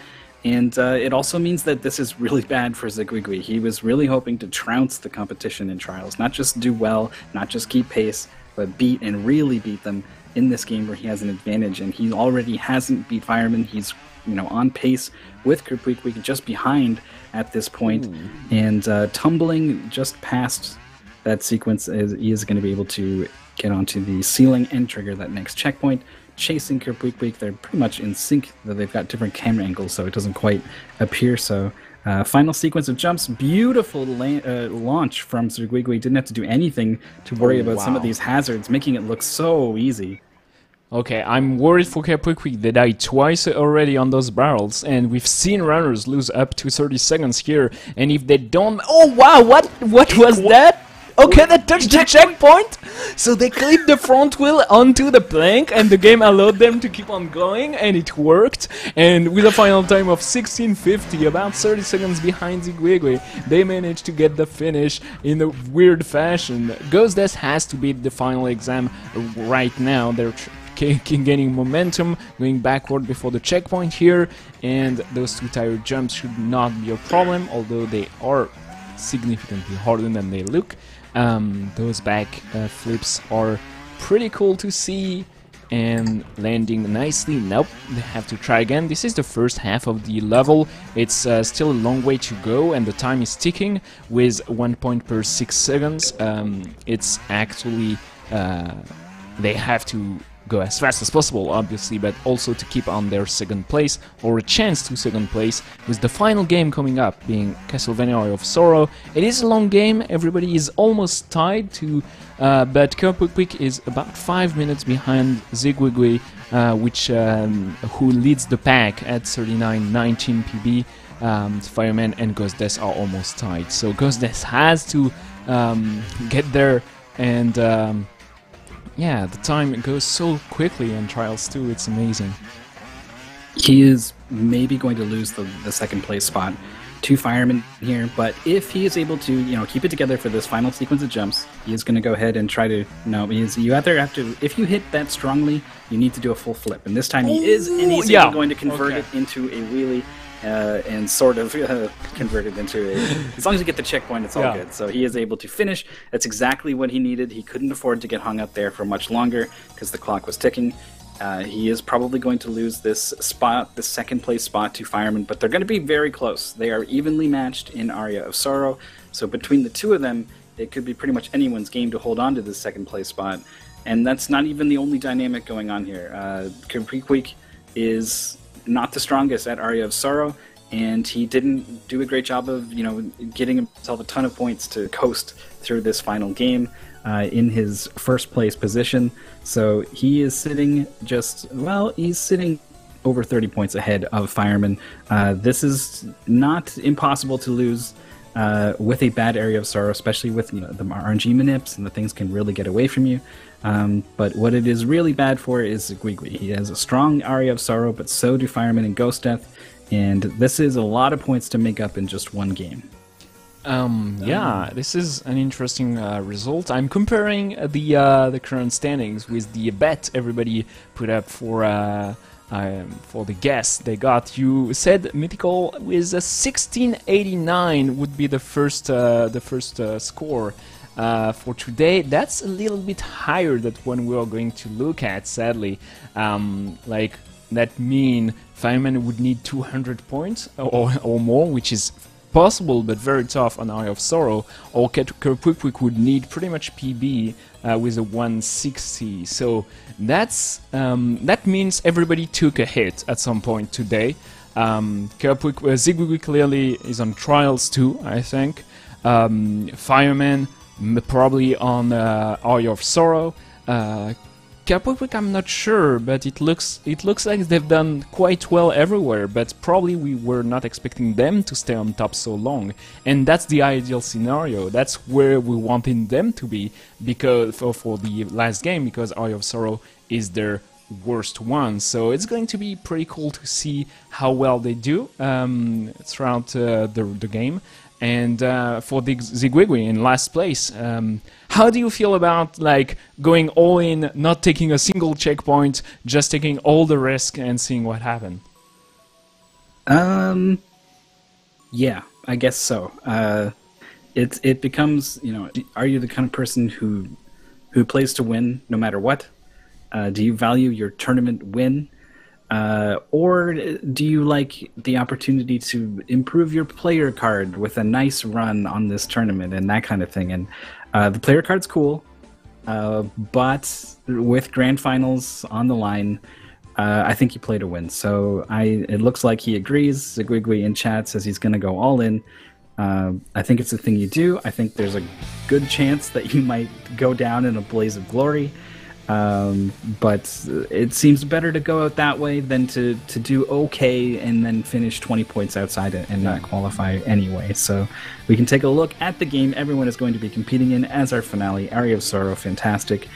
And it also means that this is really bad for Zigwigwi. He was really hoping to trounce the competition in Trials. Not just do well, not just keep pace, but beat and really beat them in this game where he has an advantage. And he already hasn't beat Fireman. He's on pace with Quick just behind at this point. And tumbling just past that sequence, he is going to be able to get onto the ceiling and trigger that next checkpoint. Chasing Quick, they're pretty much in sync, though they've got different camera angles, so it doesn't quite appear so. Final sequence of jumps, beautiful launch from Zigwigwi. Didn't have to do anything to worry about some of these hazards, making it look so easy. Okay, I'm worried for Quick. They died twice already on those barrels, and we've seen runners lose up to 30 seconds here, and if they don't... Oh wow, what was that? Okay, they touched the checkpoint, so they clipped the front wheel onto the plank, and the game allowed them to keep on going, and it worked. And with a final time of 16:50, about 30 seconds behind Zigwigwi, they managed to get the finish in a weird fashion. Ghostdeath has to beat the final exam right now. They're gaining momentum, going backward before the checkpoint here, and those two tire jumps should not be a problem, although they are significantly harder than they look. Those back flips are pretty cool to see, and landing nicely. Nope, they have to try again. This is the first half of the level. It's still a long way to go, and the time is ticking with 1 point per 6 seconds. It's actually they have to go as fast as possible, obviously, but also to keep on their second place, or a chance to second place, with the final game coming up being Castlevania Eye of Sorrow. It is a long game, everybody is almost tied to, but Quick is about 5 minutes behind Zigwigwi, who leads the pack at 39.19 PB. Fireman and Ghostdeath are almost tied, so Ghostdeath has to get there, and yeah, the time goes so quickly in Trials 2, it's amazing. He is maybe going to lose the second place spot to Fireman here, but if he is able to, keep it together for this final sequence of jumps, he is going to go ahead and try to, you either have to, if you hit that strongly, you need to do a full flip, and this time he is, and he's going to convert it into a wheelie. And sort of converted into a... As long as you get the checkpoint, it's all good. So he is able to finish. That's exactly what he needed. He couldn't afford to get hung up there for much longer because the clock was ticking. He is probably going to lose this spot, the second place spot, to Fireman, but they're going to be very close. They are evenly matched in Aria of Sorrow. So between the two of them, it could be pretty much anyone's game to hold on to the second place spot. And that's not even the only dynamic going on here. Quick is not the strongest at Aria of Sorrow, and he didn't do a great job of, getting himself a ton of points to coast through this final game in his first place position. So he is sitting he's sitting over 30 points ahead of Fireman. This is not impossible to lose with a bad Area of Sorrow, especially with the RNG manips, and the things can really get away from you. But what it is really bad for is Zigwigwi. He has a strong Aria of Sorrow, but so do Fireman and Ghostdeath, and this is a lot of points to make up in just one game. Yeah, this is an interesting result. I'm comparing the current standings with the bet everybody put up for the guess they got. You said Mythical with a 1689 would be the first score. For today, that's a little bit higher than one we are going to look at, sadly. Like, that mean Fireman would need 200 points or more, which is possible but very tough on Eye of Sorrow, or Quick would need pretty much PB with a 160. So that means everybody took a hit at some point today. Zigwigwi clearly is on Trials too, I think. Fireman probably on Eye of Sorrow. Capoeira, I'm not sure, but it looks like they've done quite well everywhere. But probably we were not expecting them to stay on top so long, and that's the ideal scenario. That's where we wanted them to be, because for the last game, because Eye of Sorrow is their worst one. So it's going to be pretty cool to see how well they do throughout the game. And for the Zigwigwi in last place, how do you feel about like going all in, not taking a single checkpoint, just taking all the risk and seeing what happens? Yeah, I guess so. It becomes, you know, are you the kind of person who plays to win no matter what? Do you value your tournament win? Or do you like the opportunity to improve your player card with a nice run on this tournament and that kind of thing? And the player card's cool, but with grand finals on the line, I think you play to win. So it looks like he agrees. Zigwigwi in chat says he's going to go all in. I think it's the thing you do. I think there's a good chance that you might go down in a blaze of glory. But it seems better to go out that way than to do okay and then finish 20 points outside it and not qualify anyway. So we can take a look at the game everyone is going to be competing in as our finale. Area of Sorrow, fantastic.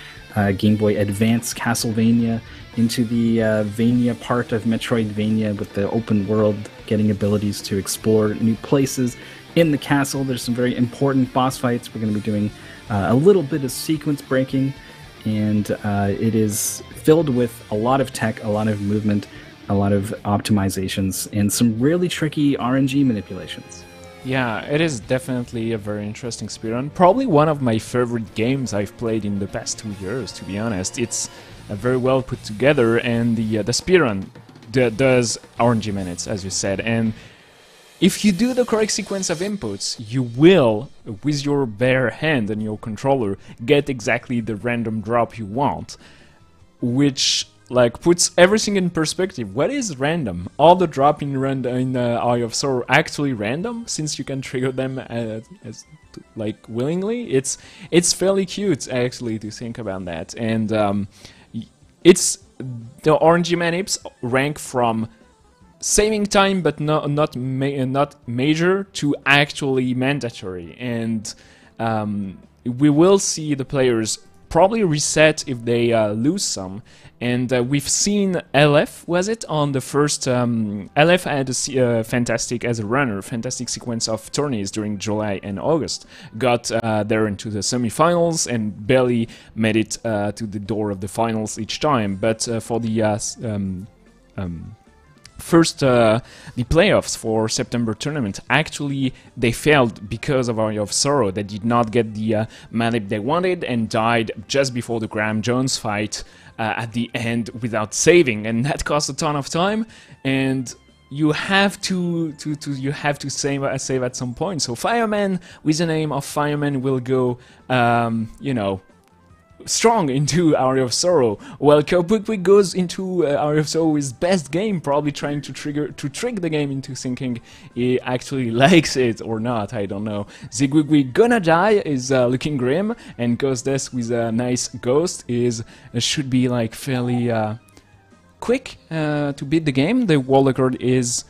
Game Boy Advance Castlevania into the Vania part of Metroidvania with the open world, getting abilities to explore new places in the castle. There's some very important boss fights. We're going to be doing a little bit of sequence breaking. And it is filled with a lot of tech, a lot of movement, a lot of optimizations, and some really tricky RNG manipulations. Yeah, it is definitely a very interesting speedrun. Probably one of my favorite games I've played in the past 2 years, to be honest. It's very well put together, and the speedrun does RNG minutes, as you said. And if you do the correct sequence of inputs, you will, with your bare hand and your controller, get exactly the random drop you want, which like puts everything in perspective. What is random? All the drop in Eye of Sorrow actually random, since you can trigger them like willingly. It's fairly cute actually to think about that, and it's the RNG manips rank from saving time, but not major, to actually mandatory, and we will see the players probably reset if they lose some. And we've seen LF, was it, on the first LF had a fantastic sequence of tourneys during July and August, got there into the semi-finals and barely made it to the door of the finals each time. But for the first, the playoffs for September tournament, actually they failed because of Eye of Sorrow. They did not get the manip they wanted and died just before the Graham Jones fight at the end without saving, and that cost a ton of time. And you have to save at some point. So Fireman with the name of Fireman will go, you know, strong into Area of Sorrow, while Capoeira goes into Area of Sorrow with best game, probably trying to trick the game into thinking he actually likes it or not, I don't know. Zigwigwi gonna die is looking grim, and Ghostess with a nice ghost should be like fairly quick to beat the game. The world record is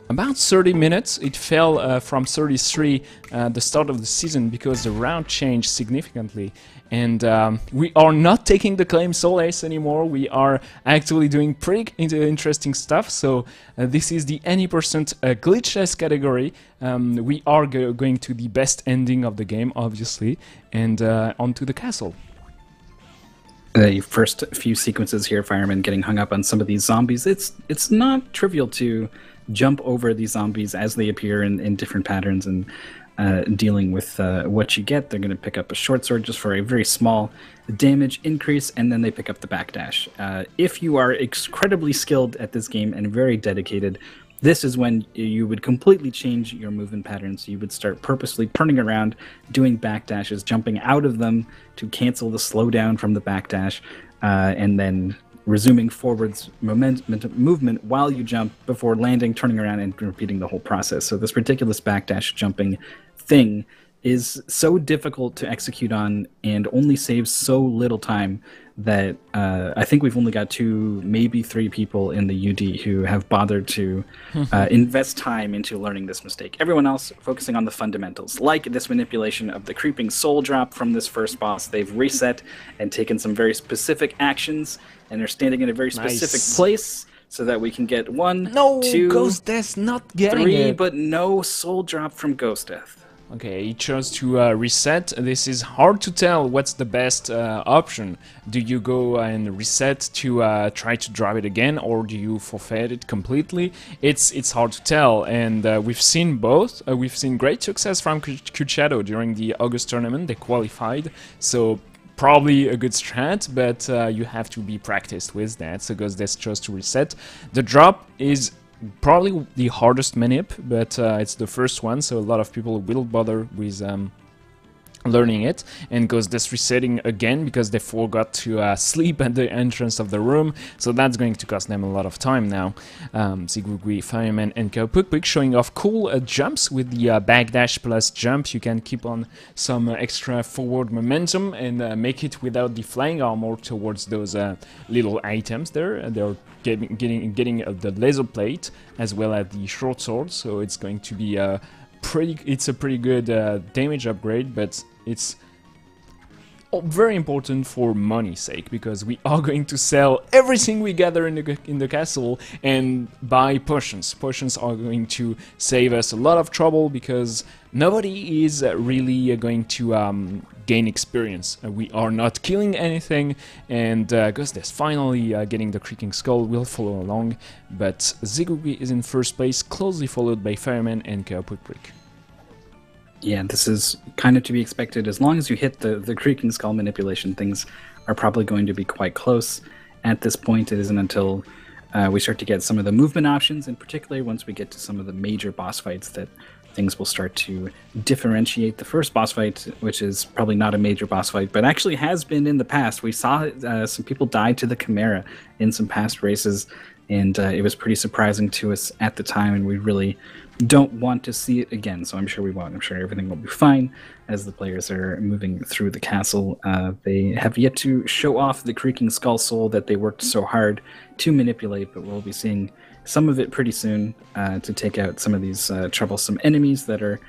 about 30 minutes. It fell from 33 at the start of the season because the round changed significantly. And we are not taking the claim Solace anymore. We are actually doing pretty interesting stuff. So this is the any percent glitchless category. We are going to the best ending of the game, obviously, and onto the castle. The first few sequences here, Fireman getting hung up on some of these zombies. It's not trivial to jump over these zombies as they appear in different patterns, and dealing with what you get. They're going to pick up a short sword just for a very small damage increase, and then they pick up the backdash. If you are incredibly skilled at this game and very dedicated, this is when you would completely change your movement patterns. You would start purposely turning around, doing backdashes, jumping out of them to cancel the slowdown from the backdash, and then resuming forwards movement while you jump before landing, turning around, and repeating the whole process. So this ridiculous backdash jumping thing is so difficult to execute on and only saves so little time that I think we've only got 2, maybe 3 people in the UD who have bothered to invest time into learning this mistake. Everyone else focusing on the fundamentals, like this manipulation of the creeping soul drop from this first boss. They've reset and taken some very specific actions, and they're standing in a very specific place so that we can get 1, No, 2, Ghost Death not getting 3, it. but no soul drop from Ghost Death. Okay, he chose to reset. This is hard to tell what's the best option. Do you go and reset to try to drop it again, or do you forfeit it completely? It's hard to tell, and we've seen both. We've seen great success from Shadow during the August tournament. They qualified, so probably a good strat, but you have to be practiced with that, so Ghost Death chose to reset. The drop is probably the hardest manip, but it's the first one, so a lot of people will bother with learning it, and Ghost Death resetting again because they forgot to sleep at the entrance of the room, so that's going to cost them a lot of time now. Zigwigwi, Fireman, and Kaopukpuk showing off cool jumps with the backdash plus jump. You can keep on some extra forward momentum and make it without the flying armor towards those little items there. They're getting the laser plate as well as the short sword, so it's going to be it's a pretty good damage upgrade, but it's very important for money's sake, because we are going to sell everything we gather in the castle and buy potions. Potions are going to save us a lot of trouble, because nobody is really going to gain experience. We are not killing anything, and Ghost Death finally getting the Creaking Skull will follow along, but Zigwigwi is in first place, closely followed by Fireman and Kaopukpuk. Yeah, this is kind of to be expected. As long as you hit the Creaking Skull manipulation, things are probably going to be quite close. At this point, it isn't until we start to get some of the movement options, and particularly once we get to some of the major boss fights, that things will start to differentiate. The first boss fight, which is probably not a major boss fight, but actually has been in the past. We saw some people die to the Chimera in some past races, and it was pretty surprising to us at the time, and we really don't want to see it again, so I'm sure we won't. I'm sure everything will be fine as the players are moving through the castle. They have yet to show off the Creaking Skull Soul that they worked so hard to manipulate, but we'll be seeing some of it pretty soon to take out some of these troublesome enemies that are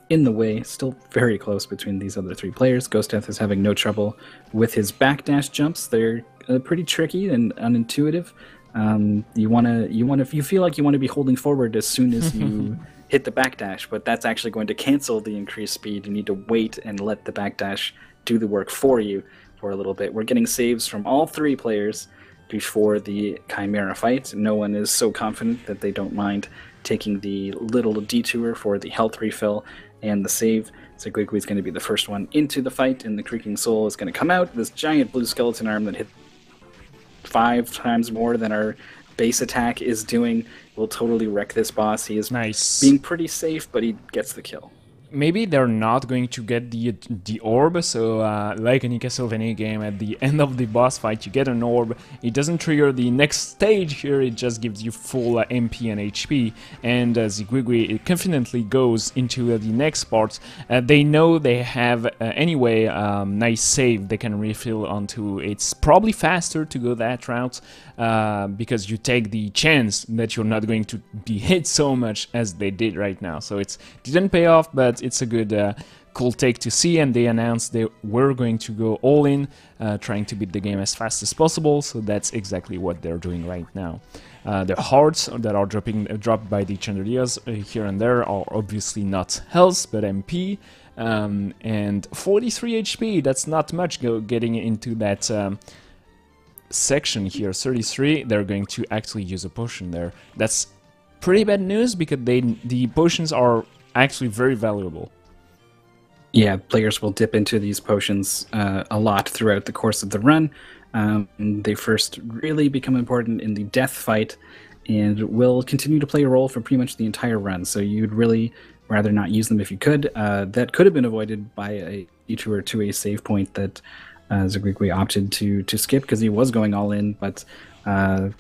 in the way. Still very close between these other 3 players. Ghost Death is having no trouble with his backdash jumps. They're pretty tricky and unintuitive. You feel like you want to be holding forward as soon as you hit the backdash, but that's actually going to cancel the increased speed. You need to wait and let the backdash do the work for you for a little bit. We're getting saves from all 3 players before the Chimera fight. No one is so confident that they don't mind taking the little detour for the health refill and the save. So Gwigwi is going to be the first one into the fight, and the Creaking Soul is going to come out. This giant blue skeleton arm that hit 5 times more than our base attack is doing will totally wreck this boss. He is being pretty safe, but he gets the kill. Maybe they're not going to get the orb, so like in a Castlevania game, at the end of the boss fight you get an orb. It doesn't trigger the next stage here, it just gives you full MP and HP, and Zigwigwi confidently goes into the next part. They know they have anyway nice save they can refill onto. It's probably faster to go that route because you take the chance that you're not going to be hit so much as they did right now. So it didn't pay off, but it's a good cool take to see, and they announced they were going to go all in, trying to beat the game as fast as possible, so that's exactly what they're doing right now. The hearts that are dropped by the chandeliers here and there are obviously not health, but MP, and 43 HP, that's not much getting into that section here. 33, they're going to actually use a potion there. That's pretty bad news, because the potions are actually very valuable. Yeah, players will dip into these potions a lot throughout the course of the run. They first really become important in the death fight and will continue to play a role for pretty much the entire run, so you'd really rather not use them if you could. That could have been avoided by a detour to a save point that Zigwigwi opted to skip, because he was going all in, but There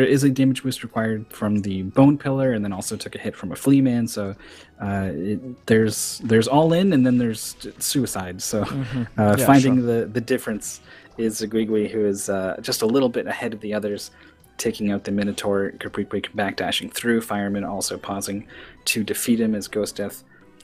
is a damage boost required from the Bone Pillar, and then also took a hit from a Flea Man. So there's all in, and then there's suicide. So finding the difference is Zigwigwi, who is just a little bit ahead of the others, taking out the Minotaur. Caprique backdashing through. Fireman also pausing to defeat him as Ghost Death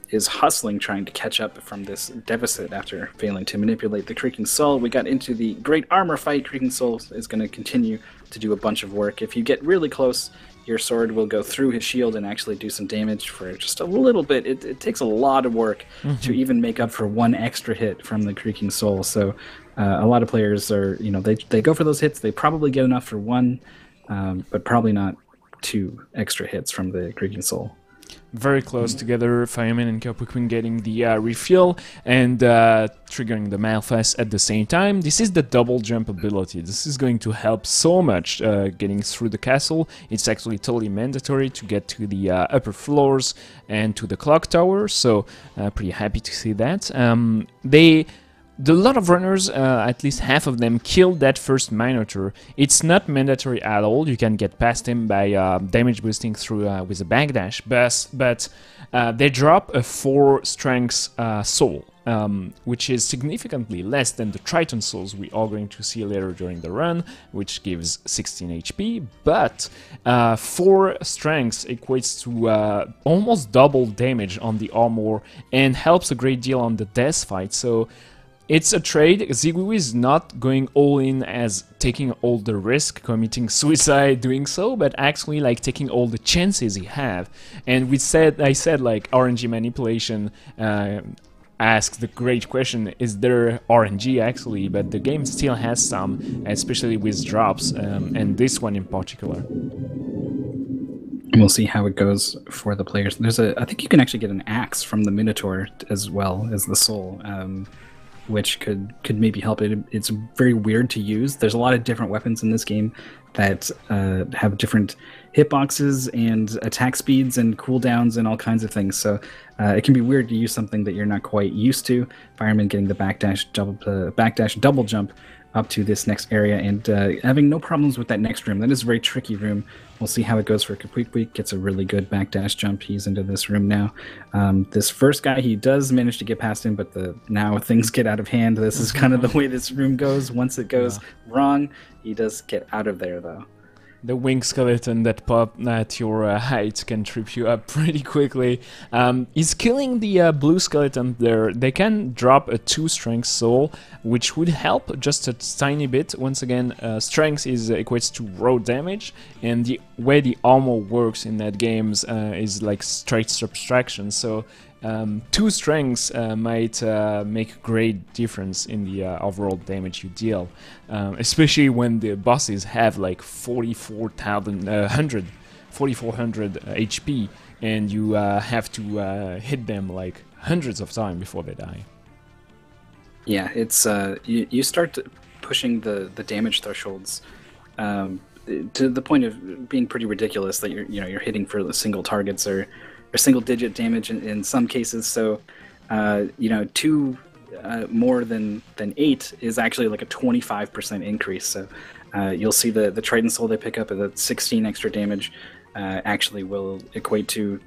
is hustling, trying to catch up from this deficit after failing to manipulate the Creaking Soul. We got into the great armor fight. Creaking Soul is going to continue to do a bunch of work. If you get really close, your sword will go through his shield and actually do some damage for just a little bit. It takes a lot of work to even make up for one extra hit from the Creaking Soul. So a lot of players are, they go for those hits. They probably get enough for one, but probably not two extra hits from the Creaking Soul. Very close together, Fireman and Capricorn getting the refill and triggering the Malphas at the same time. This is the double jump ability. This is going to help so much getting through the castle. It's actually totally mandatory to get to the upper floors and to the clock tower, so pretty happy to see that. A lot of runners, at least half of them, killed that first Minotaur. It's not mandatory at all. You can get past him by damage boosting through with a backdash, but they drop a 4 strength soul, which is significantly less than the Triton souls we are going to see later during the run, which gives 16 HP, but 4 strengths equates to almost double damage on the armor and helps a great deal on the death fight. So it's a trade. Zigwigwi is not going all in as taking all the risk, committing suicide, doing so, but actually like taking all the chances he have. And I said like RNG manipulation asks the great question, is there RNG actually? But the game still has some, especially with drops, and this one in particular. We'll see how it goes for the players. I think you can actually get an axe from the Minotaur as well as the soul. Which could maybe help it. It's very weird to use. There's a lot of different weapons in this game that have different hitboxes and attack speeds and cooldowns and all kinds of things. So it can be weird to use something that you're not quite used to. Fireman getting the backdash double jump up to this next area and having no problems with that next room. That is a very tricky room. We'll see how it goes for Caprique. Gets a really good backdash jump. He's into this room now. This first guy, he does manage to get past him, but now things get out of hand. This is kind of the way this room goes. Once it goes wrong, he does get out of there, though. The wing skeleton that pop at your height can trip you up pretty quickly. He's killing the blue skeleton there. They can drop a 2 strength soul, which would help just a tiny bit. Once again, strength equates to raw damage, and the way the armor works in that game is like straight subtraction. So 2 strengths might make a great difference in the overall damage you deal, especially when the bosses have like 4,400 HP, and you have to hit them like hundreds of times before they die. Yeah, it's you start pushing the damage thresholds to the point of being pretty ridiculous that you're hitting for the single targets or single-digit damage in some cases. So, 2 more than 8 is actually like a 25% increase. So, you'll see the Triton Soul they pick up at the 16 extra damage actually will equate to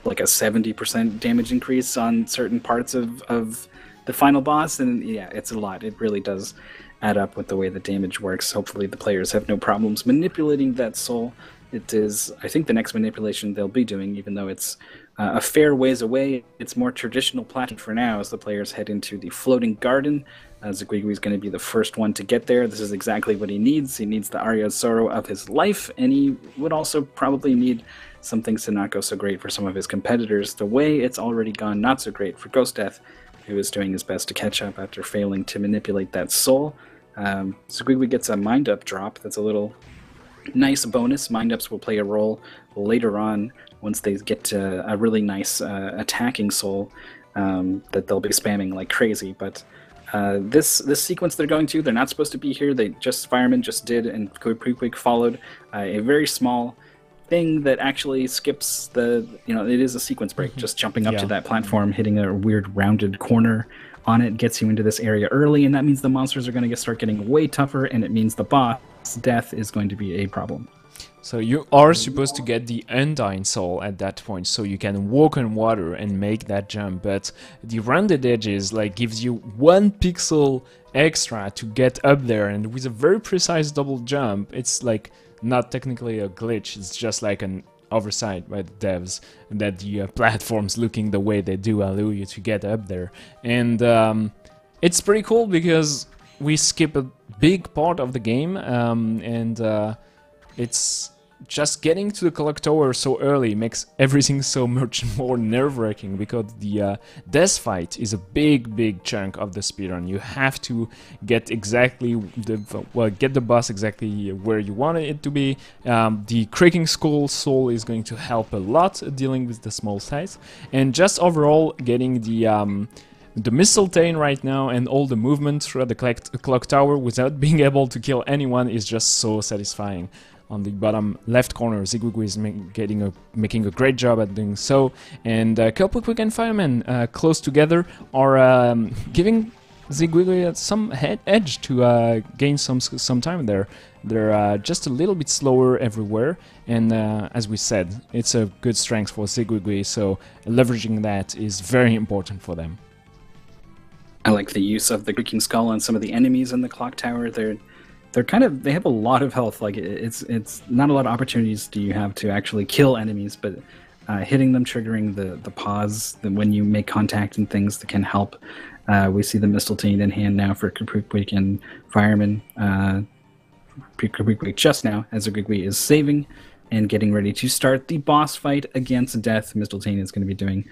like a 70% damage increase on certain parts of the final boss. And yeah, it's a lot. It really does add up with the way the damage works. Hopefully, the players have no problems manipulating that soul. It is, I think, the next manipulation they'll be doing, even though it's a fair ways away. It's more traditional platform for now as the players head into the Floating Garden. Zigwigwi is going to be the first one to get there. This is exactly what he needs. He needs the Aria Sorrow of his life, and he would also probably need some things to not go so great for some of his competitors. The way it's already gone not so great for Ghost Death, who is doing his best to catch up after failing to manipulate that soul. Zigwigwi gets a Mind Up drop. That's a little nice bonus. Mind Ups will play a role later on once they get to a really nice attacking soul that they'll be spamming like crazy. But this sequence they're going to, they're not supposed to be here. Fireman just did, and Quick followed a very small thing that actually skips it is a sequence break, just jumping up to that platform, hitting a weird rounded corner on it gets you into this area early, and that means the monsters are going to start getting way tougher, and it means the boss death is going to be a problem. So you are supposed to get the Undying Soul at that point, so you can walk on water and make that jump, but the rounded edges like gives you 1 pixel extra to get up there, and with a very precise double jump, it's like not technically a glitch, it's just like an oversight by the devs, that the platforms looking the way they do allow you to get up there. And it's pretty cool because we skip a big part of the game, and it's just getting to the clock tower so early makes everything so much more nerve-wracking, because the death fight is a big chunk of the speedrun. You have to get exactly get the boss exactly where you want it to be. The Creaking Skull soul is going to help a lot dealing with the small size, and just overall getting the Mistletoe right now and all the movement throughout the clock tower without being able to kill anyone is just so satisfying. On the bottom left corner, Zigwigwi is making a great job at doing so, and Kelpwick and Fireman close together are giving Zigwigwi some edge to gain some time there. They're just a little bit slower everywhere, and as we said, it's a good strength for Zigwigwi, so leveraging that is very important for them. I like the use of the Creaking Skull on some of the enemies in the clock tower. They have a lot of health. Like it's not a lot of opportunities do you have to actually kill enemies, but hitting them, triggering the pause when you make contact and things that can help. We see the Mistletoe in hand now for Kapukwick and Fireman. Kapukwick just now, as Zigwigwi is saving and getting ready to start the boss fight against Death. Mistletoe is going to be doing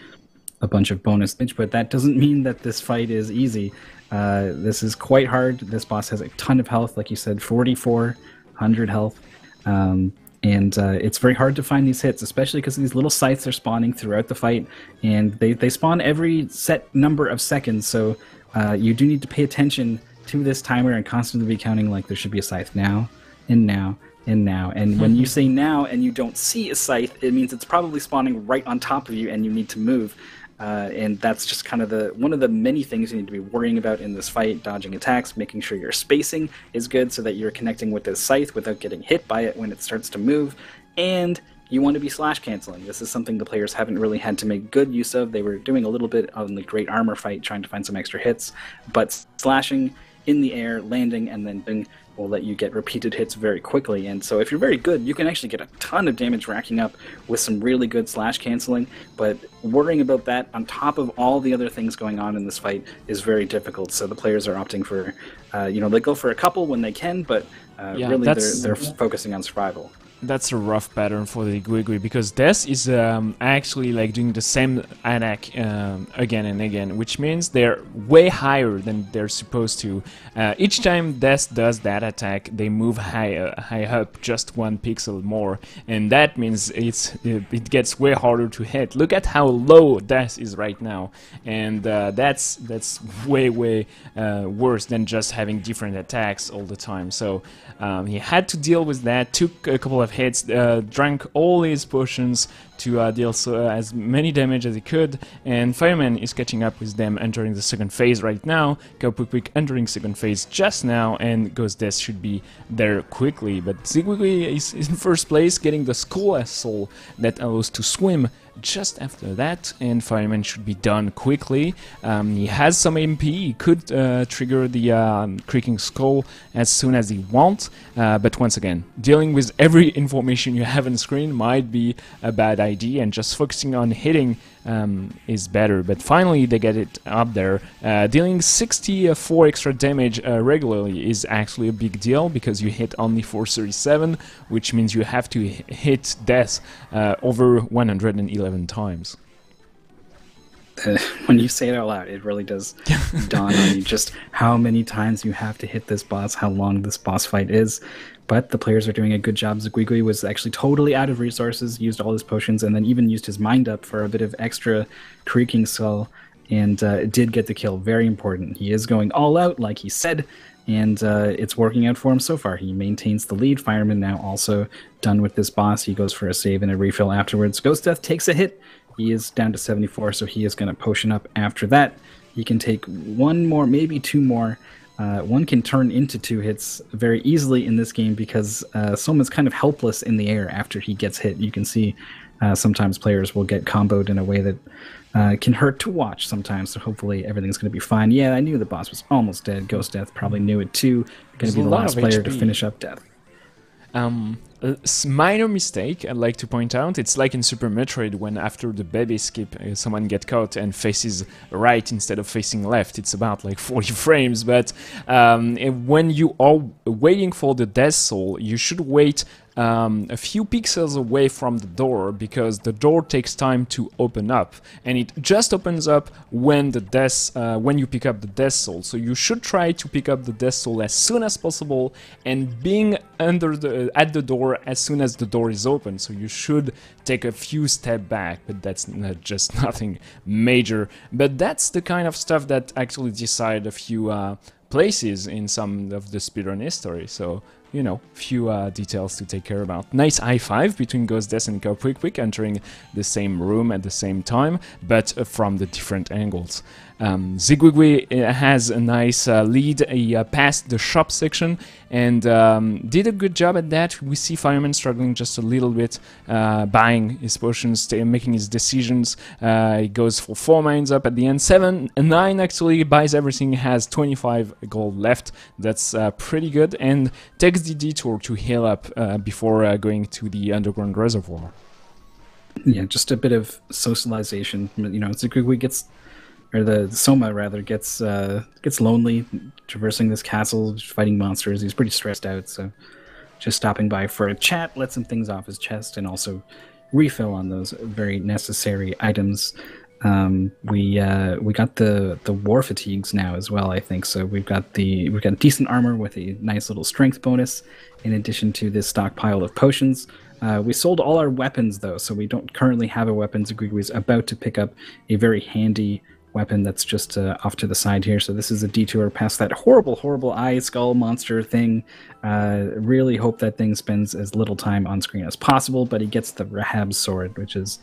a bunch of bonus damage, but that doesn't mean that this fight is easy. This is quite hard. This boss has a ton of health, like you said, 4,400 health, and it's very hard to find these hits, especially because these little scythes are spawning throughout the fight, and they spawn every set number of seconds, so you do need to pay attention to this timer and constantly be counting, like there should be a scythe now, and now, and now. And when you say now and you don't see a scythe, it means it's probably spawning right on top of you and you need to move. And that's just kind of one of the many things you need to be worrying about in this fight, dodging attacks, making sure your spacing is good so that you're connecting with this scythe without getting hit by it when it starts to move, and you want to be slash canceling. This is something the players haven't really had to make good use of. They were doing a little bit on the Great Armor fight, trying to find some extra hits, but slashing in the air, landing, and then will let you get repeated hits very quickly. And so if you're very good, you can actually get a ton of damage racking up with some really good slash canceling, but worrying about that on top of all the other things going on in this fight is very difficult. So the players are opting for, they go for a couple when they can, but really they're focusing on survival. That's a rough pattern for the Zigwigwi, because Death is actually like doing the same attack again and again, which means they're way higher than they're supposed to. Each time Death does that attack, they move high up just 1 pixel more, and that means it gets way harder to hit. Look at how low Death is right now, and that's way worse than just having different attacks all the time. So he had to deal with that, took a couple of hits, drank all his potions to deal as many damage as he could, and Fireman is catching up with them, entering the second phase right now. Kapukwick entering second phase just now, and Ghost Death should be there quickly, but Zigwigwi is in first place, getting the Skull Soul that allows to swim just after that, and Fireman should be done quickly. He has some MP, he could trigger the Creaking Skull as soon as he wants, but once again, dealing with every information you have on screen might be a bad idea, and just focusing on hitting is better. But finally they get it up there. Dealing 64 extra damage regularly is actually a big deal, because you hit only 437, which means you have to hit Death over 111 times. When you say it out loud, it really does dawn on you just how many times you have to hit this boss, how long this boss fight is. But the players are doing a good job. Zigwigwi was actually totally out of resources, used all his potions, and then even used his mind up for a bit of extra Creaking Skull, and did get the kill. Very important. He is going all out, like he said, and it's working out for him so far. He maintains the lead. Fireman now also done with this boss. He goes for a save and a refill afterwards. Ghost Death takes a hit. He is down to 74, so he is going to potion up after that. he can take one more, maybe two more. One can turn into 2 hits very easily in this game because Soma's kind of helpless in the air after he gets hit. You can see sometimes players will get comboed in a way that can hurt to watch sometimes, so hopefully everything's going to be fine. Yeah, I knew the boss was almost dead. Ghost Death probably knew it too. Going to be the last player to finish up Death. A minor mistake I'd like to point out, it's like in Super Metroid when after the baby skip someone get caught and faces right instead of facing left. It's about like 40 frames, but when you are waiting for the Death Soul, you should wait a few pixels away from the door, because the door takes time to open up, and it just opens up when when you pick up the Death Soul. So you should try to pick up the Death Soul as soon as possible and being at the door as soon as the door is open. So you should take a few steps back, but that's just nothing major. But that's the kind of stuff that actually decide a few places in some of the speedrun history. So, you know, few details to take care about. Nice high five between Ghost Death and Quick entering the same room at the same time, but from the different angles. Zigwigwi has a nice lead. He passed the shop section and did a good job at that. We see Fireman struggling just a little bit, buying his potions, making his decisions. He goes for 4 mines up at the end. 9 actually buys everything, has 25 gold left. That's pretty good, and takes the detour to heal up before going to the underground reservoir. Yeah, just a bit of socialization. You know, Zigwigwi gets, or the Soma rather, gets lonely traversing this castle, fighting monsters. He's pretty stressed out, so just stopping by for a chat, let some things off his chest, and also refill on those very necessary items. We got the war fatigues now as well, I think. So we've got decent armor with a nice little strength bonus, in addition to this stockpile of potions. We sold all our weapons though, so we don't currently have a weapon. Zigwigwi's about to pick up a very handy weapon that's just off to the side here. So this is a detour past that horrible eye skull monster thing. Really hope that thing spends as little time on screen as possible, but he gets the Rahab sword, which is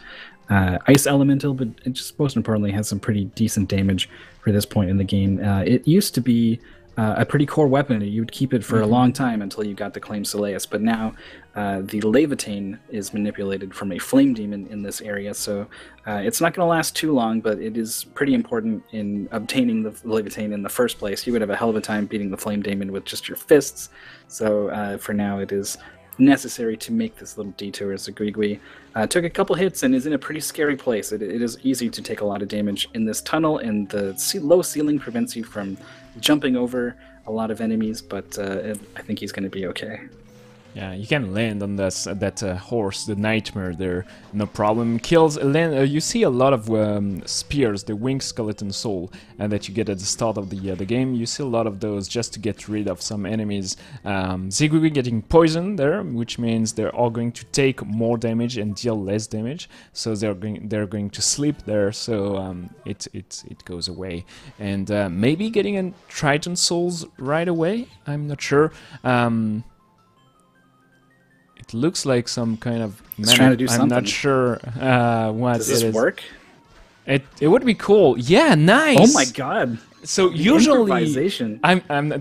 ice elemental, but it just most importantly has some pretty decent damage for this point in the game. It used to be a pretty core weapon. You would keep it for a long time until you got the Claim Soleus, but now the Levitain is manipulated from a flame demon in this area, so it's not going to last too long, but it is pretty important in obtaining the Levitain in the first place. You would have a hell of a time beating the flame demon with just your fists, so for now it is necessary to make this little detour. Zigwigwi took a couple hits and is in a pretty scary place. It is easy to take a lot of damage in this tunnel, and the low ceiling prevents you from jumping over a lot of enemies, but I think he's going to be okay. Yeah, you can land on that horse, the nightmare there, no problem. Kills, you see a lot of spears, the winged skeleton soul that you get at the start of the game. You see a lot of those just to get rid of some enemies. Zigwigwi getting poisoned there, which means they are going to take more damage and deal less damage. So they're going to sleep there. So it goes away, and maybe getting a Triton souls right away. I'm not sure. It looks like some kind of... It's trying to do something. I'm not sure what Does this work? It would be cool. Yeah, nice. Oh my god. So the usually, improvisation.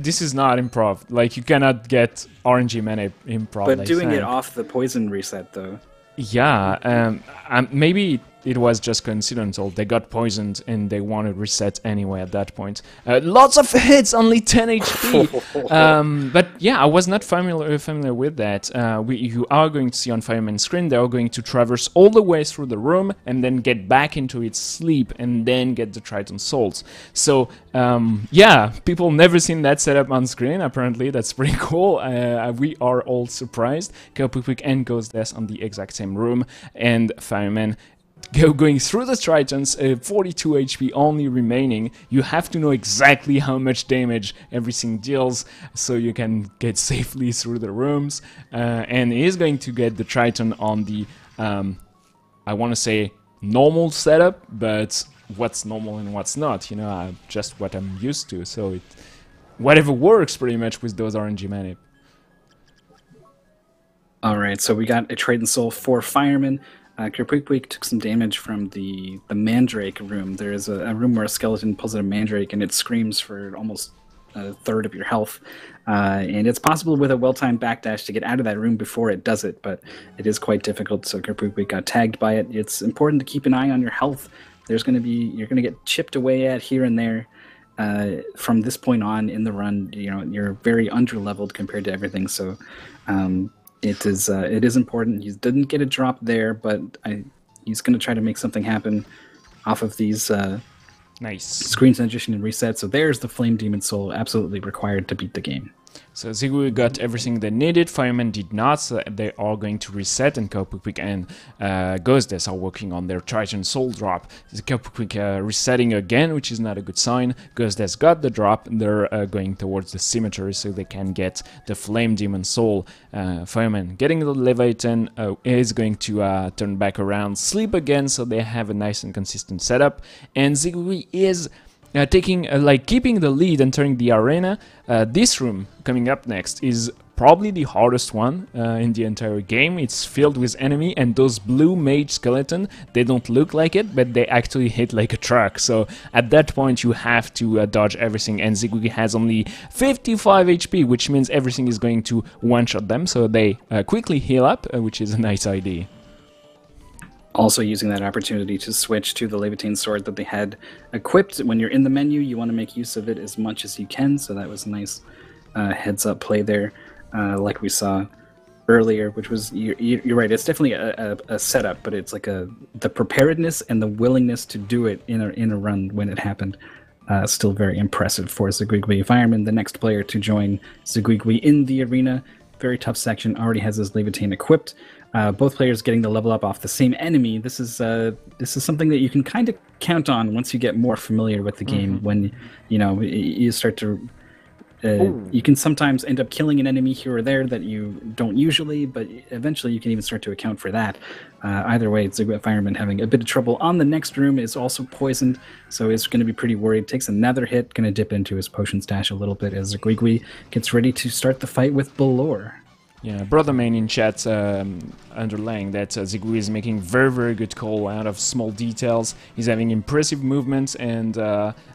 This is not improv. Like, you cannot get RNG mana improv. But doing it off the poison reset, though. Yeah, maybe it was just coincidental. They got poisoned and they want to reset anyway at that point. Lots of hits, only 10 HP. But yeah, I was not familiar with that. You are going to see on Fireman's screen, they are going to traverse all the way through the room and then get back into its sleep and then get the Triton Souls. So yeah, people never seen that setup on screen. Apparently, that's pretty cool. We are all surprised. Quick and Ghost Death on the exact same room, and Fireman going through the Tritons, 42 HP only remaining. You have to know exactly how much damage everything deals so you can get safely through the rooms. And he is going to get the Triton on the, I want to say, normal setup, but what's normal and what's not, you know, just what I'm used to. So whatever works pretty much with those RNG mana. Alright, so we got a Triton Soul for Fireman. Kerpwick took some damage from the Mandrake room. There is a room where a skeleton pulls out a Mandrake and it screams for almost a third of your health. And it's possible with a well-timed backdash to get out of that room before it does it, but it is quite difficult, so Kerpwick got tagged by it. It's important to keep an eye on your health. You're going to get chipped away at here and there. From this point on in the run, you're very under-leveled compared to everything, so it is important. He didn't get a drop there, but he's going to try to make something happen off of these nice screen transition and reset. So there's the Flame Demon Soul, absolutely required to beat the game. So Zigui got everything they needed, Fireman did not, so they are going to reset, and Kerpwick and Ghostdeath are working on their Triton Soul drop. Kerpwick resetting again, which is not a good sign. Ghostdeath got the drop, and they're going towards the cemetery so they can get the Flame Demon Soul. Fireman getting the Leviathan is going to turn back around, sleep again, so they have a nice and consistent setup, and Zigui is keeping the lead entering the arena. This room coming up next is probably the hardest one in the entire game. It's filled with enemy, and those blue mage skeleton, they don't look like it, but they actually hit like a truck. So at that point you have to dodge everything, and Zigui has only 55 HP, which means everything is going to one-shot them, so they quickly heal up, which is a nice idea. Also using that opportunity to switch to the Leviathan Sword that they had equipped. When you're in the menu, you want to make use of it as much as you can, so that was a nice heads-up play there, like we saw earlier, which was, you're right, it's definitely a setup, but it's like the preparedness and the willingness to do it in a run when it happened. Still very impressive for Zigui. Fireman, the next player to join Zigui in the arena. Very tough section, already has his Leviathan equipped. Both players getting the level up off the same enemy. This is something that you can kind of count on once you get more familiar with the game. When you start to, you can sometimes end up killing an enemy here or there that you don't usually, but eventually you can even start to account for that. Either way, Zigui Fireman having a bit of trouble on the next room, is also poisoned, so he's going to be pretty worried. Takes another hit, going to dip into his potion stash a little bit as Zigui gets ready to start the fight with Balor. Yeah, Brotherman in chat underlying that Zigui is making very good call out of small details. He's having impressive movements, and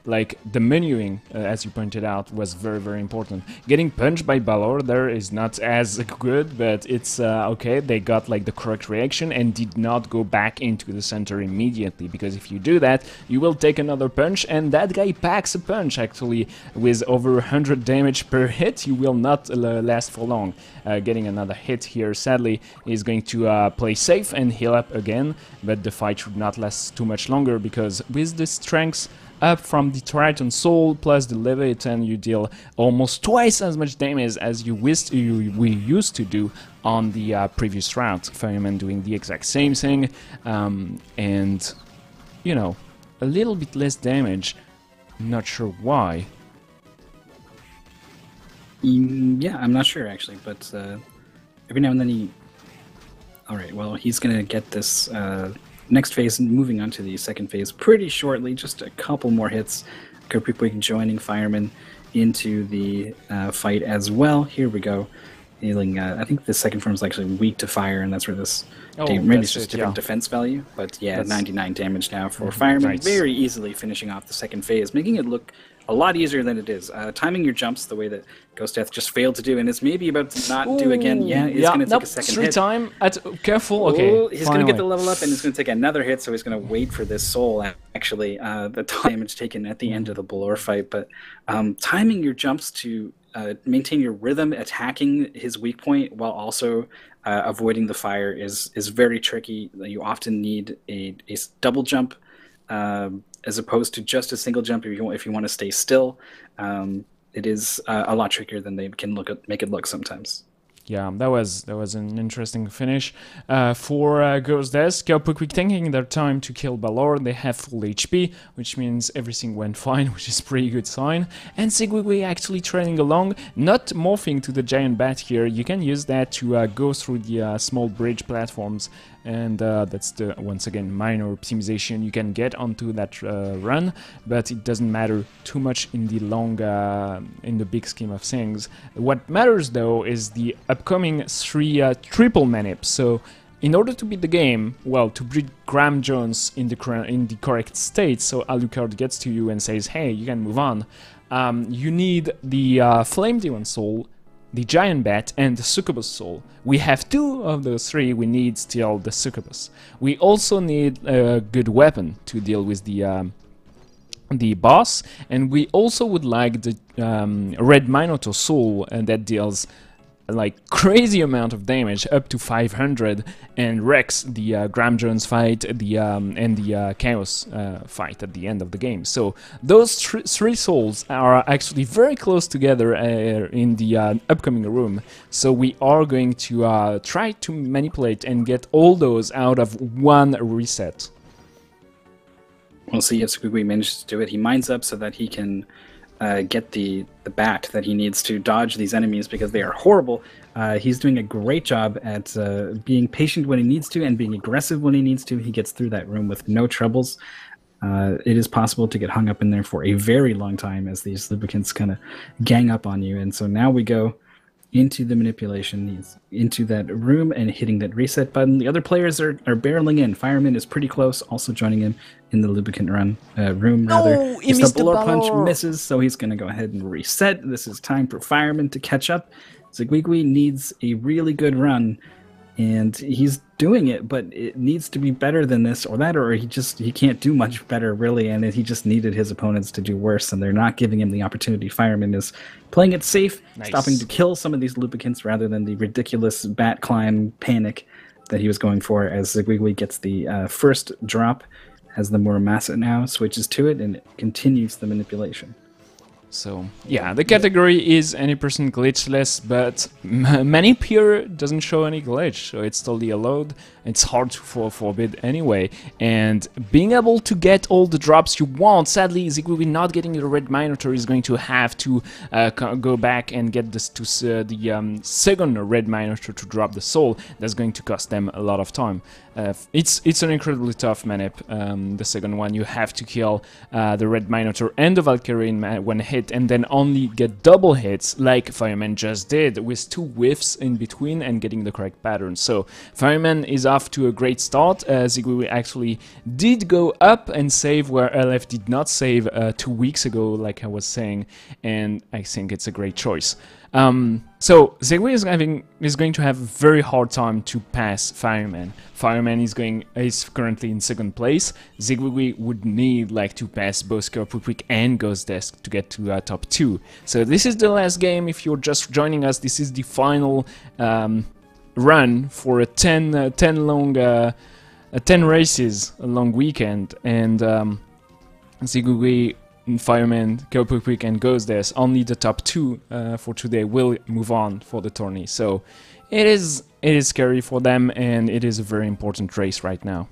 like the menuing, as you pointed out, was very important. Getting punched by Balor there is not as good, but it's okay. They got like the correct reaction and did not go back into the center immediately, because if you do that, you will take another punch, and that guy packs a punch actually with over 100 damage per hit. You will not last for long. Getting another hit here, sadly, is going to play safe and heal up again, but the fight should not last too much longer, because with the strengths up from the Triton Soul plus the Leviathan, you deal almost twice as much damage as we used to do on the previous round. Fireman doing the exact same thing, and a little bit less damage. Not sure why. Yeah, I'm not sure actually, but every now and then he... Alright, well, he's going to get this next phase, moving on to the second phase pretty shortly, just a couple more hits. Kerpwick joining Fireman into the fight as well. Here we go. Healing, I think the second form is actually weak to fire, and that's where this... maybe it's just different defense value, but yeah, that's 99 damage now for Fireman. Nice. Very easily finishing off the second phase, making it look a lot easier than it is. Timing your jumps the way that Ghostdeath just failed to do, and is maybe about to not do again. Yeah, he's going to take a second hit. Time. Careful. Okay. He's going to get the level up, and he's going to take another hit, so he's going to wait for this soul, actually. The damage taken at the end of the Balor fight, but timing your jumps to maintain your rhythm, attacking his weak point while also avoiding the fire is very tricky. You often need a double jump as opposed to just a single jump if you want to stay still. It is a lot trickier than they can make it look sometimes. Yeah, that was an interesting finish for Ghostdeath. Kerpwick taking their time to kill Balor. They have full HP, which means everything went fine, which is a pretty good sign. And Zigui actually trailing along, not morphing to the giant bat here. You can use that to go through the small bridge platforms, and that's the, once again, minor optimization you can get onto that run, but it doesn't matter too much in the long, in the big scheme of things. What matters though is the upcoming 3 triple manips. So in order to beat the game, well, to beat Graham Jones in the correct state, so Alucard gets to you and says, hey, you can move on, you need the Flame Demon Soul, the Giant Bat, and the Succubus Soul. We have 2 of those 3, we need still the Succubus. We also need a good weapon to deal with the boss, and we also would like the Red Minotaur Soul, and that deals like crazy amount of damage, up to 500, and wrecks the Graham Jones fight, and the Chaos fight at the end of the game. So those 3 souls are actually very close together in the upcoming room. So we are going to try to manipulate and get all those out of one reset. We'll see if Squiggy manages to do it. He mines up so that he can get the bat that he needs to dodge these enemies because they are horrible. He's doing a great job at being patient when he needs to and being aggressive when he needs to. He gets through that room with no troubles. It is possible to get hung up in there for a very long time as these lubricants kind of gang up on you. And so now we go into the manipulation. He's into that room and hitting that reset button. The other players are barreling in. Fireman is pretty close, also joining him in the lubricant room. He missed the blower punch blower. misses, so he's going to go ahead and reset. This is time for Fireman to catch up. Zigwigwi needs a really good run, and he's doing it, but it needs to be better than this or that, or he can't do much better, really, and he just needed his opponents to do worse, and they're not giving him the opportunity. Fireman is playing it safe, stopping to kill some of these lubricants rather than the ridiculous bat climb panic that he was going for, as Zigwigwi gets the first drop, as the Muramasa now switches to it, and it continues the manipulation. So, yeah, the category is any person glitchless, but Manip here doesn't show any glitch, so it's totally allowed. It's hard to forbid anyway, and being able to get all the drops you want, sadly, Zigwigwi not getting the Red Minotaur is going to have to go back and get this to the second Red Minotaur to drop the soul. That's going to cost them a lot of time. It's an incredibly tough manip. The second one, you have to kill the Red Minotaur and the Valkyrie in one hit, and then only get double hits like Fireman just did, with 2 whiffs in between and getting the correct pattern. So Fireman is off to a great start. Zigwigwi actually did go up and save where LF did not save 2 weeks ago, like I was saying, and I think it's a great choice. So Zigwigwi is going to have a very hard time to pass Fireman. Fireman is currently in 2nd place. Zigwigwi would need like to pass both Kerpukvik and Ghost Desk to get to top 2. So this is the last game. If you're just joining us, this is the final run for a 10 races, a long weekend, and Zigwigwi, Fireman, Kerpukvik, and Ghost Desk, only the top 2 for today will move on for the tourney. So it is scary for them, and it is a very important race right now.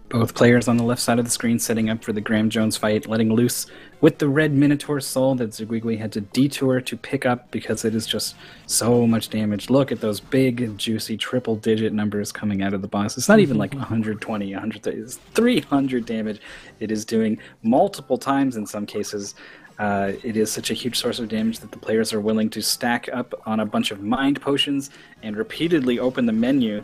Both players on the left side of the screen setting up for the Graham Jones fight, letting loose with the Red Minotaur Soul that Zigwigwi had to detour to pick up because it is just so much damage. Look at those big, juicy, triple-digit numbers coming out of the boss. It's not even like 120, 130, it's 300 damage it is doing multiple times in some cases. It is such a huge source of damage that the players are willing to stack up on a bunch of mind potions and repeatedly open the menu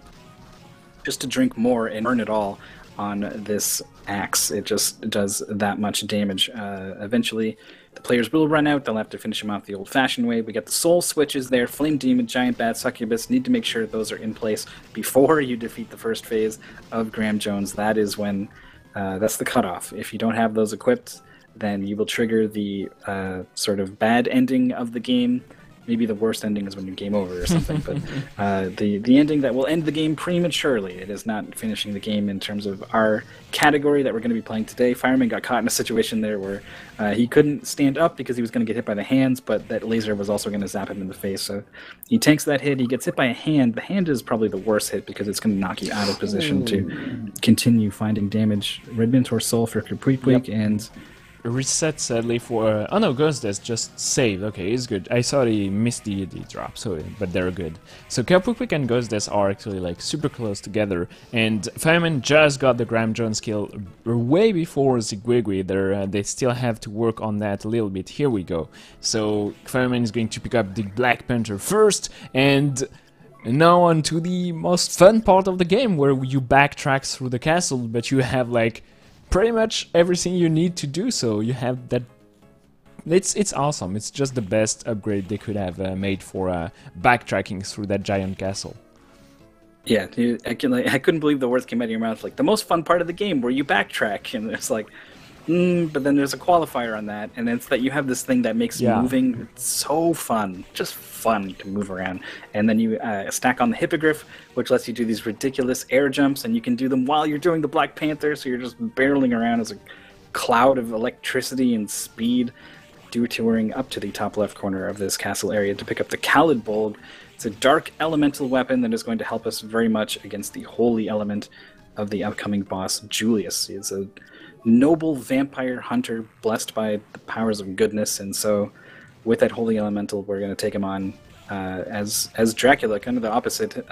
just to drink more and burn it all on this axe. It just does that much damage. Eventually, the players will run out. They'll have to finish him off the old-fashioned way. We got the soul switches there. Flame Demon, Giant Bat, Succubus. Need to make sure those are in place before you defeat the first phase of Graham Jones. That is when, that's the cutoff. If you don't have those equipped, then you will trigger the sort of bad ending of the game. Maybe the worst ending is when you game over or something, but the ending that will end the game prematurely. It is not finishing the game in terms of our category that we're going to be playing today. Fireman got caught in a situation there where he couldn't stand up because he was going to get hit by the hands, but that laser was also going to zap him in the face. So he tanks that hit. He gets hit by a hand. The hand is probably the worst hit because it's going to knock you out of position to continue finding damage. Red Minotaur Soul for Kerpukvik, and reset sadly for oh no, Ghost Desk just saved. Okay, it's good. I thought he missed the drop, so but they're good. So Kerpukvik and Ghost Desk are actually like super close together, and Fireman just got the Graham Jones kill way before Zigwigwi. They still have to work on that a little bit. Here we go. So Fireman is going to pick up the Black Panther first, and And now on to the most fun part of the game, where you backtrack through the castle, but you have like pretty much everything you need to do so. You have that. It's awesome. It's just the best upgrade they could have made for backtracking through that giant castle. Yeah, I couldn't believe the words came out of your mouth. Like, the most fun part of the game where you backtrack, and it's like, but then there's a qualifier on that, and it's that you have this thing that makes moving so fun, just fun to move around. And then you stack on the hippogriff, which lets you do these ridiculous air jumps, and you can do them while you're doing the Black Panther, so you're just barreling around as a cloud of electricity and speed, detouring up to the top left corner of this castle area to pick up the Khalid Bolg. It's a dark elemental weapon that is going to help us very much against the holy element of the upcoming boss, Julius. He is a noble vampire hunter blessed by the powers of goodness, and so with that holy elemental, we're going to take him on as Dracula, kind of the opposite.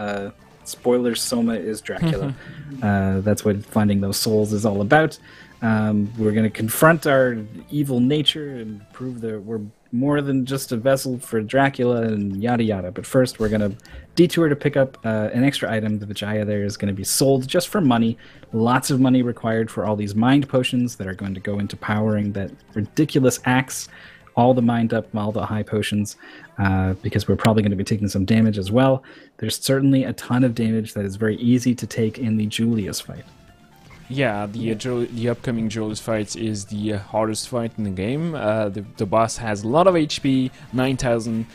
Spoilers, Soma is Dracula. That's what finding those souls is all about. We're going to confront our evil nature and prove that we're more than just a vessel for Dracula and yada yada. But first, we're going to detour to pick up an extra item. The Vijaya there is going to be sold just for money. Lots of money required for all these mind potions that are going to go into powering that ridiculous axe. All the mind up, all the high potions, because we're probably going to be taking some damage as well. There's certainly a ton of damage that is very easy to take in the Julius fight. Yeah, the upcoming Julius fight is the hardest fight in the game. The boss has a lot of HP, 9,000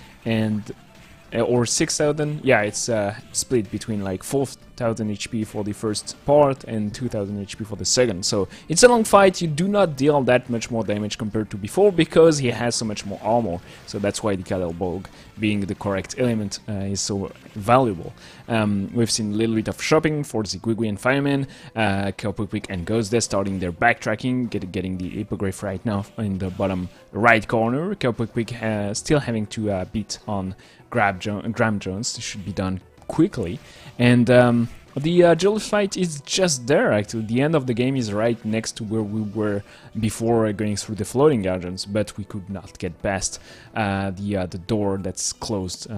or 6,000. Yeah, it's split between like 4,000 HP for the first part and 2,000 HP for the second. So it's a long fight. You do not deal that much more damage compared to before because he has so much more armor. So that's why the Khalid Bolg, being the correct element, is so valuable. We've seen a little bit of shopping for Zigwigwi and Fireman, Kelpwick and Ghostdeath starting their backtracking, getting the hippogriff right now in the bottom right corner. Kelpwick still having to beat on Graham Jones. This should be done quickly. And the Julius fight is just there, actually. The end of the game is right next to where we were before going through the floating dungeons, but we could not get past the door that's closed.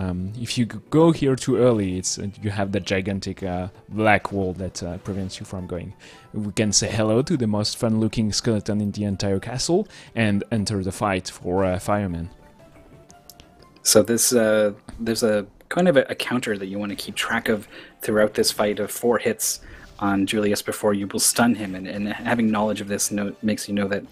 If you go here too early, you have that gigantic black wall that prevents you from going. We can say hello to the most fun-looking skeleton in the entire castle and enter the fight for Fireman. So there's a kind of a counter that you want to keep track of throughout this fight of 4 hits on Julius before you will stun him. And having knowledge of this makes you know that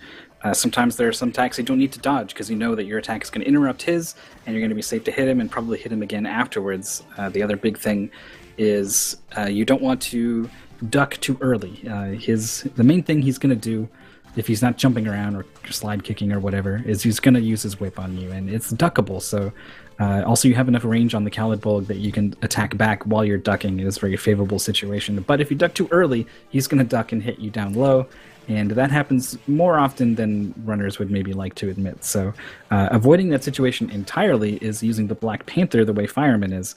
sometimes there are some attacks you don't need to dodge because you know that your attack is going to interrupt his and you're going to be safe to hit him and probably hit him again afterwards. The other big thing is you don't want to duck too early. The main thing he's going to do, if he's not jumping around or slide kicking or whatever, is he's going to use his whip on you, and it's duckable. So also you have enough range on the Khalid Bolg that you can attack back while you're ducking. It is a very favorable situation. But if you duck too early, he's going to duck and hit you down low, and that happens more often than runners would maybe like to admit. So avoiding that situation entirely is using the Black Panther the way Fireman is,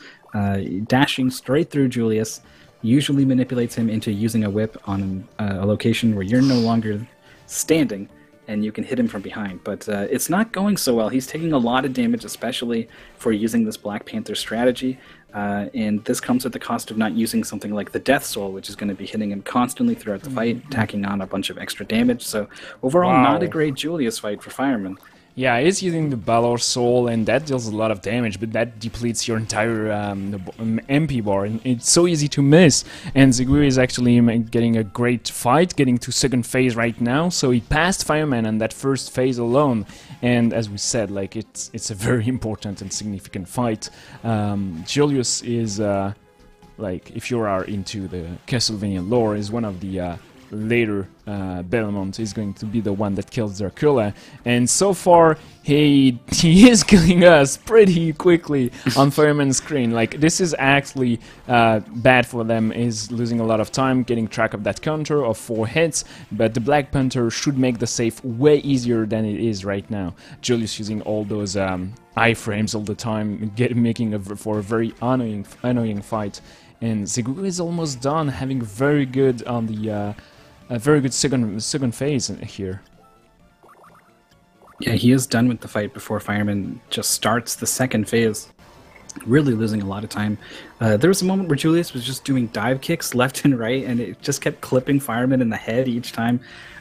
dashing straight through Julius, usually manipulates him into using a whip on a location where you're no longer standing, and you can hit him from behind. But it's not going so well. He's taking a lot of damage, especially for using this Black Panther strategy, and this comes at the cost of not using something like the Death Soul, which is going to be hitting him constantly throughout the fight, tacking on a bunch of extra damage. So overall, not a great Julius fight for Fireman. Yeah, he's using the Balor Soul, and that deals a lot of damage, but that depletes your entire MP bar, and it's so easy to miss. And Zigwiri is actually getting a great fight, getting to second phase right now, so he passed Fireman on that first phase alone. And as we said, like it's a very important and significant fight. Julius is, like, if you are into the Castlevania lore, is one of the later Belmont is going to be the one that kills Dracula, and so far he is killing us pretty quickly on Fireman's screen. Like, this is actually bad for them, is losing a lot of time getting track of that counter of 4 hits, but the Black Panther should make the save way easier than it is right now. Julius using all those iframes all the time, making for a very annoying fight, and Zigwigwi is almost done, having very good on the a very good second phase here. Yeah, he is done with the fight before Fireman just starts the second phase. really losing a lot of time. There was a moment where Julius was just doing dive kicks left and right, and it just kept clipping Fireman in the head each time.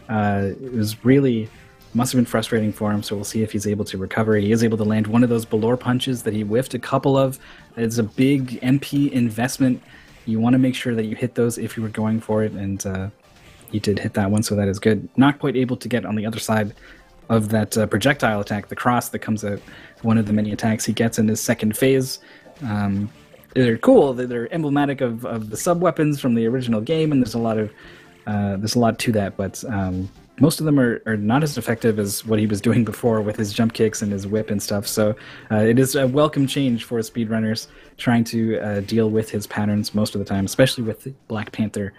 It was really, must have been frustrating for him, so we'll see if he's able to recover. He is able to land one of those Balor punches that he whiffed a couple of. It's a big MP investment. You want to make sure that you hit those if you were going for it, and he did hit that one, so that is good. Not quite able to get on the other side of that projectile attack, the cross that comes out, one of the many attacks he gets in his second phase. They're cool. They're emblematic of the sub weapons from the original game, and there's a lot to that. But most of them are not as effective as what he was doing before with his jump kicks and his whip and stuff. So it is a welcome change for speedrunners trying to deal with his patterns most of the time, especially with Black Panther.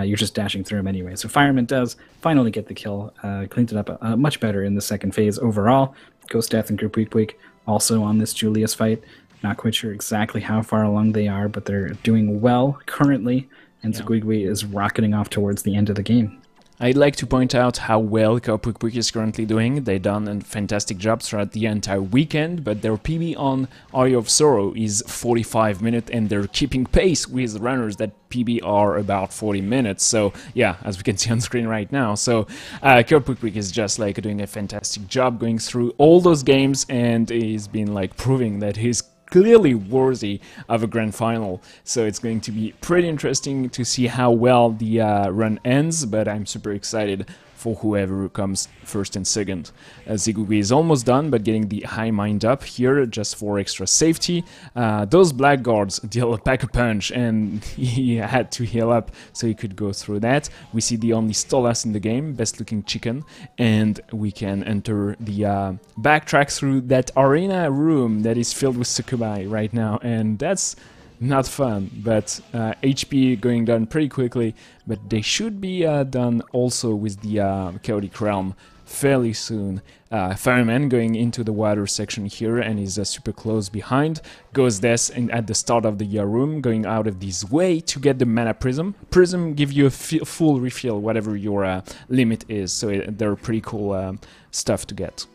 You're just dashing through him anyway. So Fireman does finally get the kill, cleaned it up much better in the second phase overall. Ghost Death and Group Weak also on this Julius fight. Not quite sure exactly how far along they are, but they're doing well currently, and Zguigui is rocketing off towards the end of the game. I'd like to point out how well Qualifier is currently doing. They've done a fantastic job throughout the entire weekend, but their PB on Eye of Sorrow is 45 minutes, and they're keeping pace with runners that PB are about 40 minutes. So yeah, as we can see on screen right now. So Qualifier is just like doing a fantastic job going through all those games, and he's been like proving that he's clearly worthy of a grand final, so it's going to be pretty interesting to see how well the run ends, but I'm super excited for whoever comes first and second. Zguigui is almost done, but getting the high mind up here just for extra safety. Those black guards deal a pack-a-punch, and he had to heal up so he could go through that. We see the only Stolas in the game, best looking chicken, and we can enter the backtrack through that arena room that is filled with succubi right now, and that's not fun, but HP going down pretty quickly, but they should be done also with the Chaotic Realm fairly soon. Fireman going into the water section here, and is super close behind. Ghost Death at the start of the room, going out of this way to get the Mana Prism. Prism give you a full refill, whatever your limit is, so they're pretty cool stuff to get.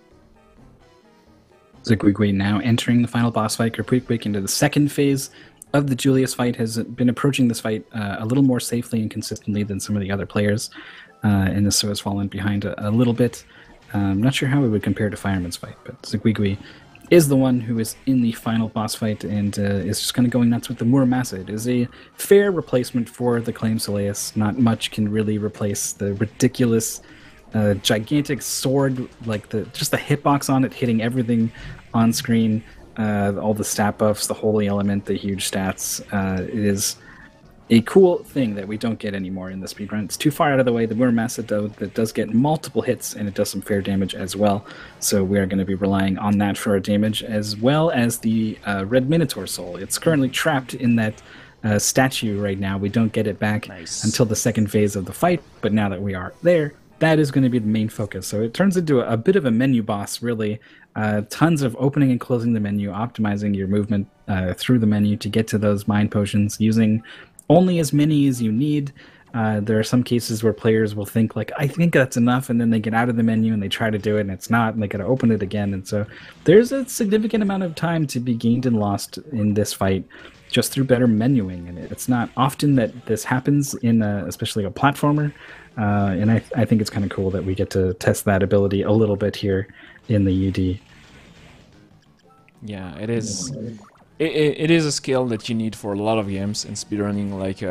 Zguigui now entering the final boss fight, Qualifier into the second phase of the Julius fight, has been approaching this fight a little more safely and consistently than some of the other players, and this so has fallen behind a little bit. I'm not sure how it would compare to Fireman's fight, but Zguigui is the one who is in the final boss fight and is just kind of going nuts with the Muramasa. It is a fair replacement for the Claim Soleus. Not much can really replace the ridiculous, gigantic sword, like just the hitbox on it, hitting everything on screen. All the stat buffs, the holy element, the huge stats. It is a cool thing that we don't get anymore in the speedrun. It's too far out of the way. The Muramasa, though, that does get multiple hits, and it does some fair damage as well. So we are going to be relying on that for our damage, as well as the Red Minotaur Soul. It's currently trapped in that statue right now. We don't get it back until the second phase of the fight, but now that we are there, that is going to be the main focus. So it turns into a bit of a menu boss, really. Tons of opening and closing the menu, optimizing your movement through the menu to get to those mind potions, using only as many as you need. There are some cases where players will think, like, I think that's enough, and then they get out of the menu and they try to do it, and it's not, and they got to open it again. And so there's a significant amount of time to be gained and lost in this fight just through better menuing. And it's not often that this happens in especially a platformer. And I think it's kind of cool that we get to test that ability a little bit here in the UD. Yeah, it is. It is a skill that you need for a lot of games, and speedrunning, like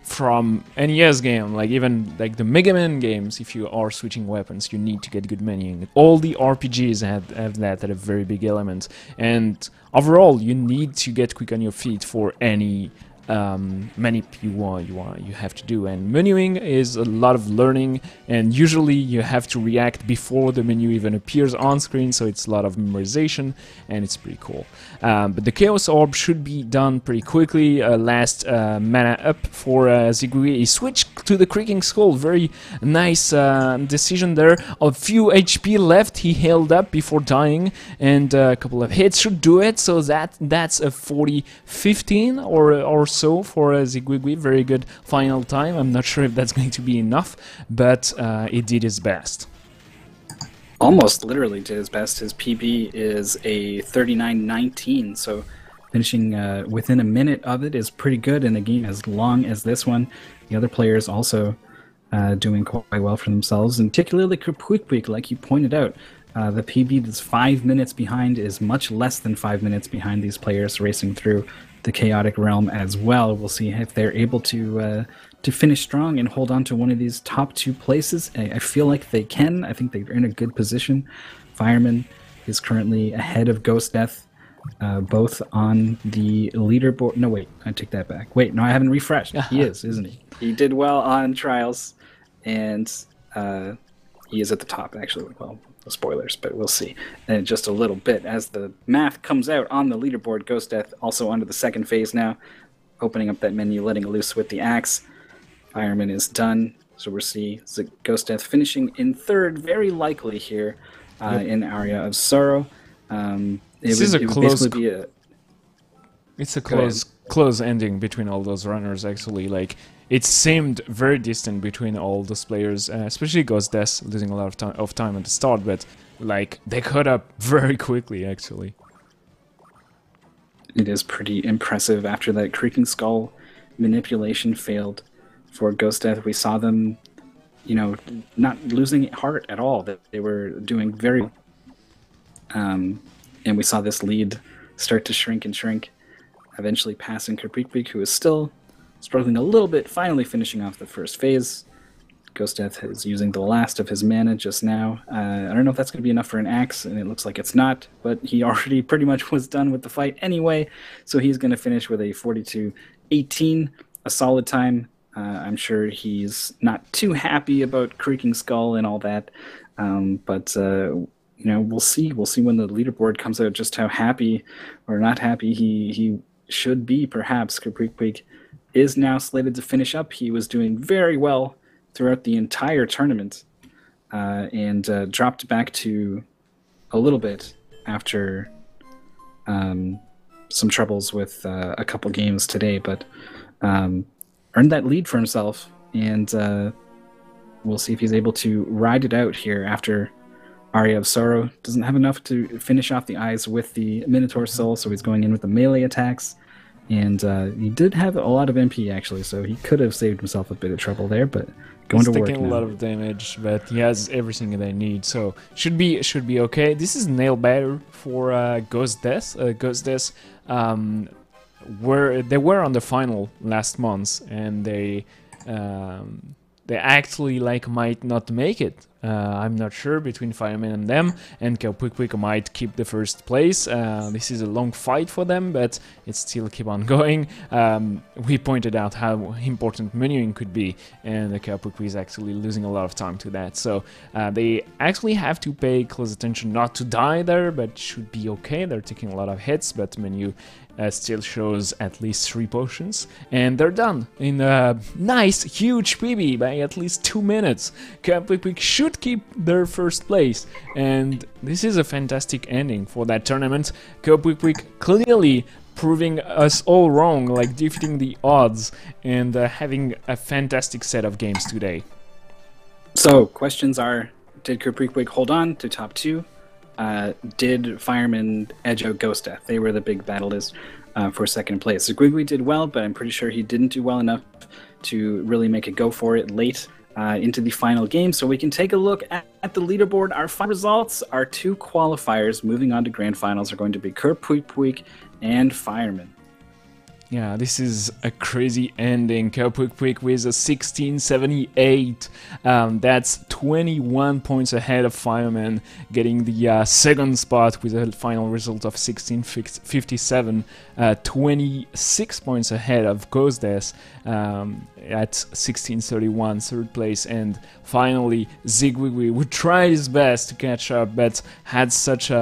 from NES game, like even like the Mega Man games. If you are switching weapons, you need to get good menuing. All the RPGs have that at a very big element, and overall, you need to get quick on your feet for any manip you have to do. And menuing is a lot of learning, and usually you have to react before the menu even appears on screen, so it's a lot of memorization, and it's pretty cool. But the Chaos Orb should be done pretty quickly. Last mana up for Zguigui. He switched to the Creaking Skull. Very nice decision there. A few HP left. He held up before dying, and a couple of hits should do it. So that's a 40-15 or so for Zguigui. Very good final time. I'm not sure if that's going to be enough, but it did his best. Almost literally did his best. His PB is a 39-19, so Finishing within a minute of it is pretty good in a game as long as this one. The other players also doing quite well for themselves, and particularly Qualifier, like you pointed out. The PB that's 5 minutes behind is much less than 5 minutes behind these players racing through the chaotic realm as well. We'll see if they're able to finish strong and hold on to one of these top 2 places. I feel like they can. I think they're in a good position. Fireman is currently ahead of Ghost Death, both on the leaderboard. No, wait, I take that back. Wait, no, I haven't refreshed. He is, isn't he? He did well on trials, and he is at the top, actually. Well, no spoilers, but we'll see in just a little bit. As the math comes out on the leaderboard, Ghost Death also onto the second phase now, opening up that menu, letting loose with the axe. Fireman is done, so we'll see Ghost Death finishing in third, very likely here in Aria of Sorrow. It's a close ending between all those runners, actually. Like, it seemed very distant between all those players, especially Ghost Death losing a lot of time at the start, but like they caught up very quickly, actually. It is pretty impressive. After that Creaking Skull manipulation failed for Ghost Death, we saw them, you know, not losing heart at all. That they were doing very well. And we saw this lead start to shrink and shrink, eventually passing Qualifier, who is still struggling a little bit, finally finishing off the first phase. Ghost Death is using the last of his mana just now. I don't know if that's going to be enough for an axe, and it looks like it's not, but he already pretty much was done with the fight anyway, so he's going to finish with a 42-18, a solid time. I'm sure he's not too happy about Creaking Skull and all that, but you know, we'll see. We'll see when the leaderboard comes out just how happy or not happy he should be, perhaps. Qualifier is now slated to finish up. He was doing very well throughout the entire tournament, and dropped back to a little bit after some troubles with a couple games today, but earned that lead for himself, and we'll see if he's able to ride it out here after Aria of Sorrow. Doesn't have enough to finish off the eyes with the Minotaur Soul, so he's going in with the melee attacks. And he did have a lot of MP, actually, so he could have saved himself a bit of trouble there, but going to work now. He's taking a lot of damage, but he has everything they need, so should be okay. This is nail biter for Ghost Death. Ghost Death were on the final last month, and they actually might not make it. I'm not sure between Fireman and them, and Qualifier might keep the first place. This is a long fight for them, but it still keep on going. We pointed out how important menuing could be, and Qualifier is actually losing a lot of time to that. So they actually have to pay close attention not to die there, but should be okay. They're taking a lot of hits, but menu still shows at least 3 potions, and they're done in a nice, huge PB by at least 2 minutes. Qualifier should keep their first place, and this is a fantastic ending for that tournament. Qualifier clearly proving us all wrong, like defeating the odds, and having a fantastic set of games today. So, questions are, did Qualifier hold on to top 2? Did Fireman edge out Ghost Death? They were the big battlers for second place. So Qualifier did well, but I'm pretty sure he didn't do well enough to really make a go for it late into the final game. So we can take a look at the leaderboard. Our final results, our 2 qualifiers moving on to grand finals are going to be Qualifier and Fireman. Yeah, this is a crazy ending. Qualifier with a 1678. That's 21 points ahead of Fireman, getting the second spot with a final result of 1657. 26 points ahead of Ghost Death at 1631, third place. And finally, Zigwigwi, who tried his best to catch up, but had such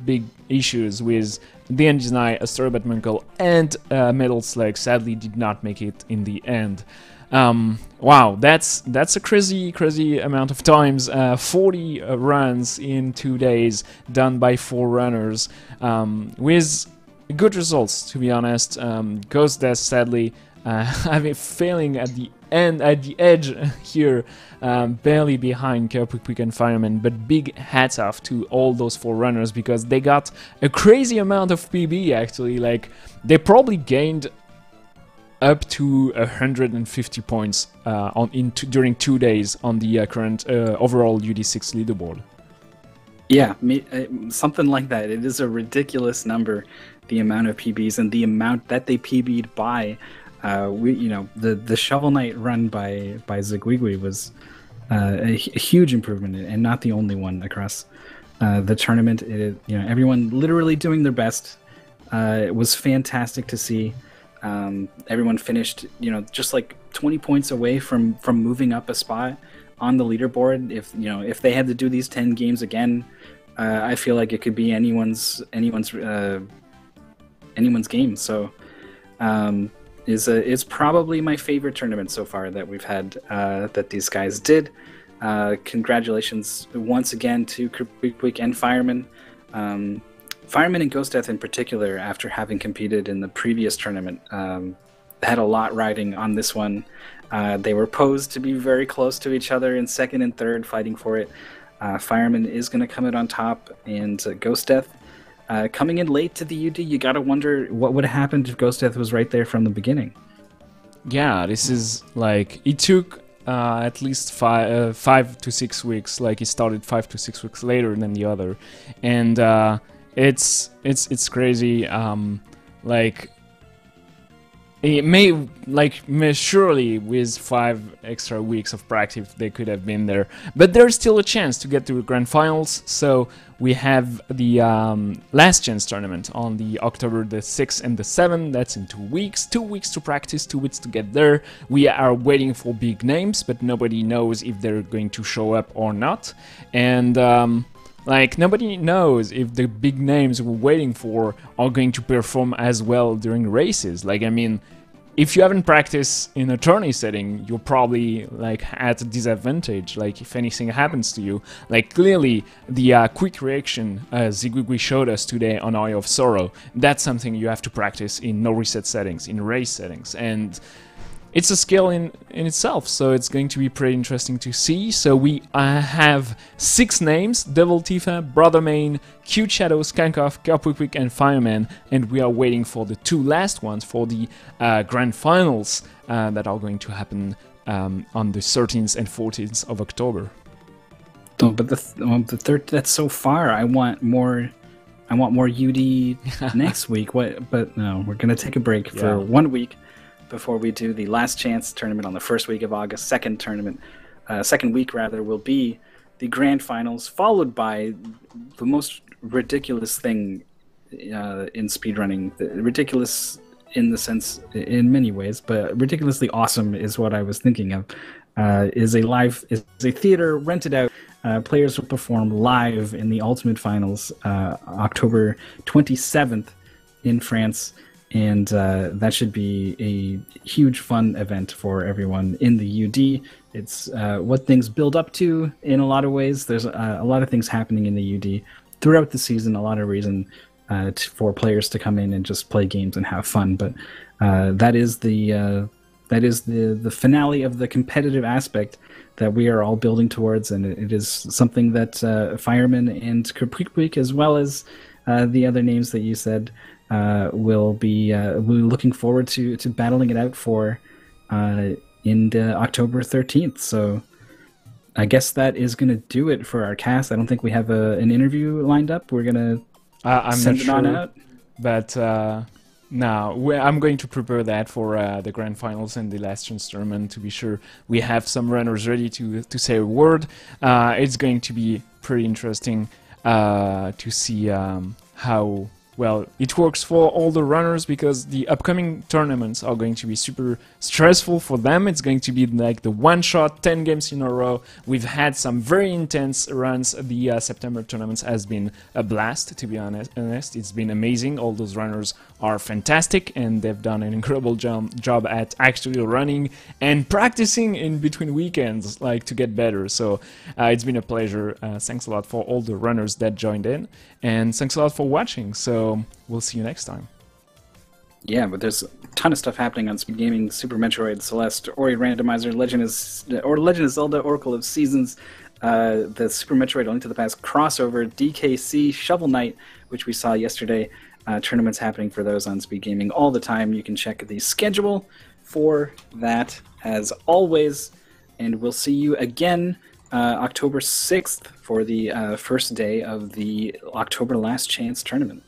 big issues with the Engine Eye, a Storybat Munkle, and Metal Slug, sadly did not make it in the end. Wow, that's a crazy amount of times. 40 runs in 2 days, done by 4 runners, with good results, to be honest. Ghost Death, sadly, failing at the and at the edge here, barely behind Quick and Fireman. But big hats off to all those 4 runners, because they got a crazy amount of PB actually. Like, they probably gained up to 150 points during 2 days on the current overall UD6 leaderboard. Yeah, something like that. It is a ridiculous number, the amount of PBs and the amount that they PB'd by. The Shovel Knight run by Zigwigwi was a huge improvement, and not the only one across the tournament. Everyone literally doing their best. It was fantastic to see. Everyone finished, just like 20 points away from moving up a spot on the leaderboard. If they had to do these 10 games again, I feel like it could be anyone's game. So it's probably my favorite tournament so far that we've had, that these guys did. Congratulations once again to Quick and Fireman. Fireman and Ghost Death in particular, after having competed in the previous tournament, had a lot riding on this one. They were posed to be very close to each other in second and third, fighting for it. Fireman is going to come out on top, and Ghost Death coming in late to the UD. You got to wonder what would have happened if Ghost Death was right there from the beginning. Yeah, this is like, it took at least 5 to 6 weeks. Like, he started 5 to 6 weeks later than the other, and it's crazy. Like, it surely with 5 extra weeks of practice they could have been there, but there's still a chance to get to the grand finals. So we have the last chance tournament on the October the 6th and the 7th. That's in 2 weeks. 2 weeks to practice, 2 weeks to get there. We are waiting for big names, but nobody knows if they're going to show up or not. And nobody knows if the big names we're waiting for are going to perform as well during races. Like, I mean, if you haven't practiced in a tourney setting, you're probably at a disadvantage. Like, if anything happens to you, like, clearly the quick reaction Zigwigwi showed us today on Eye of Sorrow, that's something you have to practice in no reset settings, in race settings, and it's a skill in itself, so it's going to be pretty interesting to see. So we have 6 names: Devil Tifa, Brother Main, Cute Shadow, Skankoff, Quick and Fireman, and we are waiting for the 2 last ones for the grand finals that are going to happen on the 13th and 14th of October. Oh, but the third, that's so far. I want more UD next week. But no, we're gonna take a break for 1 week before we do the last chance tournament on the first week of August. Second week will be the grand finals, followed by the most ridiculous thing in speedrunning. Ridiculous in the sense, in many ways, but ridiculously awesome is what I was thinking of. Is a theater rented out. Players will perform live in the Ultimate Finals, October 27th in France. And that should be a huge fun event for everyone in the UD. It's what things build up to in a lot of ways. There's a lot of things happening in the UD throughout the season, a lot of reason for players to come in and just play games and have fun. But that is the finale of the competitive aspect that we are all building towards, and it is something that Fireman and Quick, as well as the other names that you said, we'll be looking forward to battling it out for in October 13th. So I guess that is going to do it for our cast. I don't think we have an interview lined up. We're going to send it on out. But no, I'm going to prepare that for the grand finals and the last chance tournament to be sure we have some runners ready to say a word. It's going to be pretty interesting to see how well it works for all the runners, because the upcoming tournaments are going to be super stressful for them. It's going to be like the one-shot 10 games in a row. We've had some very intense runs. The September tournaments has been a blast, to be honest. It's been amazing. All those runners are fantastic, and they've done an incredible job at actually running and practicing in between weekends, like, to get better. So it's been a pleasure. Thanks a lot for all the runners that joined in, and thanks a lot for watching. So we'll see you next time. Yeah, but there's a ton of stuff happening on Speed Gaming: Super Metroid, Celeste, Ori Randomizer, Legend of Zelda: Oracle of Seasons, the Super Metroid: A Link to the Past crossover, DKC, Shovel Knight, which we saw yesterday. Tournaments happening for those on Speed Gaming all the time. You can check the schedule for that as always, and we'll see you again October 6th for the first day of the October Last Chance tournament.